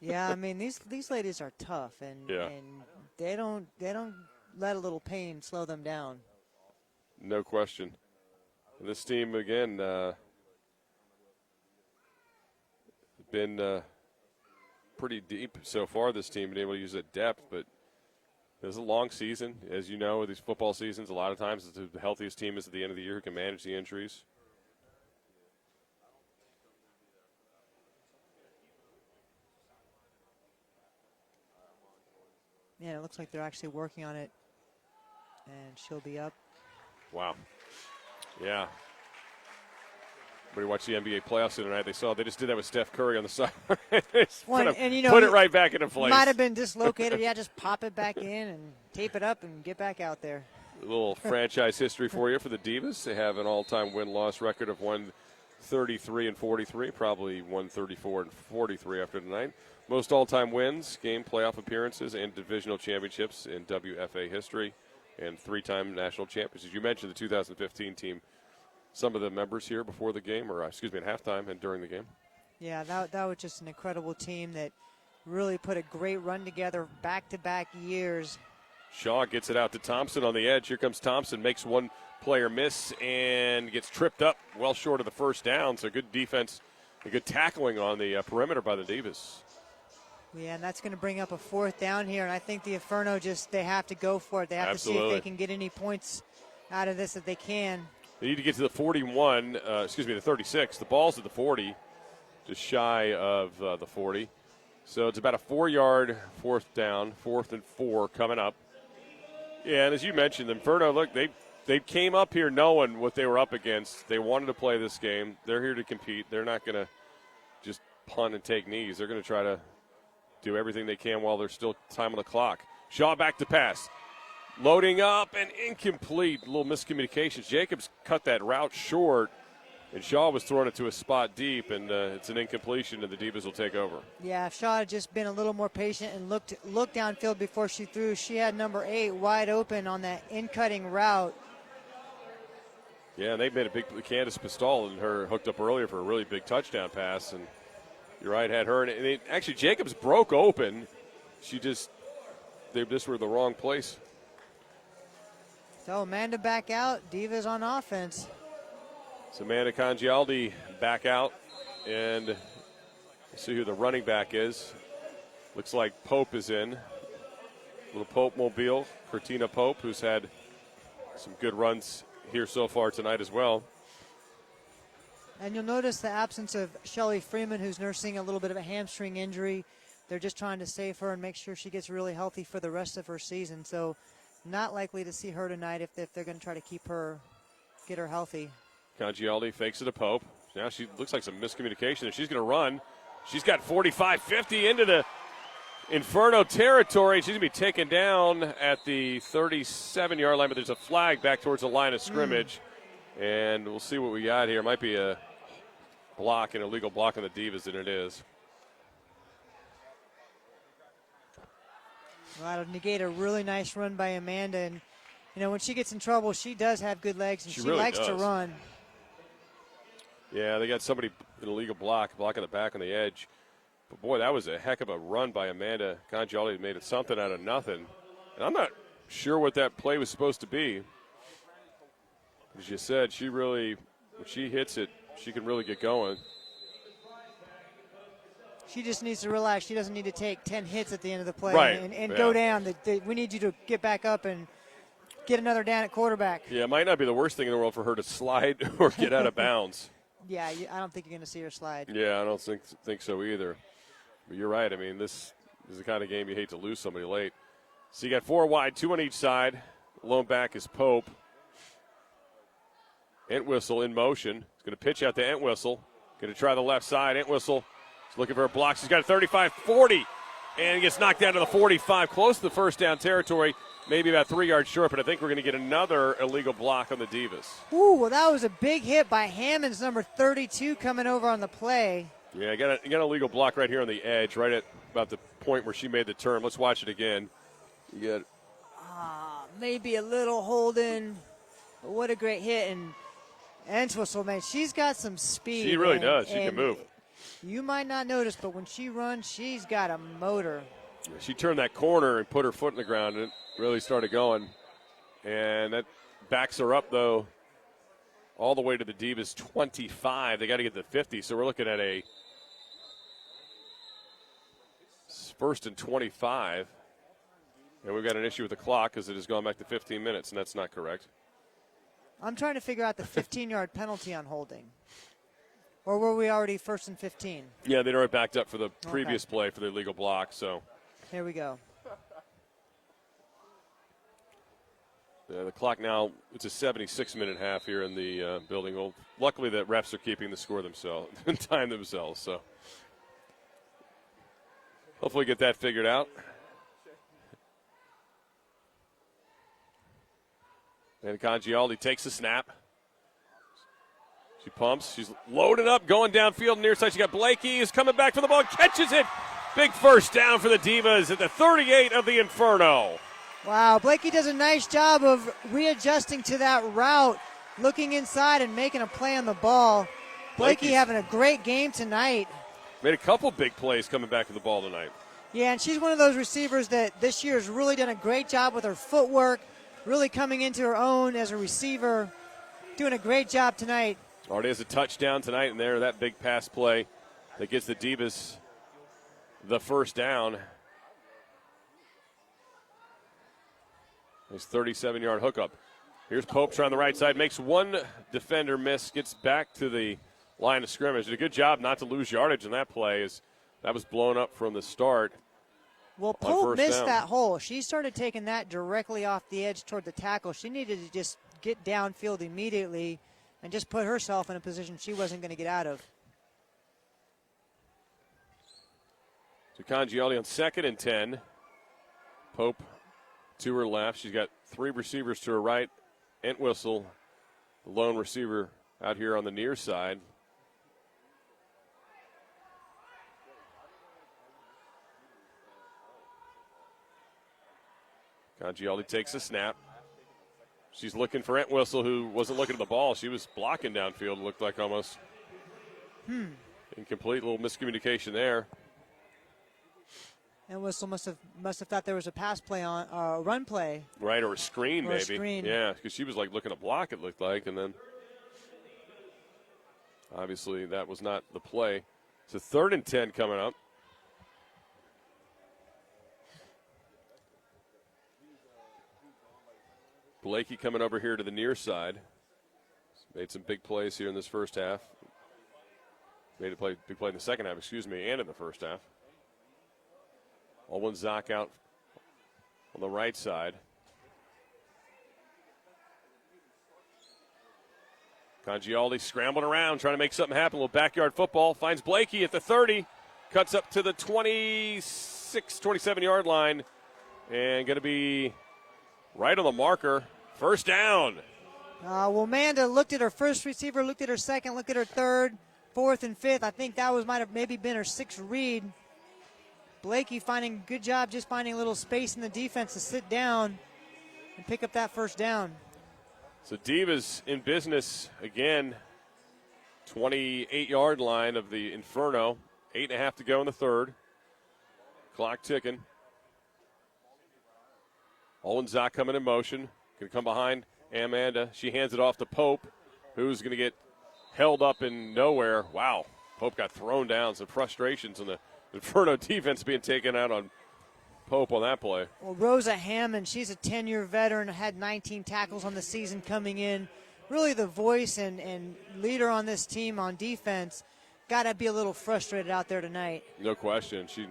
Yeah, I mean these ladies are tough, and they don't let a little pain slow them down. No question. This team again been pretty deep so far. This team been able to use that depth, but it's a long season, as you know. These football seasons, a lot of times, it's the healthiest team is at the end of the year who can manage the injuries. Yeah, it looks like they're actually working on it, and she'll be up. Wow. Yeah. Everybody watched the NBA playoffs the other night. They just did that with Steph Curry on the side. Put it right back into place. Might have been dislocated. Yeah, just pop it back in and tape it up and get back out there. A little franchise history for you for the Divas. They have an all-time win-loss record of 133-43, probably 134-43 after tonight. Most all-time wins, game playoff appearances, and divisional championships in WFA history, and 3-time national champions. As you mentioned, the 2015 team, some of the members here before the game, or at halftime and during the game. Yeah, that was just an incredible team that really put a great run together back-to-back years. Shaw gets it out to Thompson on the edge. Here comes Thompson, makes one player miss and gets tripped up well short of the first down. So good defense and good tackling on the perimeter by the Divas. Yeah, and that's going to bring up a 4th down here, and I think the Inferno they have to go for it. They have to see if they can get any points out of this if they can. They need to get to the the 36. The ball's at the 40, just shy of the 40. So it's about a 4-yard 4th down, 4th and 4 coming up. Yeah, and as you mentioned, the Inferno, look, they came up here knowing what they were up against. They wanted to play this game. They're here to compete. They're not going to just punt and take knees. They're going to try to do everything they can while there's still time on the clock. Shaw back to pass. Loading up and incomplete. A little miscommunications. Jacobs cut that route short, and Shaw was throwing it to a spot deep, and it's an incompletion, and the Divas will take over. Yeah, if Shaw had just been a little more patient and looked downfield before she threw, she had number 8 wide open on that in-cutting route. Yeah, and they made a big – Candace Pistol and her hooked up earlier for a really big touchdown pass, and you're right, had her. And actually, Jacobs broke open. They just were in the wrong place. So Amanda back out, Divas on offense. So Amanda Congialdi back out, and we'll see who the running back is. Looks like Pope is in. Little Pope mobile, Cortina Pope, who's had some good runs here so far tonight as well. And you'll notice the absence of Shelly Freeman, who's nursing a little bit of a hamstring injury. They're just trying to save her and make sure she gets really healthy for the rest of her season. So not likely to see her tonight if they're going to try to get her healthy. Congialdi fakes it to Pope. Now she looks like some miscommunication, and she's going to run. She's got 45-50 into the Inferno territory. She's going to be taken down at the 37-yard line, but there's a flag back towards the line of scrimmage. And we'll see what we got here. Might be a block, an illegal block on the Divas, and it is. Well, that'll negate a really nice run by Amanda. And, when she gets in trouble, she does have good legs, and she really likes does. to run. Yeah, they got somebody, an illegal block on the back on the edge. But, boy, that was a heck of a run by Amanda. Congialdi made it something out of nothing. And I'm not sure what that play was supposed to be. As you said, when she hits it, she can really get going. She just needs to relax. She doesn't need to take 10 hits at the end of the play and go down. We need you to get back up and get another down at quarterback. Yeah, it might not be the worst thing in the world for her to slide or get out of bounds. Yeah, I don't think you're going to see her slide. Yeah, I don't think so either. But you're right. I mean, this is the kind of game you hate to lose somebody late. So you got 4 wide, 2 on each side. Lone back is Pope. Entwistle in motion. He's going to pitch out to Entwistle. Going to try the left side. Entwistle is looking for a block. He's got a 35-40. And he gets knocked down to the 45, close to the first down territory. Maybe about 3 yards short, but I think we're going to get another illegal block on the Divas. Ooh, well, that was a big hit by Hammonds, number 32, coming over on the play. Yeah, you got an illegal block right here on the edge, right at about the point where she made the turn. Let's watch it again. You got maybe a little holding, but what a great hit. And Entwistle, man, she's got some speed. She really does. She can move. You might not notice, but when she runs, she's got a motor. She turned that corner and put her foot in the ground, and it really started going. And that backs her up, though, all the way to the Divas 25. They got to get to 50, so we're looking at a 1st and 25. And we've got an issue with the clock because it has gone back to 15 minutes, and that's not correct. I'm trying to figure out the 15-yard penalty on holding. Or were we already 1st and 15? Yeah, they'd already backed up for the previous play for the illegal block, so. Here we go. The clock now, it's a 76-minute half here in the building. Well, luckily the refs are keeping the score themselves, time themselves, so. Hopefully get that figured out. And Congialdi takes the snap. She pumps. She's loaded up, going downfield near side. She got Blakey, who's coming back for the ball, catches it. Big first down for the Divas at the 38 of the Inferno. Wow, Blakey does a nice job of readjusting to that route, looking inside and making a play on the ball. Blakey having a great game tonight. Made a couple big plays coming back to the ball tonight. Yeah, and she's one of those receivers that this year has really done a great job with her footwork, really coming into her own as a receiver, doing a great job tonight. Already has a touchdown tonight, and there, that big pass play that gets the Divas the first down. His 37-yard hookup. Here's Pope trying the right side, makes one defender miss, gets back to the line of scrimmage. Did a good job not to lose yardage in that play, as that was blown up from the start. Well, Pope missed that hole. She started taking that directly off the edge toward the tackle. She needed to just get downfield immediately and just put herself in a position she wasn't going to get out of. So Congialdi on 2nd and 10. Pope to her left. She's got 3 receivers to her right. Entwistle, the lone receiver out here on the near side. Congialdi takes a snap. She's looking for Entwistle, who wasn't looking at the ball. She was blocking downfield, looked like almost. Incomplete, little miscommunication there. Entwistle must have thought there was a pass play on, run play. Right, or a screen or maybe. A screen. Yeah, because she was like looking to block, it looked like, and then obviously that was not the play. So 3rd and 10 coming up. Blakey coming over here to the near side. Made some big plays here in this first half. Made a big play in the second half, and in the first half. Olwen Zock out on the right side. Congialdi scrambling around, trying to make something happen. A little backyard football. Finds Blakey at the 30. Cuts up to the 26, 27-yard line. And going to be right on the marker. First down. Well, Amanda looked at her first receiver, looked at her second, looked at her third, fourth, and fifth. I think that might have maybe been her sixth read. Blakey finding good job just finding a little space in the defense to sit down and pick up that first down. So Divas in business again. 28-yard line of the Inferno. 8.5 to go in the third. Clock ticking. Olwen Zock coming in motion. Going to come behind Amanda. She hands it off to Pope, who's going to get held up in nowhere. Wow. Pope got thrown down. Some frustrations in the Inferno defense being taken out on Pope on that play. Well, Rosa Hammond, she's a 10-year veteran, had 19 tackles on the season coming in. Really the voice and leader on this team on defense. Got to be a little frustrated out there tonight. No question. She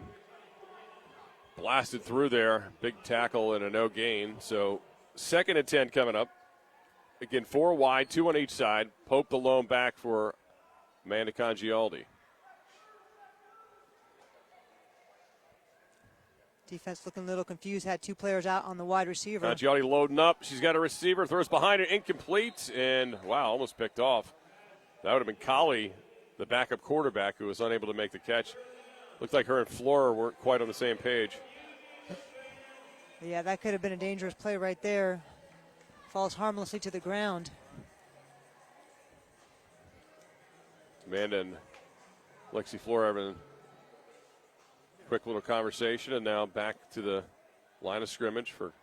blasted through there. Big tackle and a no gain. So 2nd and 10 coming up. Again, 4 wide, 2 on each side. Pope the lone back for Amanda Congialdi. Defense looking a little confused. Had 2 players out on the wide receiver. Congialdi loading up. She's got a receiver. Throws behind her. Incomplete. And, wow, almost picked off. That would have been Collie, the backup quarterback, who was unable to make the catch. Looked like her and Flora weren't quite on the same page. Yeah, that could have been a dangerous play right there. Falls harmlessly to the ground. Amanda and Lexi Flora having a quick little conversation, and now back to the line of scrimmage for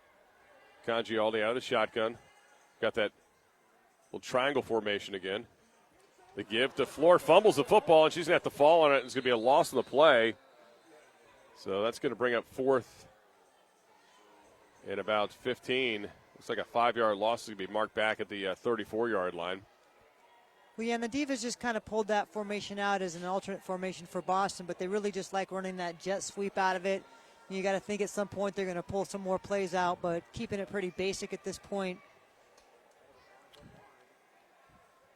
Congialdi out of the shotgun. Got that little triangle formation again. The give to Flora, fumbles the football, and she's going to have to fall on it. It's going to be a loss in the play. So that's going to bring up 4th and about 15. Looks like a 5-yard loss is going to be marked back at the 34-yard line. Well, yeah, and the Divas just kind of pulled that formation out as an alternate formation for Boston, but they really just like running that jet sweep out of it. You got to think at some point they're going to pull some more plays out, but keeping it pretty basic at this point.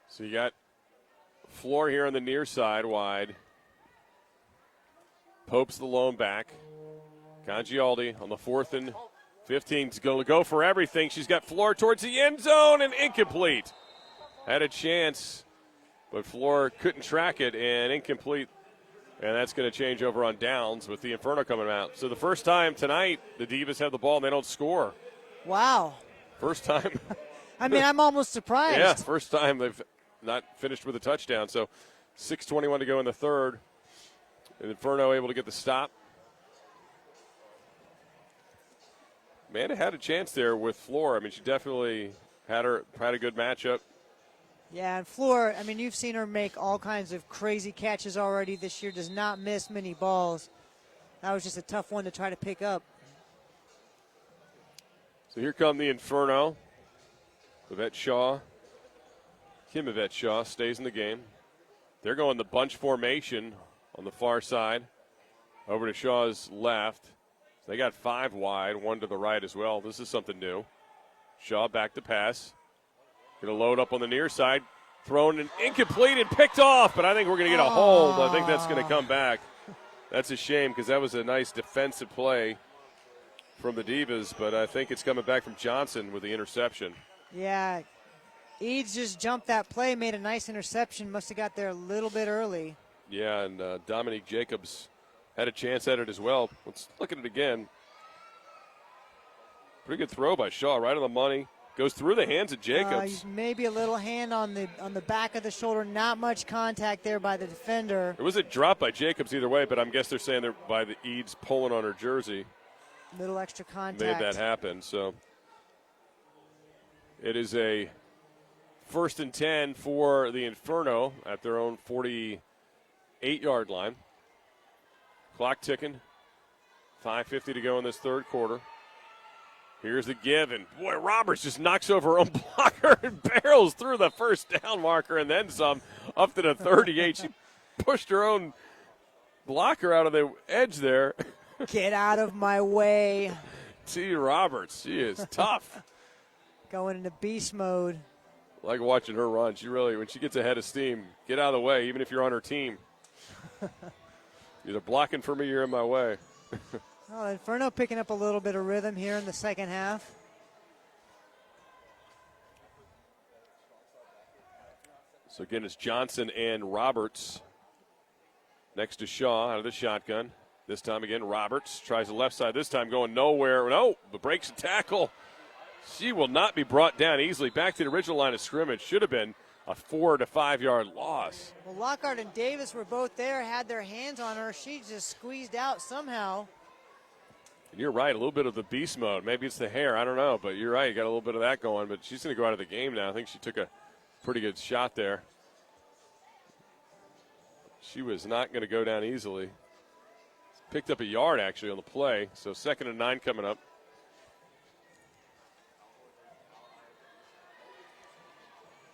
So you got Floor here on the near side, wide. Pope's the lone back. Congialdi on the 4th and 15 is going to go for everything. She's got Floor towards the end zone and incomplete. Had a chance, but Floor couldn't track it and incomplete. And that's going to change over on downs with the Inferno coming out. So the first time tonight, the Divas have the ball and they don't score. Wow. First time. I mean, I'm almost surprised. Yeah, first time they've not finished with a touchdown. So 6:21 to go in the third. And Inferno able to get the stop. Amanda had a chance there with Floor. I mean, she definitely had a good matchup. Yeah, and Floor, I mean, you've seen her make all kinds of crazy catches already this year. Does not miss many balls. That was just a tough one to try to pick up. So here come the Inferno. Yvette Shaw. Kim Yvette Shaw stays in the game. They're going the bunch formation on the far side. Over to Shaw's left. They got 5 wide, 1 to the right as well. This is something new. Shaw back to pass. Going to load up on the near side. Thrown and incomplete and picked off, but I think we're going to get a hold. I think that's going to come back. That's a shame because that was a nice defensive play from the Divas, but I think it's coming back from Johnson with the interception. Yeah, Eads just jumped that play, made a nice interception. Must have got there a little bit early. Yeah, and Dominique Jacobs had a chance at it as well. Let's look at it again. Pretty good throw by Shaw, right on the money. Goes through the hands of Jacobs. Maybe a little hand on the back of the shoulder. Not much contact there by the defender. It was a drop by Jacobs either way, but I guess they're saying they're by the Eads pulling on her jersey. Little extra contact. Made that happen. So it is a 1st and 10 for the Inferno at their own 48-yard line. Clock ticking. 5:50 to go in this third quarter. Here's the give, and boy, Roberts just knocks over her own blocker and barrels through the first down marker and then some up to the 38. She pushed her own blocker out of the edge there. Get out of my way. T. Roberts, she is tough. Going into beast mode. Like watching her run. She really, when she gets ahead of steam, get out of the way, even if you're on her team. Either blocking for me or you're in my way. Oh, Inferno picking up a little bit of rhythm here in the second half. So again, it's Johnson and Roberts next to Shaw out of the shotgun. This time again, Roberts tries the left side. This time going nowhere. No, but breaks a tackle. She will not be brought down easily. Back to the original line of scrimmage. Should have been a 4 to 5 yard loss. Well, Lockhart and Davis were both there, had their hands on her. She just squeezed out somehow. And you're right, a little bit of the beast mode. Maybe it's the hair, I don't know. But you're right, you got a little bit of that going. But she's going to go out of the game now. I think she took a pretty good shot there. She was not going to go down easily. Picked up a yard, actually, on the play. So 2nd and 9 coming up.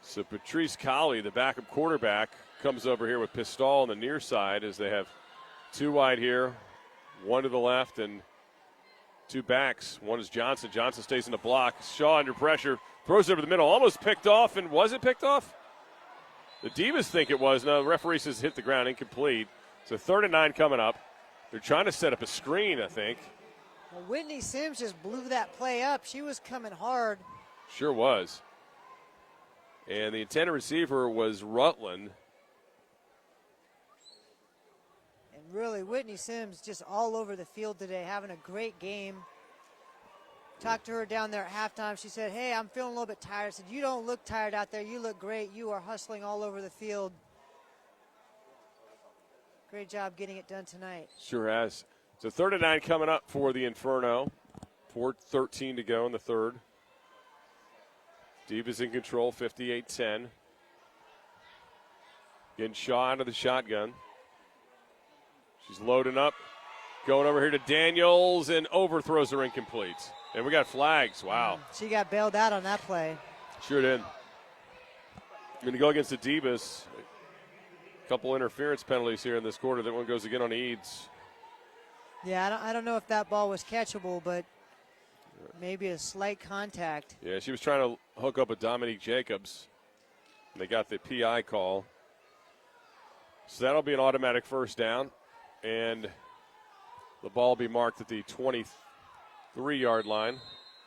So Patrice Colley, the backup quarterback, comes over here with Pistol on the near side as they have 2 wide here, 1 to the left, and 2 backs. One is Johnson. Johnson stays in the block. Shaw under pressure, throws it over the middle, almost picked off, and was it picked off? The Divas think it was. No, the referee says hit the ground, incomplete. So 3rd and 9 coming up. They're trying to set up a screen, I think. Well, Whitney Sims just blew that play up. She was coming hard. Sure was. And the intended receiver was Rutland. And really, Whitney Sims just all over the field today, having a great game. Talked to her down there at halftime. She said, hey, I'm feeling a little bit tired. I said, you don't look tired out there. You look great. You are hustling all over the field. Great job getting it done tonight. Sure has. So 3rd and 9 coming up for the Inferno. 4:13 to go in the third. Divas in control, 58-10. Getting Shaw out of the shotgun. She's loading up. Going over here to Daniels and overthrows her incomplete. And we got flags. Wow. She got bailed out on that play. Sure did. Going to go against the Divas. A couple interference penalties here in this quarter. That one goes again on Eads. Yeah, I don't know if that ball was catchable, but maybe a slight contact. Yeah, she was trying to hook up with Dominique Jacobs. And they got the PI call. So that'll be an automatic first down. And the ball will be marked at the 23-yard line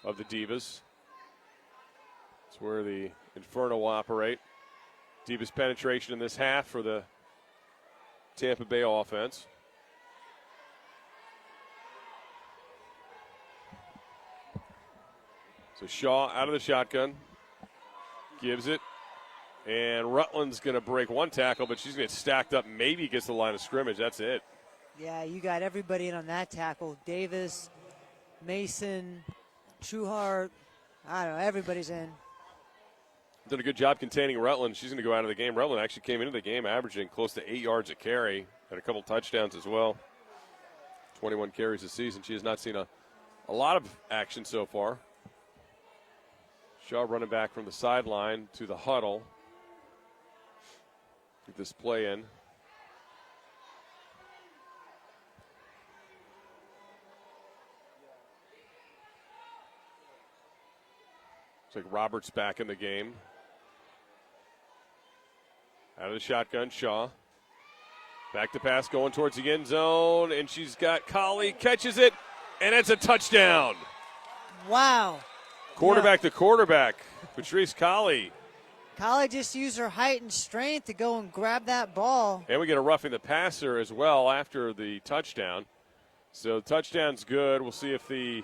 of the Divas. That's where the Inferno will operate. Divas penetration in this half for the Tampa Bay offense. So Shaw out of the shotgun. Gives it. And Rutland's going to break one tackle, but she's going to get stacked up. Maybe gets the line of scrimmage. That's it. Yeah, you got everybody in on that tackle. Davis, Mason, Trueheart. I don't know. Everybody's in. Done a good job containing Rutland. She's going to go out of the game. Rutland actually came into the game averaging close to 8 yards a carry. Had a couple touchdowns as well. 21 carries this season. She has not seen a lot of action so far. Shaw running back from the sideline to the huddle. Get this play in. Looks like Roberts back in the game. Out of the shotgun, Shaw. Back to pass, going towards the end zone, and she's got Colley, catches it, and it's a touchdown. Wow. Quarterback to quarterback, Patrice Colley. Colley just used her height and strength to go and grab that ball. And we get a roughing the passer as well after the touchdown. So touchdown's good. We'll see if the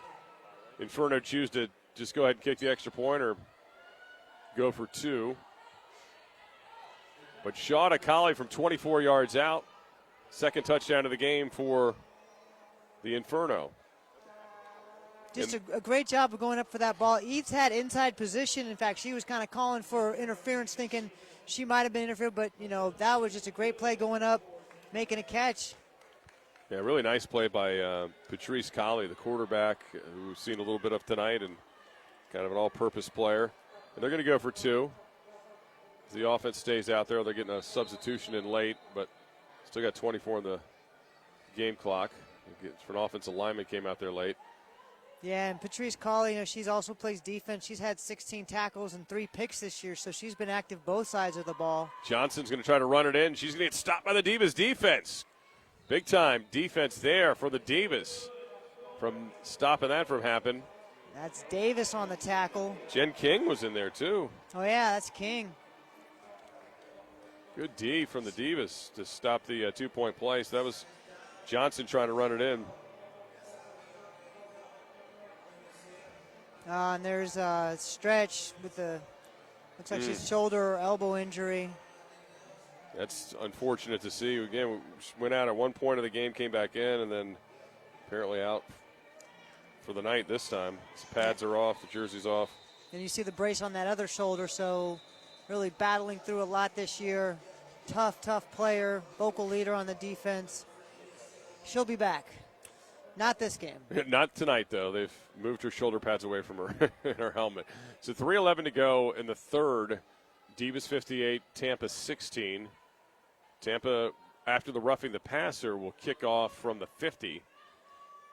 Inferno choose to just go ahead and kick the extra point or go for 2. But Shaw to Colley from 24 yards out. Second touchdown of the game for the Inferno. Just a great job of going up for that ball. Eads had inside position. In fact, she was kind of calling for interference, thinking she might have been interfered. But, you know, that was just a great play going up, making a catch. Yeah, really nice play by Patrice Colley, the quarterback, who we've seen a little bit of tonight, and kind of an all-purpose player. And they're going to go for 2. As the offense stays out there, they're getting a substitution in late, but still got 24 on the game clock. For an offensive lineman came out there late. Yeah, and Patrice Colley, she's also plays defense. She's had 16 tackles and 3 picks this year, so she's been active both sides of the ball. Johnson's going to try to run it in. She's going to get stopped by the Divas defense. Big time defense there for the Divas from stopping that from happening. That's Davis on the tackle. Jen King was in there too. Oh, yeah, that's King. Good D from the Divas to stop the 2-point play. So that was Johnson trying to run it in. And there's a stretch with the, looks like she's shoulder or elbow injury. That's unfortunate to see. Again, we went out at one point of the game, came back in, and then apparently out for the night this time. His pads are off, the jersey's off. And you see the brace on that other shoulder, so really battling through a lot this year. Tough player, vocal leader on the defense. She'll be back. Not this game. Not tonight, though. They've moved her shoulder pads away from her in her helmet. So 3:11 to go in the third. Divas 58, Tampa 16. Tampa, after the roughing the passer, will kick off from the 50.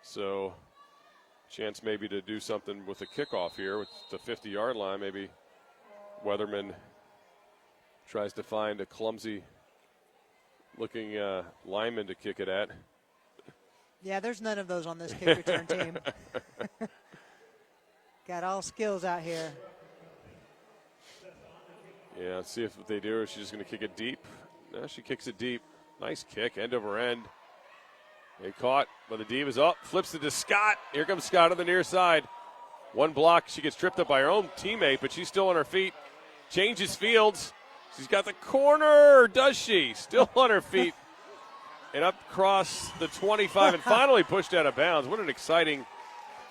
So chance maybe to do something with the kickoff here with the 50-yard line. Maybe Weatherman tries to find a clumsy-looking lineman to kick it at. Yeah, there's none of those on this kick return team. Got all skills out here. Yeah, let's see if they do. She's just going to kick it deep. No, she kicks it deep. Nice kick, end over end. They caught by the Divas. Up, flips it to Scott. Here comes Scott on the near side. One block. She gets tripped up by her own teammate, but she's still on her feet. Changes fields. She's got the corner, does she? Still on her feet. And up across the 25 and finally pushed out of bounds. What an exciting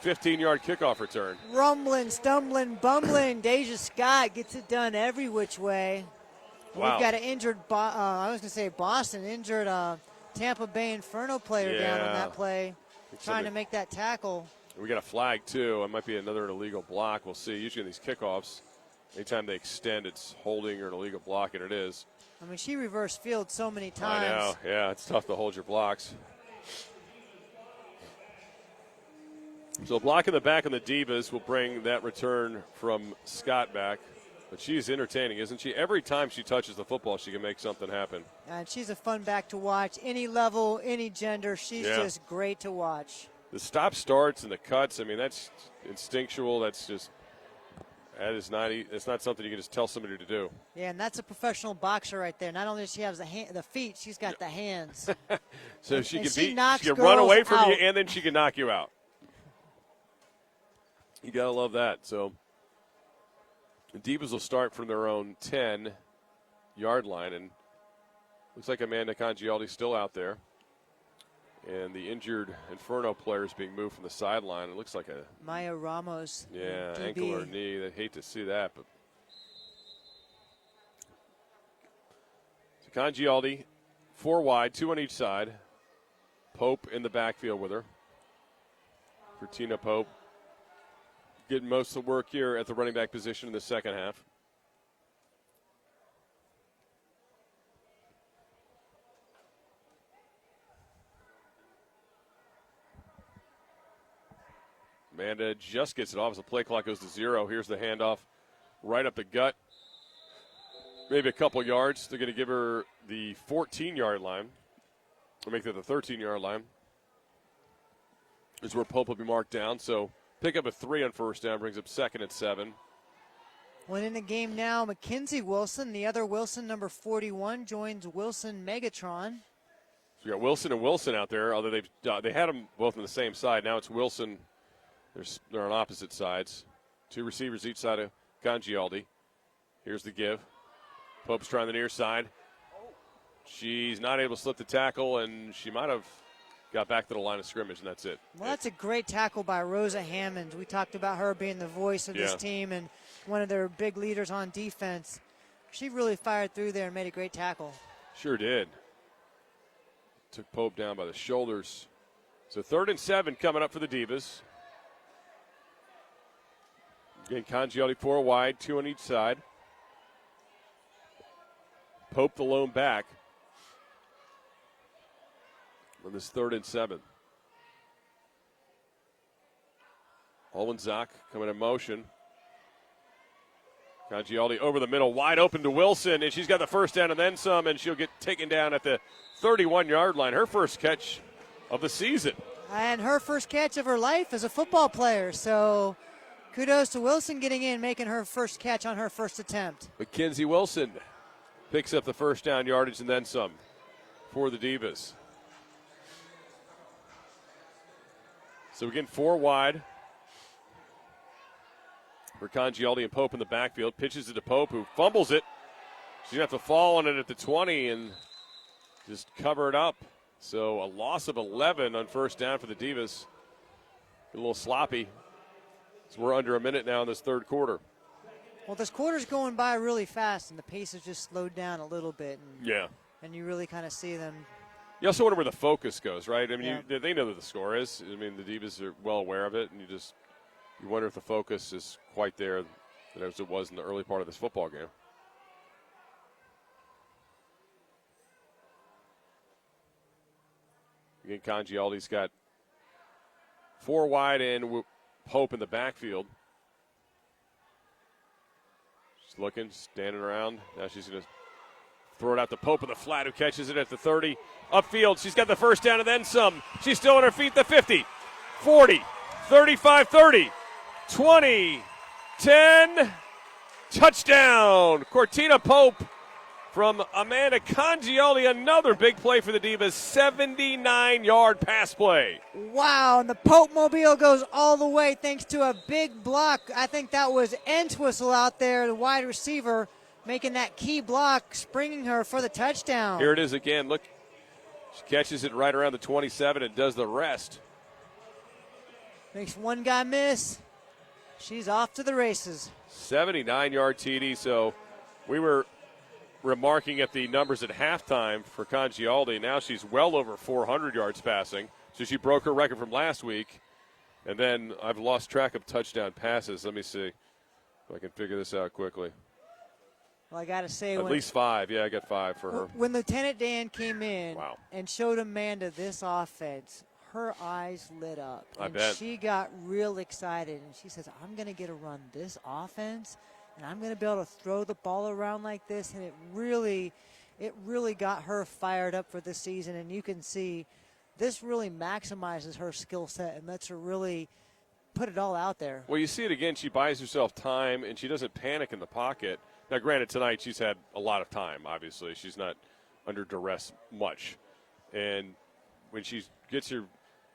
15-yard kickoff return. Rumbling, stumbling, bumbling. Deja Scott gets it done every which way. Wow. We've got an injured, I was going to say Boston, injured Tampa Bay Inferno player down on that play, trying to make that tackle. We got a flag, too. It might be another illegal block. We'll see. Usually in these kickoffs, anytime they extend, it's holding or an illegal block, and it is. I mean, she reversed field so many times. I know. Yeah, it's tough to hold your blocks. So a block in the back on the Divas will bring that return from Scott back. But she's entertaining, isn't she? Every time she touches the football, she can make something happen. And she's a fun back to watch. Any level, any gender, she's just great to watch. The stop starts and the cuts, I mean, that's instinctual. That's just, it's not something you can just tell somebody to do. Yeah, and that's a professional boxer right there. Not only does she have the feet, she's got the hands. So she can knocks run away from out. you, and then she can knock you out. You got to love that. So the Divas will start from their own 10-yard line, and looks like Amanda Congialdi still out there. And the injured Inferno player is being moved from the sideline. It looks like a Maya Ramos. Yeah, DB. ankle or knee. They hate to see that, but so Congialdi, 4 wide, 2 on each side. Pope in the backfield with her. Bertina Pope getting most of the work here at the running back position in the second half. Amanda just gets it off as the play clock goes to 0. Here's the handoff right up the gut. Maybe a couple yards. They're going to give her the 14-yard line. Or make that the 13-yard line. Is where Pope will be marked down. So pick up a 3 on first down, brings up 2nd and 7. One in the game now, Mackenzie Wilson. The other Wilson, number 41, joins Wilson Megatron. So you got Wilson and Wilson out there, although they had them both on the same side. Now it's Wilson. They're on opposite sides. 2 receivers each side of Congialdi. Here's the give. Pope's trying the near side. She's not able to slip the tackle, and she might have got back to the line of scrimmage, and that's it. Well, that's a great tackle by Rosa Hammond. We talked about her being the voice of this team and one of their big leaders on defense. She really fired through there and made a great tackle. Sure did. took Pope down by the shoulders. So 3rd and 7 coming up for the Divas. Again, Congialdi 4 wide, 2 on each side. Pope the lone back on this 3rd and 7. Olwenzak coming in motion. Congialdi over the middle, wide open to Wilson, and she's got the first down and then some, and she'll get taken down at the 31-yard line. Her first catch of the season. And her first catch of her life as a football player. So kudos to Wilson getting in, making her first catch on her first attempt. Mackenzie Wilson picks up the first down yardage and then some for the Divas. So again, 4 wide for Congialdi and Pope in the backfield. Pitches it to Pope, who fumbles it. She's going to have to fall on it at the 20 and just cover it up. So a loss of 11 on first down for the Divas. A little sloppy. So we're under a minute now in this third quarter. Well, this quarter's going by really fast, and the pace has just slowed down a little bit. And, yeah. And you really kind of see them. You also wonder where the focus goes, right? I mean, Yeah. they know that the score is. I mean, the Divas are well aware of it, and you wonder if the focus is quite there as it was in the early part of this football game. Again, Congialdi's got 4 wide and Pope in the backfield. She's looking, standing around. Now she's going to throw it out to Pope in the flat, who catches it at the 30. Upfield, she's got the first down and then some. She's still on her feet, the 50, 40, 35, 30, 20, 10. Touchdown, Cortina Pope from Amanda Congialdi. Another big play for the Divas, 79-yard pass play. Wow, and the Pope Mobile goes all the way thanks to a big block. I think that was Entwistle out there, the wide receiver, making that key block, springing her for the touchdown. Here it is again. Look, she catches it right around the 27 and does the rest. Makes one guy miss. She's off to the races. 79-yard TD. So we were remarking at the numbers at halftime for Congialdi. Now she's well over 400 yards passing. So she broke her record from last week. And then I've lost track of touchdown passes. Let me see if I can figure this out quickly. Well, I got to say, At least 5. Yeah, I got 5 for her. When Lieutenant Dan came in Wow. and showed Amanda this offense, her eyes lit up. I and bet. She got real excited, and she says, I'm going to get to run this offense, and I'm going to be able to throw the ball around like this. And it really got her fired up for this season. And you can see this really maximizes her skill set and lets her really put it all out there. Well, you see it again. She buys herself time, and she doesn't panic in the pocket. Now, granted, tonight she's had a lot of time, obviously. She's not under duress much. And when she gets her,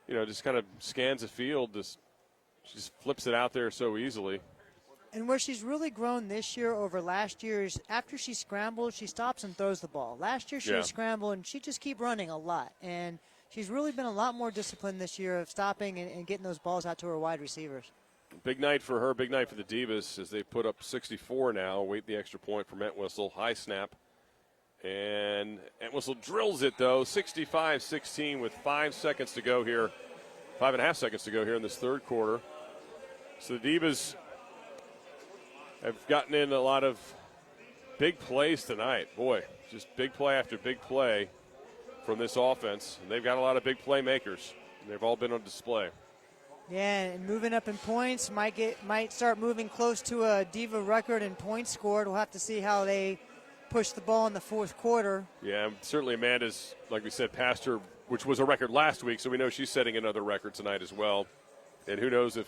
just kind of scans the field, she just flips it out there so easily. And where she's really grown this year over last year is after she scrambles, she stops and throws the ball. Last year she would scramble, and she'd just keep running a lot. And she's really been a lot more disciplined this year of stopping and getting those balls out to her wide receivers. Big night for her, big night for the Divas as they put up 64 now. Wait the extra point from Entwistle. High snap. And Entwistle drills it, though. 65-16 with 5 seconds to go here. 5.5 seconds to go here in this third quarter. So the Divas have gotten in a lot of big plays tonight. Boy, just big play after big play from this offense. And they've got a lot of big playmakers. They've all been on display. Yeah, and moving up in points might start moving close to a Diva record in points scored. We'll have to see how they push the ball in the fourth quarter. Yeah, certainly Amanda's, like we said, passed her, which was a record last week, so we know she's setting another record tonight as well. And who knows if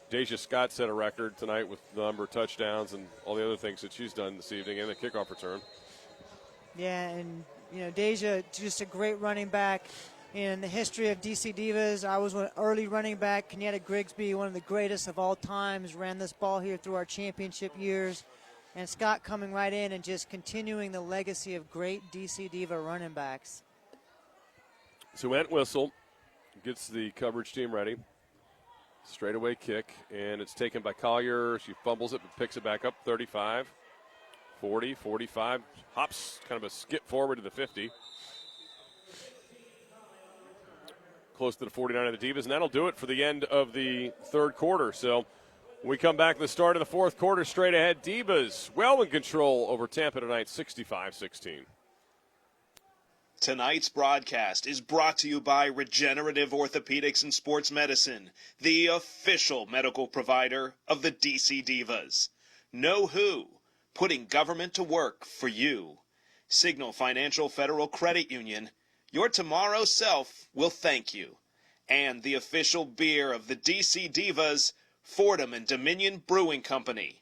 Deja Scott set a record tonight with the number of touchdowns and all the other things that she's done this evening and the kickoff return. Yeah, and, Deja, just a great running back. In the history of DC Divas, I was an early running back. Kenyatta Grigsby, one of the greatest of all times, ran this ball here through our championship years. And Scott coming right in and just continuing the legacy of great DC Diva running backs. So Entwistle gets the coverage team ready. Straightaway kick, and it's taken by Collier. She fumbles it but picks it back up, 35, 40, 45. Hops, kind of a skip forward to the 50. close to the 49 of the Divas, and that'll do it for the end of the third quarter. So when we come back to the start of the fourth quarter, straight ahead, Divas well in control over Tampa tonight, 65-16. Tonight's broadcast is brought to you by Regenerative Orthopedics and Sports Medicine, the official medical provider of the DC Divas. Know who? Putting government to work for you. Signal Financial Federal Credit Union. Your tomorrow self will thank you. And the official beer of the DC Divas, Fordham and Dominion Brewing Company.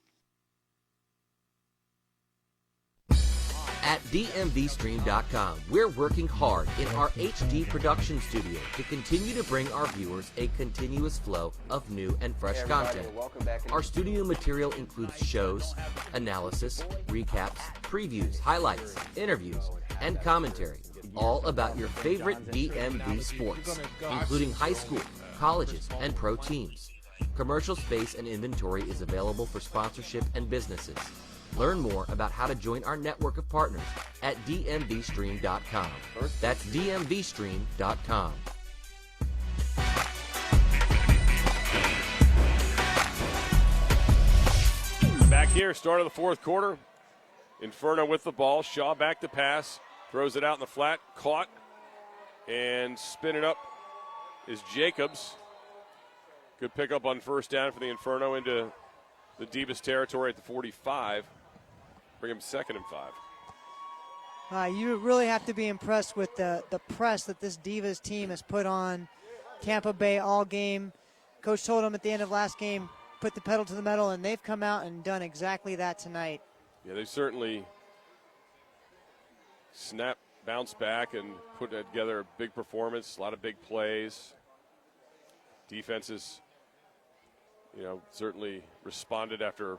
At DMVstream.com, we're working hard in our HD production studio to continue to bring our viewers a continuous flow of new and fresh content. Our studio material includes shows, analysis, recaps, previews, highlights, interviews, and commentary, all about your favorite DMV sports, including high school, colleges, and pro teams. Commercial space and inventory is available for sponsorship and businesses. Learn more about how to join our network of partners at DMVstream.com. That's DMVstream.com. Back here, start of the fourth quarter. Inferno with the ball. Shaw back to pass. Throws it out in the flat. Caught. And spinning up is Jacobs. Good pickup on first down for the Inferno into the Divas territory at the 45. Bring him 2nd and 5. You really have to be impressed with the press that this Divas team has put on Tampa Bay all game. Coach told them at the end of last game, put the pedal to the metal, and they've come out and done exactly that tonight. Yeah, they certainly bounced back and put together a big performance, a lot of big plays. Defenses, certainly responded after a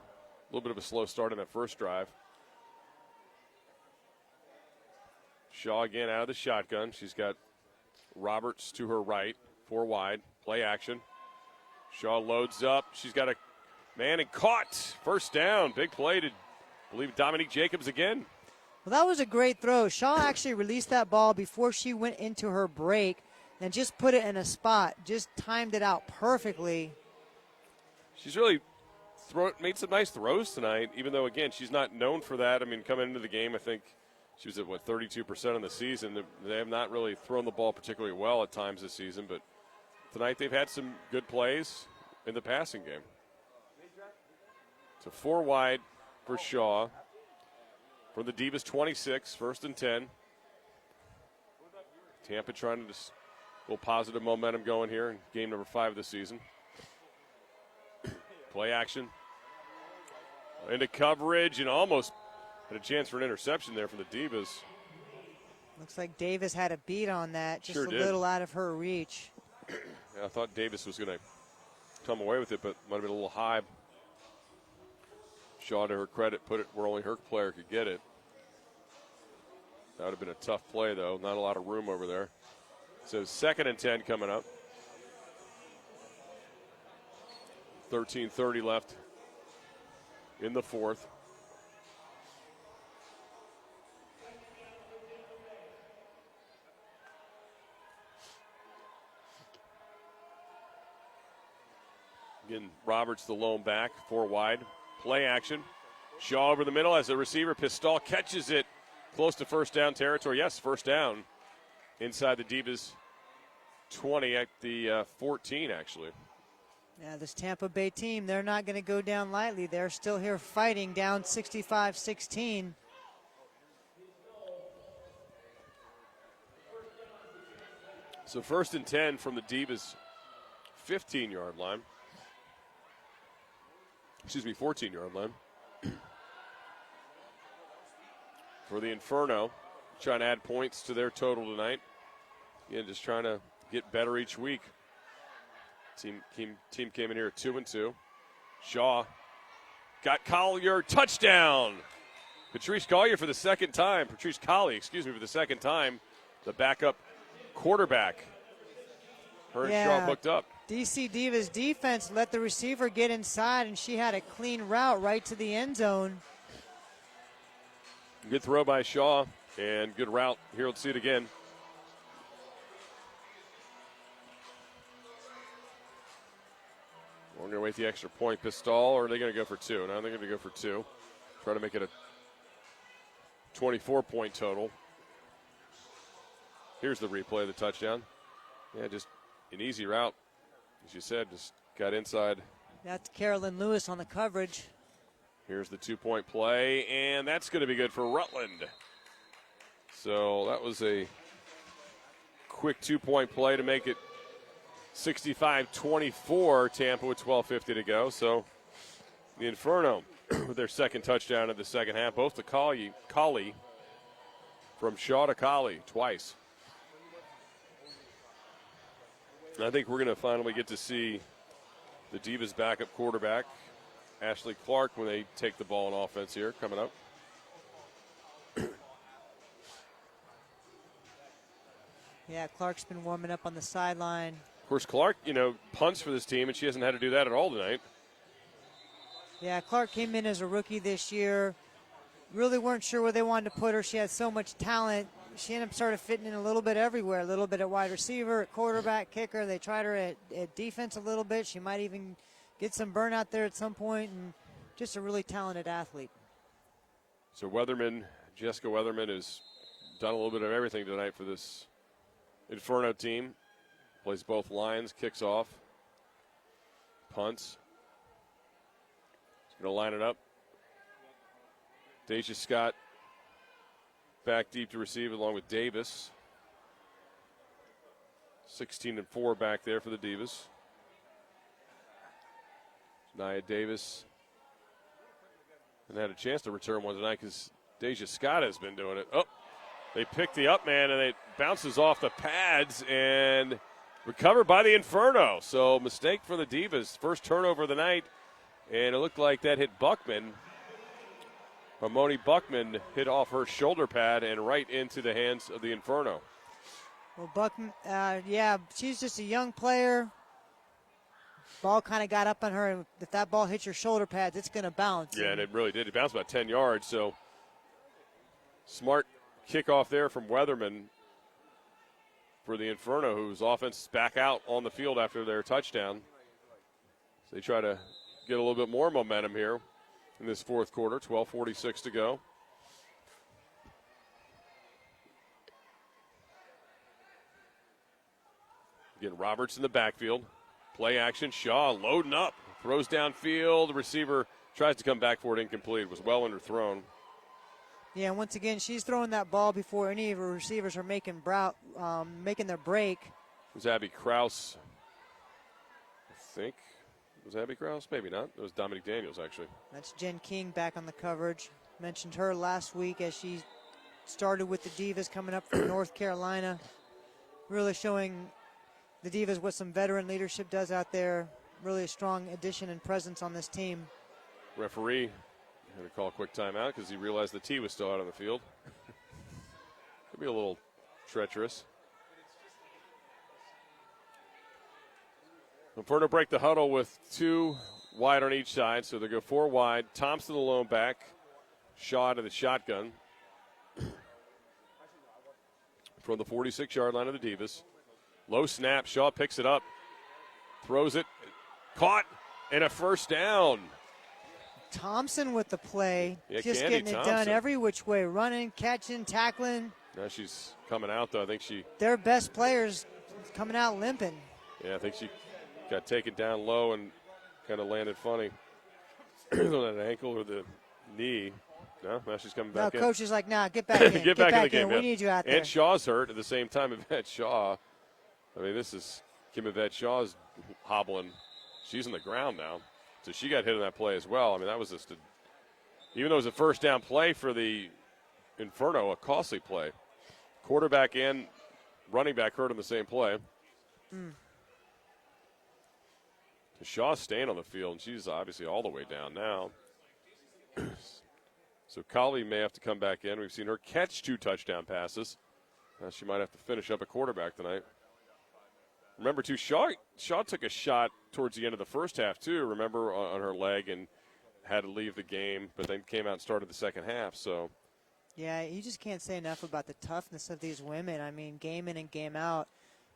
little bit of a slow start in that first drive. Shaw again out of the shotgun. She's got Roberts to her right, 4 wide, play action. Shaw loads up. She's got a man and caught. First down, big play to, I believe, Dominique Jacobs again. Well, that was a great throw. Shaw actually released that ball before she went into her break and just put it in a spot, just timed it out perfectly. She's really made some nice throws tonight, even though, again, she's not known for that. I mean, coming into the game, I think she was at, 32% in the season. They have not really thrown the ball particularly well at times this season, but tonight they've had some good plays in the passing game. So 4 wide for Shaw. For the Divas, 26, 1st and 10. Tampa trying to just a little positive momentum going here in game number 5 of the season. Play action. Into coverage and almost had a chance for an interception there for the Divas. Looks like Davis had a beat on that, just Sure a did. Little out of her reach. Yeah, I thought Davis was going to come away with it, but might have been a little high. Shaw, to her credit, put it where only her player could get it. That would have been a tough play, though. Not a lot of room over there. So 2nd and 10 coming up. 13:30 left in the fourth. Again, Roberts the lone back, 4 wide. Play action. Shaw over the middle as the receiver. Pistol catches it close to first down territory. Yes, first down inside the Divas 20 at the 14, actually. Yeah, this Tampa Bay team, they're not going to go down lightly. They're still here fighting, down 65-16. So 1st and 10 from the Divas 15-yard line. 14-yard line. For the Inferno, trying to add points to their total tonight. Again, just trying to get better each week. Team came in here at 2-2. Shaw got Collier, touchdown. Patrice Collier for the second time. Patrice Collier, for the second time. The backup quarterback. Her and Shaw hooked up. DC Divas defense let the receiver get inside, and she had a clean route right to the end zone. Good throw by Shaw and good route. Here, let's see it again. we're going to wait the extra point. Pistol, or are they going to go for two? No, they're going to go for two. Try to make it a 24-point total. Here's the replay of the touchdown. Yeah, just an easy route. As you said, just got inside. That's Carolyn Lewis on the coverage. Here's the 2-point play, and that's going to be good for Rutland. So that was a quick 2-point play to make it 65-24, Tampa with 12:50 to go. So the Inferno with their second touchdown of the second half, both to Colley, from Shaw to Colley twice. And I think we're going to finally get to see the Divas backup quarterback, Ashley Clark, when they take the ball in offense here coming up. Yeah, Clark's been warming up on the sideline. Of course, Clark, punts for this team, and she hasn't had to do that at all tonight. Yeah, Clark came in as a rookie this year. Really weren't sure where they wanted to put her. She had so much talent. She ended up started fitting in a little bit everywhere, a little bit at wide receiver, at quarterback, kicker. They tried her at defense a little bit. She might even get some burnout there at some point, and just a really talented athlete. So Jessica Weatherman has done a little bit of everything tonight for this Inferno team. Plays both lines, kicks off, punts. She's going to line it up. Deja Scott back deep to receive along with Davis. 16-4 back there for the Divas. Nia Davis and had a chance to return one tonight because Deja Scott has been doing it. Oh, they picked the up man and it bounces off the pads and recovered by the Inferno. So mistake for the Divas. First turnover of the night, and it looked like that hit Buckman. Moni Buckman hit off her shoulder pad and right into the hands of the Inferno. Well, Buckman, she's just a young player. Ball kind of got up on her, and if that ball hits your shoulder pads, it's going to bounce. Yeah, and it really did. It bounced about 10 yards, so smart kickoff there from Weatherman for the Inferno, whose offense is back out on the field after their touchdown. So they try to get a little bit more momentum here in this fourth quarter, 12:46 to go. Again, Roberts in the backfield. Play action. Shaw loading up. Throws downfield. The receiver tries to come back for it. Incomplete. It was well underthrown. Yeah, once again, she's throwing that ball before any of her receivers are making their break. It was Abby Krause, I think. Was Abby Krause? Maybe not. It was Dominique Daniels, actually. That's Jen King back on the coverage. Mentioned her last week as she started with the Divas coming up from North Carolina. Really showing the Divas what some veteran leadership does out there. Really a strong addition and presence on this team. Referee had to call a quick timeout because he realized the tee was still out on the field. Could be a little treacherous. Inferno break the huddle with two wide on each side, so they go four wide. Thompson the lone back. Shaw to the shotgun. From the 46-yard line of the Divas. Low snap. Shaw picks it up. Throws it. Caught. And a first down. Thompson with the play. Yeah, just Candy getting Thompson. it done every which way. Running, catching, tackling. Now she's coming out, though. I think their best players coming out limping. Yeah, I think she got taken down low and kind of landed funny. On that ankle or the knee. No, now she's coming back in. Coach is like, nah, get back in. get back in the game. We need you out there. And Shaw's hurt at the same time. Yvette Shaw. I mean, this is Kim Yvette Shaw's hobbling. She's on the ground now. So she got hit on that play as well. I mean, that was just even though it was a first down play for the Inferno, a costly play. Quarterback and running back hurt on the same play. Shaw's staying on the field, and she's obviously all the way down now. So Colley may have to come back in. We've seen her catch 2 touchdown passes. She might have to finish up a quarterback tonight. Remember, too, Shaw took a shot towards the end of the first half, too, remember, on her leg and had to leave the game, but then came out and started the second half. So, yeah, you just can't say enough about the toughness of these women. I mean, game in and game out.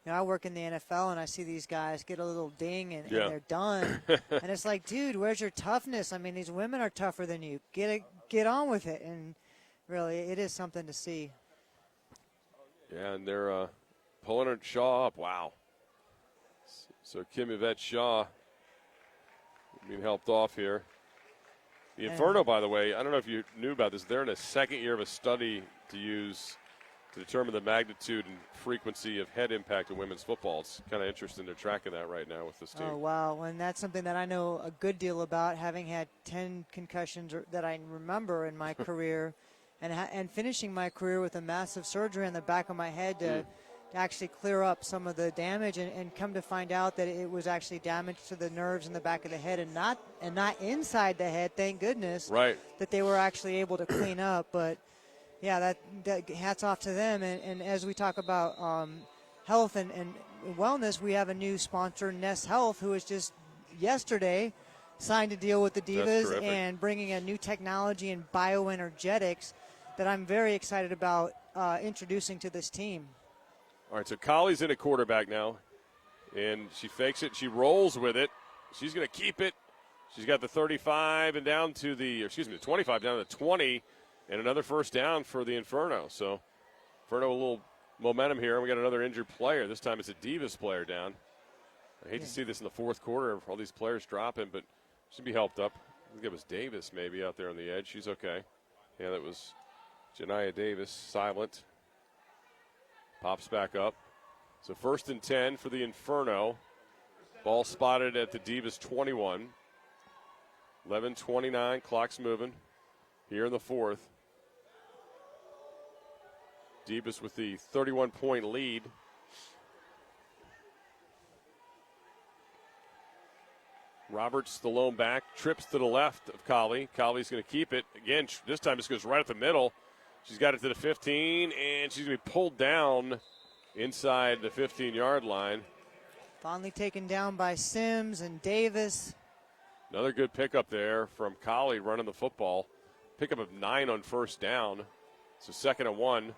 I work in the NFL, and I see these guys get a little ding, and they're done. And it's like, dude, where's your toughness? I mean, these women are tougher than you. Get on with it. And really, it is something to see. Yeah, and they're pulling her Shaw up. Wow. So Kim Yvette Shaw being helped off here. The Inferno, by the way, I don't know if you knew about this. They're in a second year of a study to use to determine the magnitude and frequency of head impact in women's football. It's kind of interesting they're tracking that right now with this team. Oh, wow. And that's something that I know a good deal about, having had 10 concussions that I remember in my career and finishing my career with a massive surgery on the back of my head to actually clear up some of the damage and come to find out that it was actually damage to the nerves in the back of the head and not inside the head, thank goodness. Right. That they were actually able to clean up. But, yeah, that hats off to them. And as we talk about health and wellness, we have a new sponsor, Nest Health, who was just yesterday signed a deal with the Divas and bringing a new technology in bioenergetics that I'm very excited about introducing to this team. All right, so Colley's in a quarterback now, and she fakes it. She rolls with it. She's going to keep it. She's got the 35 and down to the 25 down to the 20, and another first down for the Inferno. So Inferno a little momentum here. We got another injured player. This time it's a Divas player down. I hate to see this in the fourth quarter, all these players dropping, but should be helped up. I think it was Davis maybe out there on the edge. She's okay. Yeah, that was Janiah Davis, silent. Pops back up. So 1st and 10 for the Inferno. Ball spotted at the Divas 21. 11:29, clock's moving here in the fourth. Divas with the 31-point lead. Roberts, the lone back, trips to the left of Colley. Colley's going to keep it. Again, this time this goes right at the middle. She's got it to the 15, and she's going to be pulled down inside the 15-yard line. Finally taken down by Sims and Davis. Another good pickup there from Colley running the football. Pickup of 9 on first down. So 2nd and 1.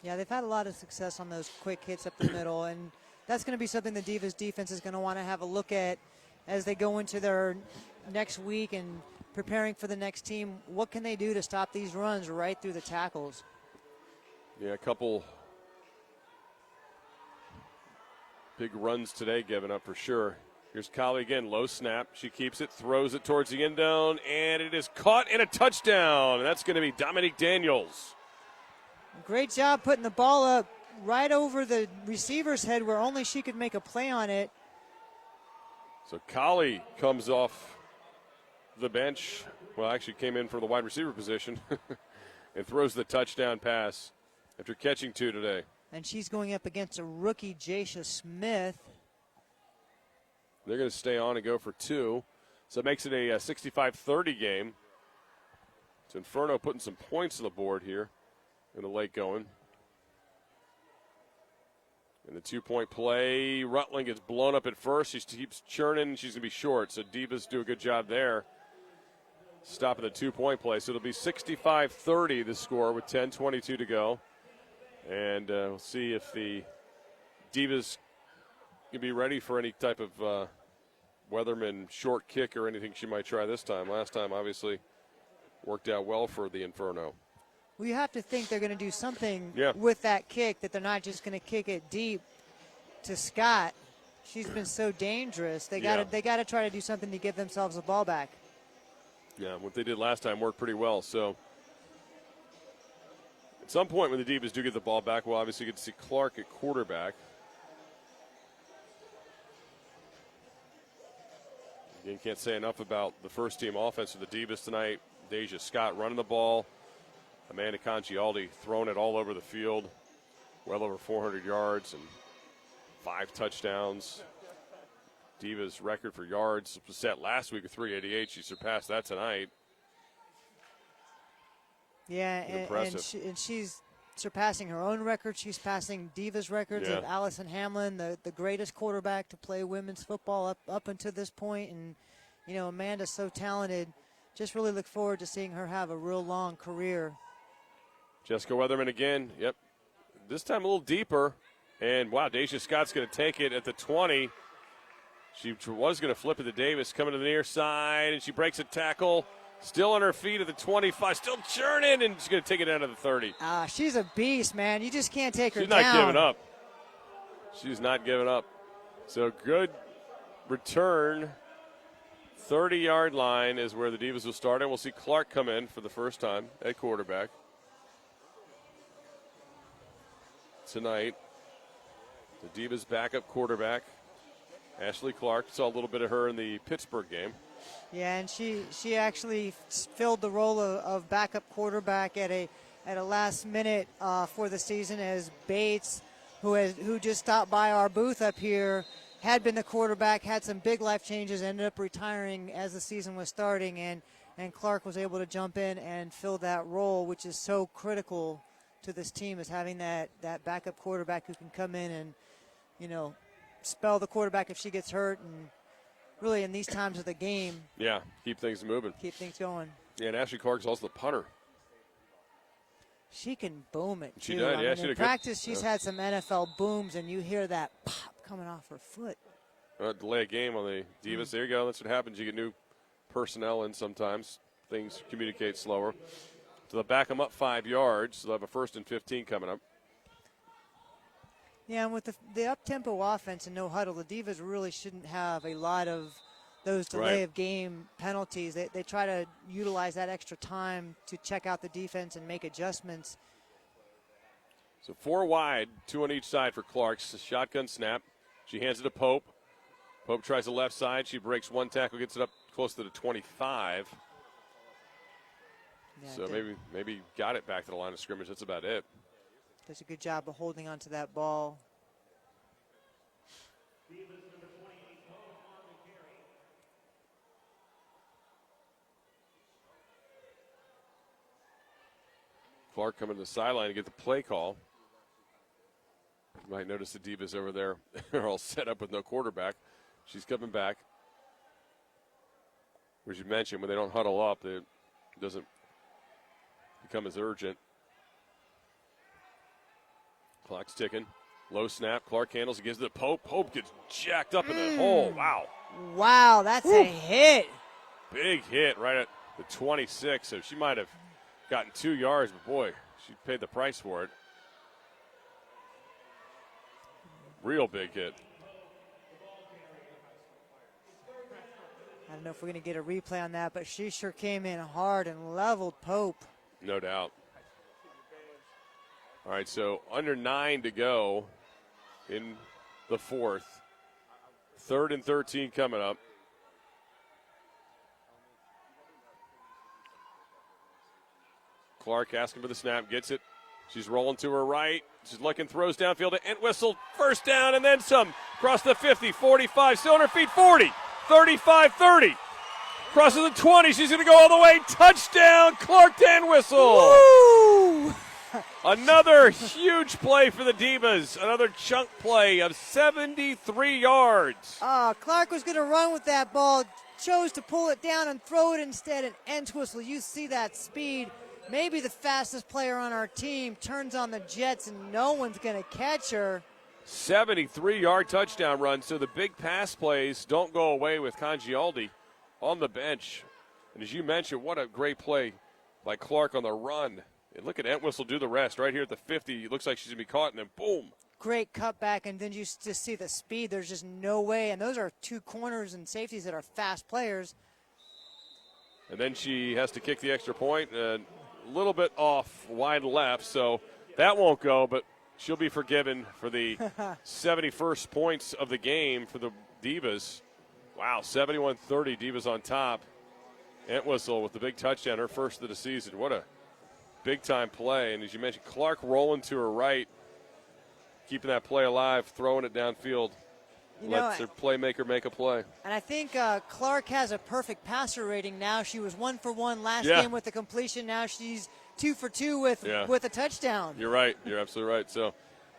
Yeah, they've had a lot of success on those quick hits up the middle, and that's going to be something the Divas defense is going to want to have a look at as they go into their next week and preparing for the next team. What can they do to stop these runs right through the tackles? Yeah, a couple big runs today given up for sure. Here's Colley again, low snap. She keeps it, throws it towards the end zone, and it is caught in a touchdown. And that's going to be Dominique Daniels. Great job putting the ball up right over the receiver's head where only she could make a play on it. So Colley comes off the bench. Well, actually came in for the wide receiver position and throws the touchdown pass after catching 2 today. And she's going up against a rookie, Jasha Smith. They're going to stay on and go for 2. So it makes it a 65-30 game. It's Inferno putting some points on the board here in the late going. And the 2-point play, Rutland gets blown up at first. She keeps churning. She's going to be short. So Divas do a good job there, stopping the 2-point play. So it'll be 65-30 the score with 10:22 to go. And we'll see if the Divas can be ready for any type of Weatherman short kick or anything she might try this time. Last time, obviously, worked out well for the Inferno. Well, you have to think they're going to do something Yeah. with that kick, that they're not just going to kick it deep to Scott. She's been so dangerous. They got to try to do something to give themselves the ball back. Yeah, what they did last time worked pretty well. So at some point when the Divas do get the ball back, we'll obviously get to see Clark at quarterback. Again, can't say enough about the first team offense of the Divas tonight. Deja Scott running the ball. Amanda Congialdi throwing it all over the field. Well over 400 yards and 5 touchdowns. Divas record for yards was set last week at 388. She surpassed that tonight. Yeah, and she's surpassing her own record. She's passing Divas records of Allison Hamlin, the greatest quarterback to play women's football up until this point. And, you know, Amanda's so talented. Just really look forward to seeing her have a real long career. Jessica Weatherman again. Yep. this time a little deeper. And, wow, Deja Scott's going to take it at the 20. She was going to flip it to Davis, coming to the near side, and she breaks a tackle. Still on her feet at the 25, still churning, and she's going to take it down to the 30. She's a beast, man. You just can't take her She's down. not giving up. She's not giving up. So good return. 30-yard line is where the Divas will start, and we'll see Clark come in for the first time at quarterback tonight. The Divas backup quarterback, Ashley Clark. Saw a little bit of her in the Pittsburgh game. Yeah, and she actually filled the role of backup quarterback at a last minute for the season, as Bates, who just stopped by our booth up here, had been the quarterback, had some big life changes, ended up retiring as the season was starting, and Clark was able to jump in and fill that role, which is so critical to this team, is having that backup quarterback who can come in and, spell the quarterback if she gets hurt, and really in these times of the game. Yeah, keep things moving. Keep things going. Yeah, and Ashley Clark's also the punter. She can boom it, too. She did, yeah. In practice, she's had some NFL booms, and you hear that pop coming off her foot. Delay a game on the Divas. There you go. That's what happens. You get new personnel in sometimes. Things communicate slower. So they'll back them up 5 yards. So they'll have a 1st and 15 coming up. Yeah, and with the up-tempo offense and no huddle, the Divas really shouldn't have a lot of those delay of game penalties. They try to utilize that extra time to check out the defense and make adjustments. So 4 wide, 2 on each side for Clark's shotgun snap. She hands it to Pope. Pope tries the left side. She breaks one tackle, gets it up close to the 25. Yeah, so maybe got it back to the line of scrimmage. That's about it. Does a good job of holding onto that ball. Clark coming to the sideline to get the play call. You might notice the Divas over there are all set up with no quarterback. She's coming back. As you mentioned, when they don't huddle up, it doesn't become as urgent. Clock's ticking. Low snap. Clark handles. He gives it to Pope. Pope gets jacked up in the hole. Wow. Wow, that's a hit. Big hit right at the 26. So she might have gotten 2 yards, but boy, she paid the price for it. Real big hit. I don't know if we're going to get a replay on that, but she sure came in hard and leveled Pope. No doubt. All right, so under 9 to go in the 4th. 3rd and 13 coming up. Clark asking for the snap, gets it. She's rolling to her right. She's looking, throws downfield to Entwistle. First down and then some. Across the 50, 45, still on her feet, 40, 35, 30. Crosses the 20. She's going to go all the way. Touchdown, Clark to Entwistle. Woo! Another huge play for the Divas. Another chunk play of 73 yards. Clark was going to run with that ball. Chose to pull it down and throw it instead. And Entwistle, you see that speed. Maybe the fastest player on our team turns on the jets and no one's going to catch her. 73-yard touchdown run. So the big pass plays don't go away with Congialdi on the bench. And as you mentioned, what a great play by Clark on the run. And look at Entwistle do the rest right here at the 50. It looks like she's going to be caught, and then boom. Great cutback, and then you just see the speed. There's just no way. And those are 2 corners and safeties that are fast players. And then she has to kick the extra point, a little bit off wide left, so that won't go, but she'll be forgiven for the 71st points of the game for the Divas. Wow, 71-30, Divas on top. Entwistle with the big touchdown, her first of the season. What a big-time play. And as you mentioned, Clark rolling to her right, keeping that play alive, throwing it downfield. Lets her playmaker make a play. And I think Clark has a perfect passer rating now. She was 1 for 1 last game with the completion. Now she's 2 for 2 with a touchdown. You're right. You're absolutely right. So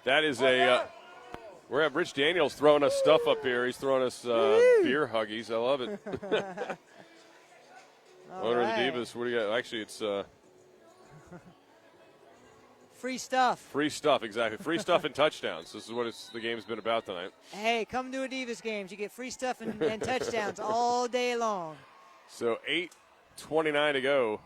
that is we're having Rich Daniels throwing us stuff up here. He's throwing us beer huggies. I love it. Owner of the Divas. What do you got? Actually, it's Free stuff. Free stuff, exactly. Free stuff and touchdowns. This is what the game's been about tonight. Hey, come to a Divas games. You get free stuff and touchdowns all day long. So 8:29 to go.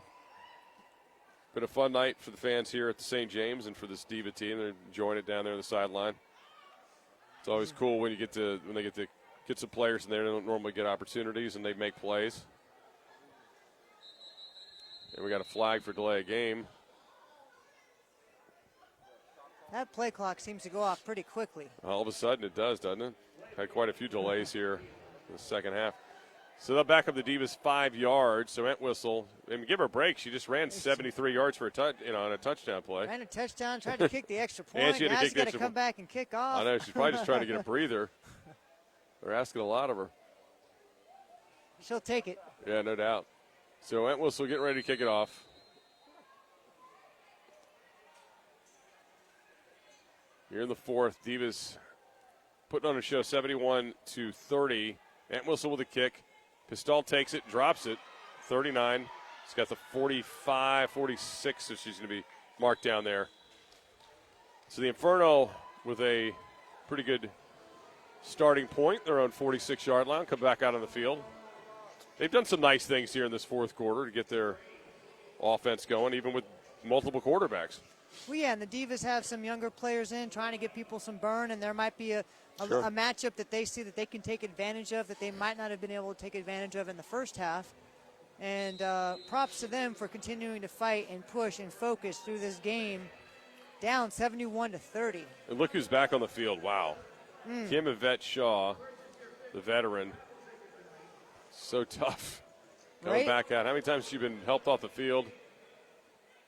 Been a fun night for the fans here at the St. James and for this Diva team. They're enjoying it down there on the sideline. It's always cool when they get to get some players in there. They don't normally get opportunities and they make plays. And we got a flag for delay of game. That play clock seems to go off pretty quickly. All of a sudden it does, doesn't it? Had quite a few delays here in the second half. So they'll back up the Divas 5 yards. So Entwistle, and give her a break. She just ran 73 yards for on a touchdown play. Ran a touchdown, tried to kick the extra point. And she had to now kick she's the got to extra come point. back and kick off. I know, she's probably just trying to get a breather. They're asking a lot of her. She'll take it. Yeah, no doubt. So Entwistle getting ready to kick it off. Here in the fourth, Divas putting on a show 71-30. Entwistle with a kick. Pistol takes it, drops it, 39. She's got the 45, 46, so she's going to be marked down there. So the Inferno with a pretty good starting point. Their own 46-yard line, come back out on the field. They've done some nice things here in this fourth quarter to get their offense going, even with multiple quarterbacks. Well, yeah, and the Divas have some younger players in trying to give people some burn, and there might be a matchup that they see that they can take advantage of that they might not have been able to take advantage of in the first half. And props to them for continuing to fight and push and focus through this game, down 71-30. And look who's back on the field. Wow. Kim Yvette Shaw, the veteran. So tough. Coming back out. How many times has she been helped off the field?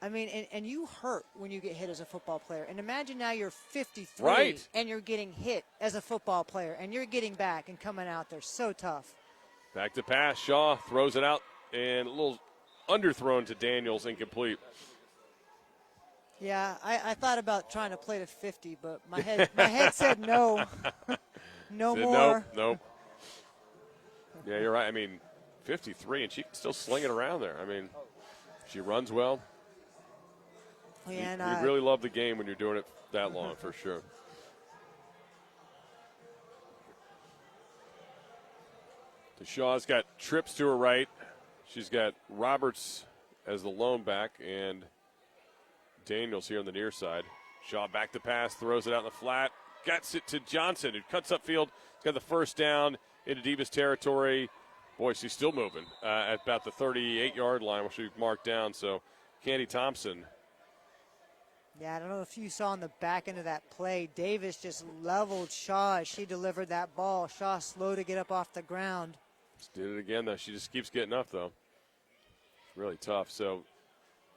I mean, and you hurt when you get hit as a football player. And imagine now you're 53 and you're getting hit as a football player and you're getting back and coming out there. So tough. Back to pass. Shaw throws it out and a little underthrown to Daniels, incomplete. Yeah, I thought about trying to play to 50, but my head said no. No more. Nope. Yeah, you're right. I mean, 53, and she can still sling it around there. I mean, she runs well. And you really love the game when you're doing it that long, for sure. Shaw's got trips to her right. She's got Roberts as the lone back and Daniels here on the near side. Shaw back to pass, throws it out in the flat, gets it to Johnson, who cuts upfield. He's got the first down into Divas territory. Boy, she's still moving at about the 38-yard line, which we've marked down. So Candy Thompson. Yeah, I don't know if you saw on the back end of that play, Davis just leveled Shaw as she delivered that ball. Shaw slow to get up off the ground. Just did it again, though. She just keeps getting up, though. It's really tough. So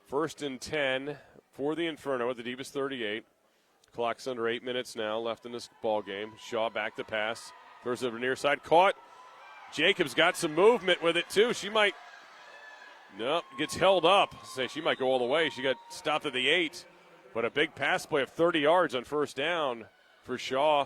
1st and 10 for the Inferno at the Divas 38. Clock's under 8 minutes now left in this ball game. Shaw back to pass. Throws it over near side. Caught. Jacobs got some movement with it, too. She might. Nope, gets held up. Say she might go all the way. She got stopped at the 8. But a big pass play of 30 yards on first down for Shaw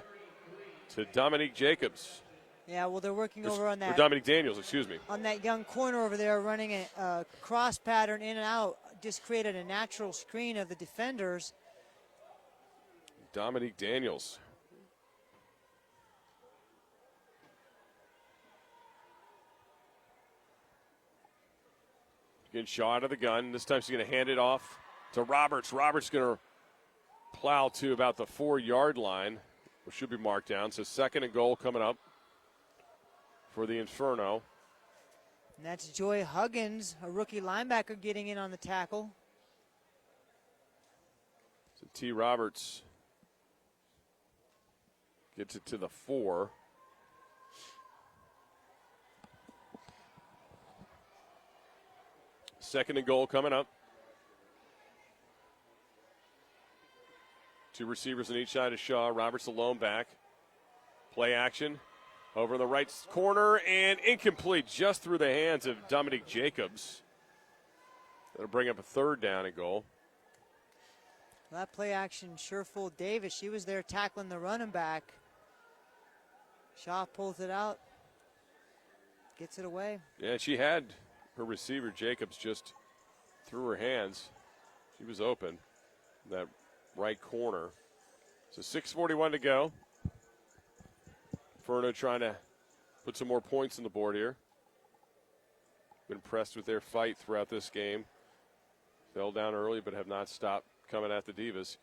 to Dominique Jacobs. Yeah, well, they're working over on that. Or Dominique Daniels, excuse me. On that young corner over there, running a cross pattern in and out, just created a natural screen of the defenders. Dominique Daniels. Getting Shaw out of the gun. This time she's going to hand it off to Roberts. Roberts going to plow to about the 4-yard line, which should be marked down. So 2nd and goal coming up for the Inferno. And that's Joy Huggins, a rookie linebacker, getting in on the tackle. So T. Roberts gets it to the 4. Second and goal coming up. 2 receivers on each side of Shaw. Roberts alone back. Play action. Over in the right corner and incomplete just through the hands of Dominique Jacobs. That'll bring up a 3rd down and goal. That play action sure fooled Davis. She was there tackling the running back. Shaw pulls it out. Gets it away. Yeah, she had her receiver Jacobs just through her hands. She was open. That right corner. So 6:41 to go. Inferno trying to put some more points on the board here. Been impressed with their fight throughout this game. Fell down early but have not stopped coming at the Divas.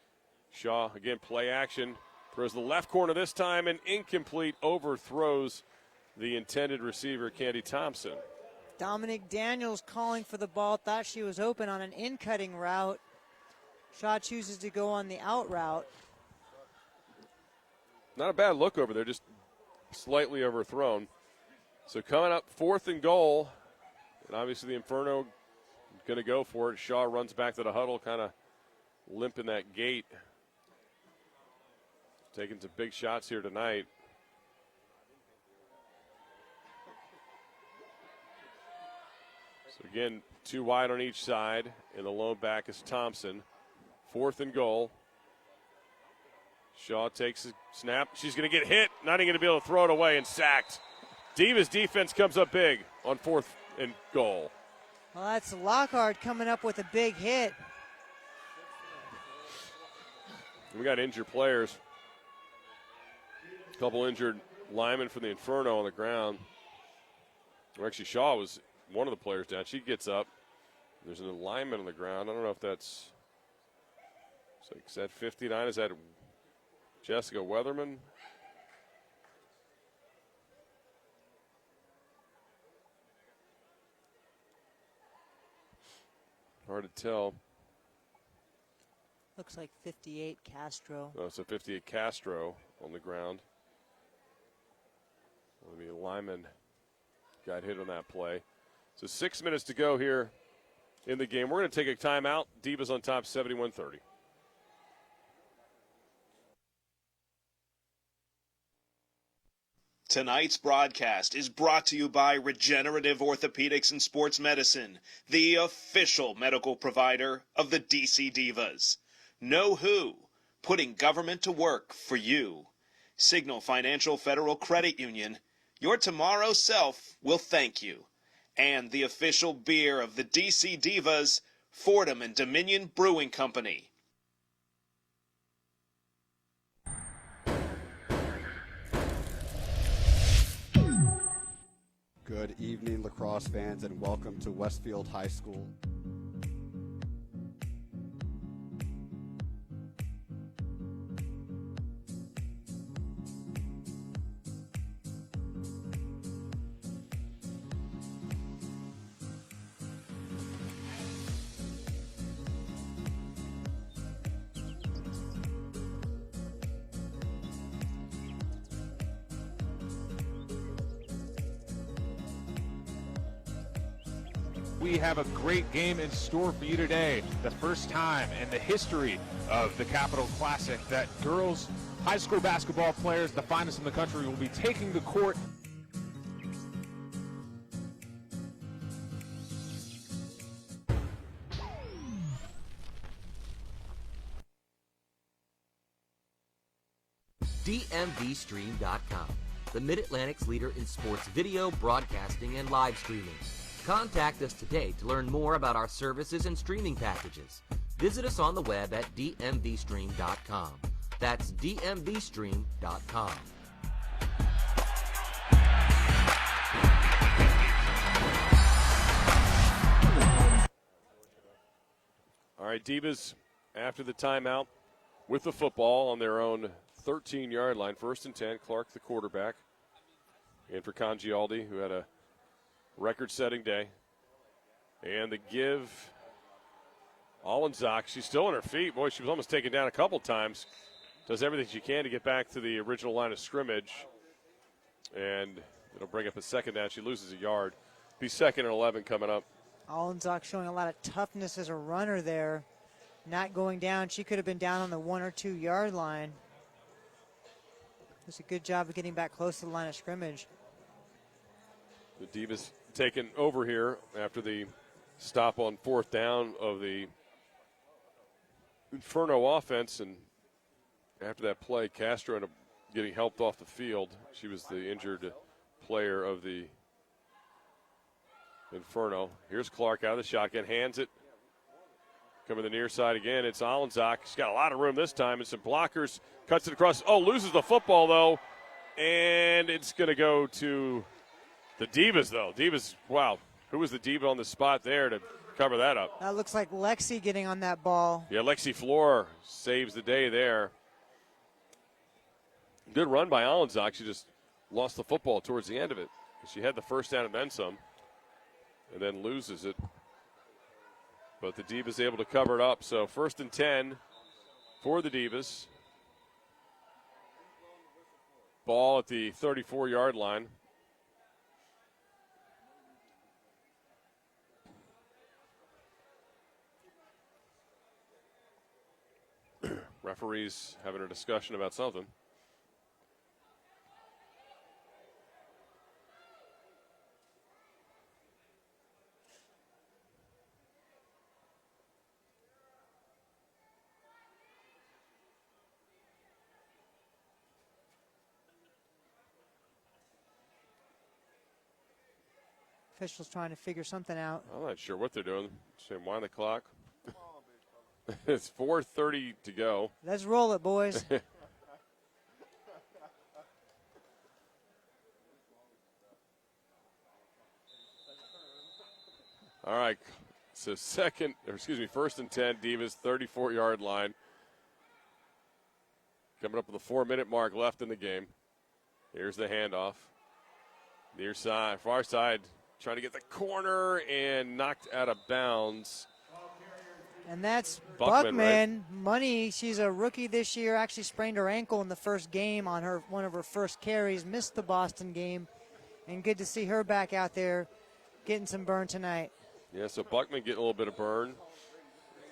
Shaw, again, play action. Throws the left corner this time and incomplete, overthrows the intended receiver, Candy Thompson. Dominic Daniels calling for the ball, thought she was open on an in-cutting route. Shaw chooses to go on the out route. Not a bad look over there, just slightly overthrown. So coming up 4th and goal, and obviously the Inferno going to go for it. Shaw runs back to the huddle, kind of limping that gait. Taking some big shots here tonight. So again, 2 wide on each side, and the lone back is Thompson. 4th and goal. Shaw takes a snap. She's going to get hit, not even going to be able to throw it away, and sacked. Divas defense comes up big on 4th and goal. Well, that's Lockhart coming up with a big hit. We got injured players. A couple injured linemen from the Inferno on the ground. Or actually, Shaw was one of the players down. She gets up. There's an lineman on the ground. I don't know if that's. Is that 59? Is that Jessica Weatherman? Hard to tell. Looks like 58 Castro. Oh, so 58 Castro on the ground. The lineman got hit on that play. So 6 minutes to go here in the game. We're going to take a timeout. Divas on top, 71-30. Tonight's broadcast is brought to you by Regenerative Orthopedics and Sports Medicine, the official medical provider of the DC Divas. Know who? Putting government to work for you. Signal Financial Federal Credit Union. Your tomorrow self will thank you. And the official beer of the DC Divas, Fordham and Dominion Brewing Company. Good evening, lacrosse fans, and welcome to Westfield High School. We have a great game in store for you today. The first time in the history of the Capital Classic that girls high school basketball players, the finest in the country, will be taking the court. DMVstream.com, the Mid-Atlantic's leader in sports video, broadcasting, and live streaming. Contact us today to learn more about our services and streaming packages. Visit us on the web at dmvstream.com. That's dmvstream.com. All right, Divas, after the timeout, with the football on their own 13-yard line. 1st and 10, Clark, the quarterback. And for Congialdi, who had a record-setting day. And the give, Allenzak, she's still on her feet. Boy, she was almost taken down a couple times. Does everything she can to get back to the original line of scrimmage. And it'll bring up a second down. She loses a yard. Be 2nd and 11 coming up. Allenzak showing a lot of toughness as a runner there. Not going down. She could have been down on the 1 or 2 yard line. Does a good job of getting back close to the line of scrimmage. The Divas taken over here after the stop on 4th down of the Inferno offense. And after that play, Castro ended up getting helped off the field. She was the injured player of the Inferno. Here's Clark out of the shotgun, hands it Coming to the near side again, it's Allenzock. She's got a lot of room this time and some blockers. Cuts it across. Oh, loses the football, though. And it's going to go to the Divas, though. Divas, wow. Who was the Diva on the spot there to cover that up? That looks like Lexi getting on that ball. Yeah, Lexi Floor saves the day there. Good run by Allenzock. She just lost the football towards the end of it. She had the first down and then some, and then loses it. But the Divas able to cover it up. So 1st and 10 for the Divas. Ball at the 34-yard line. Referees having a discussion about something. Officials trying to figure something out. I'm not sure what they're doing. Saying wind the clock. It's 4:30 to go. Let's roll it, boys. All right. So 1st and 10, Divas, 34-yard line. Coming up with a 4-minute mark left in the game. Here's the handoff. Near side, far side, trying to get the corner and knocked out of bounds. And that's Buckman, Buckman. Money, she's a rookie this year, actually sprained her ankle in the first game on one of her first carries, missed the Boston game. And good to see her back out there getting some burn tonight. Yeah, so Buckman getting a little bit of burn.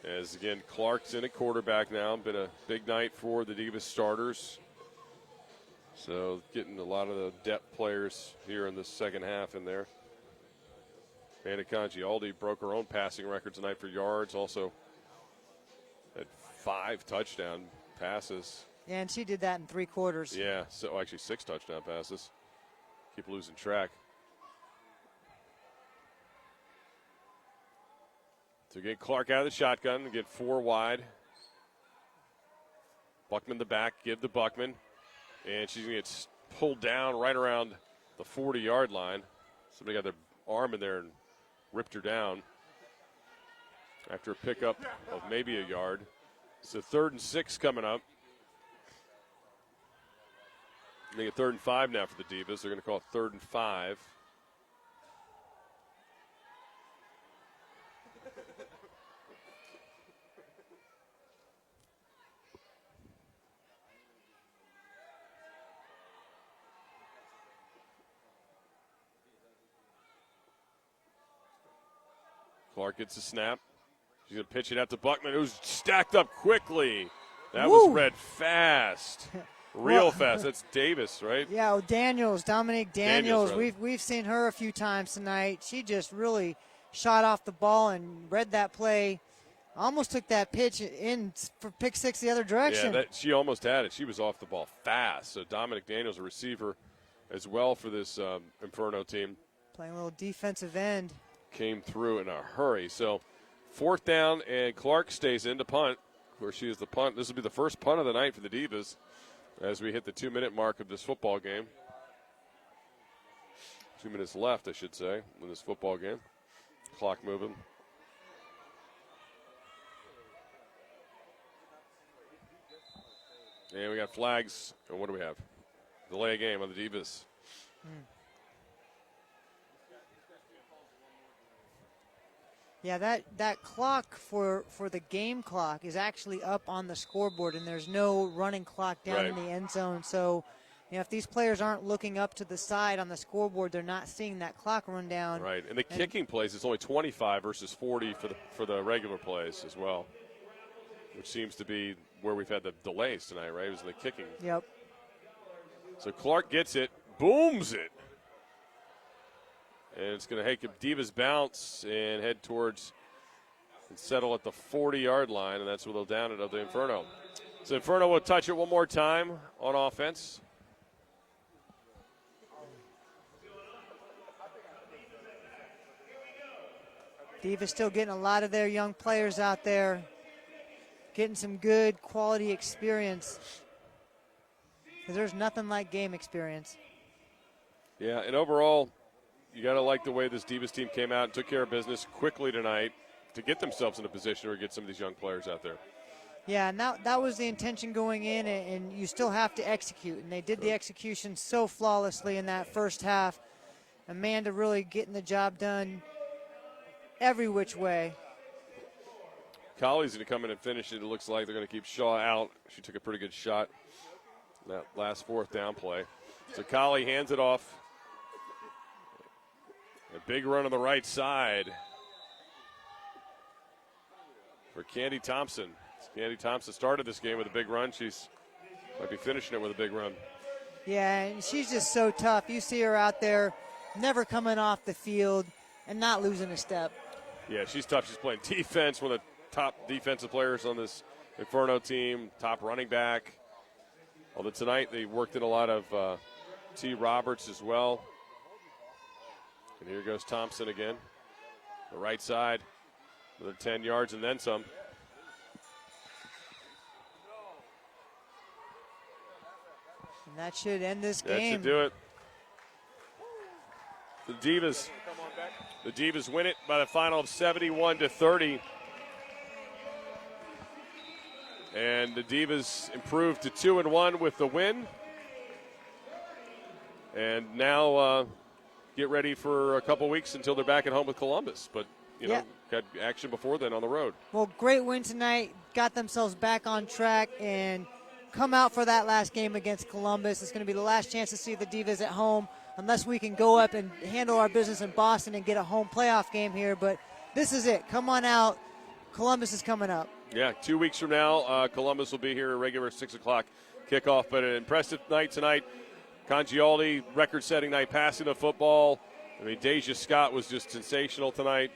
As, again, Clark's in at quarterback now. Been a big night for the Divas starters. So getting a lot of the depth players here in the second half in there. Amanda Congialdi broke her own passing record tonight for yards. Also had 5 touchdown passes. Yeah, and she did that in 3 quarters. Yeah, so actually 6 touchdown passes. Keep losing track. So get Clark out of the shotgun, get 4 wide. Buckman the back, give to Buckman. And she's going to get pulled down right around the 40-yard line. Somebody got their arm in there and ripped her down after a pickup of maybe a yard. So 3rd and 6 coming up. They get 3rd and 5 now for the Divas. They're going to call it 3rd and 5. Clark gets a snap. She's going to pitch it out to Buckman, who's stacked up quickly. That was read fast. Real fast. That's Davis, right? Yeah, Dominique Daniels. Daniels, we've seen her a few times tonight. She just really shot off the ball and read that play. Almost took that pitch in for pick 6 the other direction. Yeah, she almost had it. She was off the ball fast. So Dominic Daniels, a receiver as well for this Inferno team. Playing a little defensive end. Came through in a hurry. So 4th down, and Clark stays in to punt, where she is the punt. This will be the first punt of the night for the Divas as we hit the 2-minute mark of this football game. 2 minutes left, I should say, in this football game. Clock moving. And we got flags. And what do we have? Delay a game on the Divas. Yeah, that clock for the game clock is actually up on the scoreboard, and there's no running clock down in the end zone. So, if these players aren't looking up to the side on the scoreboard, they're not seeing that clock run down. Right, and the kicking plays is only 25 versus 40 for the regular plays as well, which seems to be where we've had the delays tonight, right? It was in the kicking. Yep. So Clark gets it, booms it. And it's going to take a Divas bounce and head towards and settle at the 40-yard line, and that's where they'll down it of the Inferno. So Inferno will touch it one more time on offense. Divas still getting a lot of their young players out there, getting some good quality experience. Because there's nothing like game experience. Yeah, and overall, you got to like the way this Divas team came out and took care of business quickly tonight to get themselves in a position where get some of these young players out there. Yeah, and that was the intention going in, and you still have to execute. And they did the execution so flawlessly in that first half. Amanda really getting the job done every which way. Colley's going to come in and finish it. It looks like they're going to keep Shaw out. She took a pretty good shot in that last fourth down play. So Colley hands it off. A big run on the right side for Candy Thompson. Candy Thompson started this game with a big run. She's might be finishing it with a big run. Yeah, and she's just so tough. You see her out there never coming off the field and not losing a step. Yeah, she's tough. She's playing defense, one of the top defensive players on this Inferno team, top running back. Although tonight they worked in a lot of T. Roberts as well. And here goes Thompson again. The right side, another 10 yards and then some. And that should end this That game. should do it. The Divas win it by the final of 71-30. And the Divas improved to 2-1 with the win. And now get ready for a couple weeks until they're back at home with Columbus. But, you know, got action before then on the road. Well, great win tonight. Got themselves back on track and come out for that last game against Columbus. It's going to be the last chance to see the Divas at home unless we can go up and handle our business in Boston and get a home playoff game here. But this is it. Come on out. Columbus is coming up. Yeah, 2 weeks from now, Columbus will be here, a regular 6 o'clock kickoff. But an impressive night tonight. Congialdi, record-setting night passing the football. I mean, Deja Scott was just sensational tonight.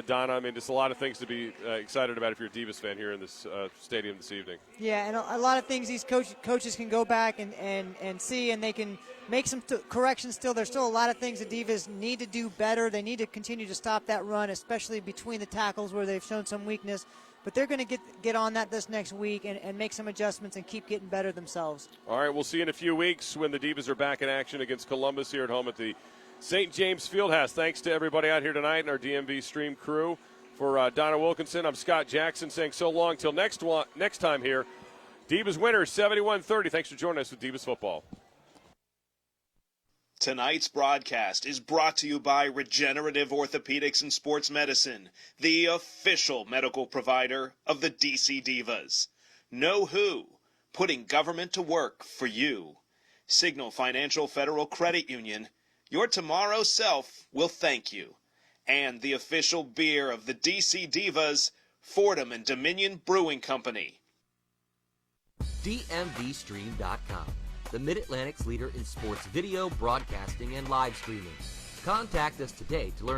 Donna, I mean, just a lot of things to be excited about if you're a Divas fan here in this stadium this evening. Yeah, and a lot of things these coaches can go back and see, and they can make some corrections still. There's still a lot of things the Divas need to do better. They need to continue to stop that run, especially between the tackles where they've shown some weakness. But they're going to get on that this next week and make some adjustments and keep getting better themselves. All right, we'll see you in a few weeks when the Divas are back in action against Columbus here at home at the St. James Fieldhouse. Thanks to everybody out here tonight and our DMV stream crew. For Donna Wilkinson, I'm Scott Jackson saying so long till next time here. Divas winners 71-30. Thanks for joining us with Divas Football. Tonight's broadcast is brought to you by Regenerative Orthopedics and Sports Medicine, the official medical provider of the DC Divas. Know who? Putting government to work for you. Signal Financial Federal Credit Union. Your tomorrow self will thank you. And the official beer of the DC Divas, Fordham and Dominion Brewing Company. DMVstream.com, the Mid-Atlantic's leader in sports video, broadcasting, and live streaming. Contact us today to learn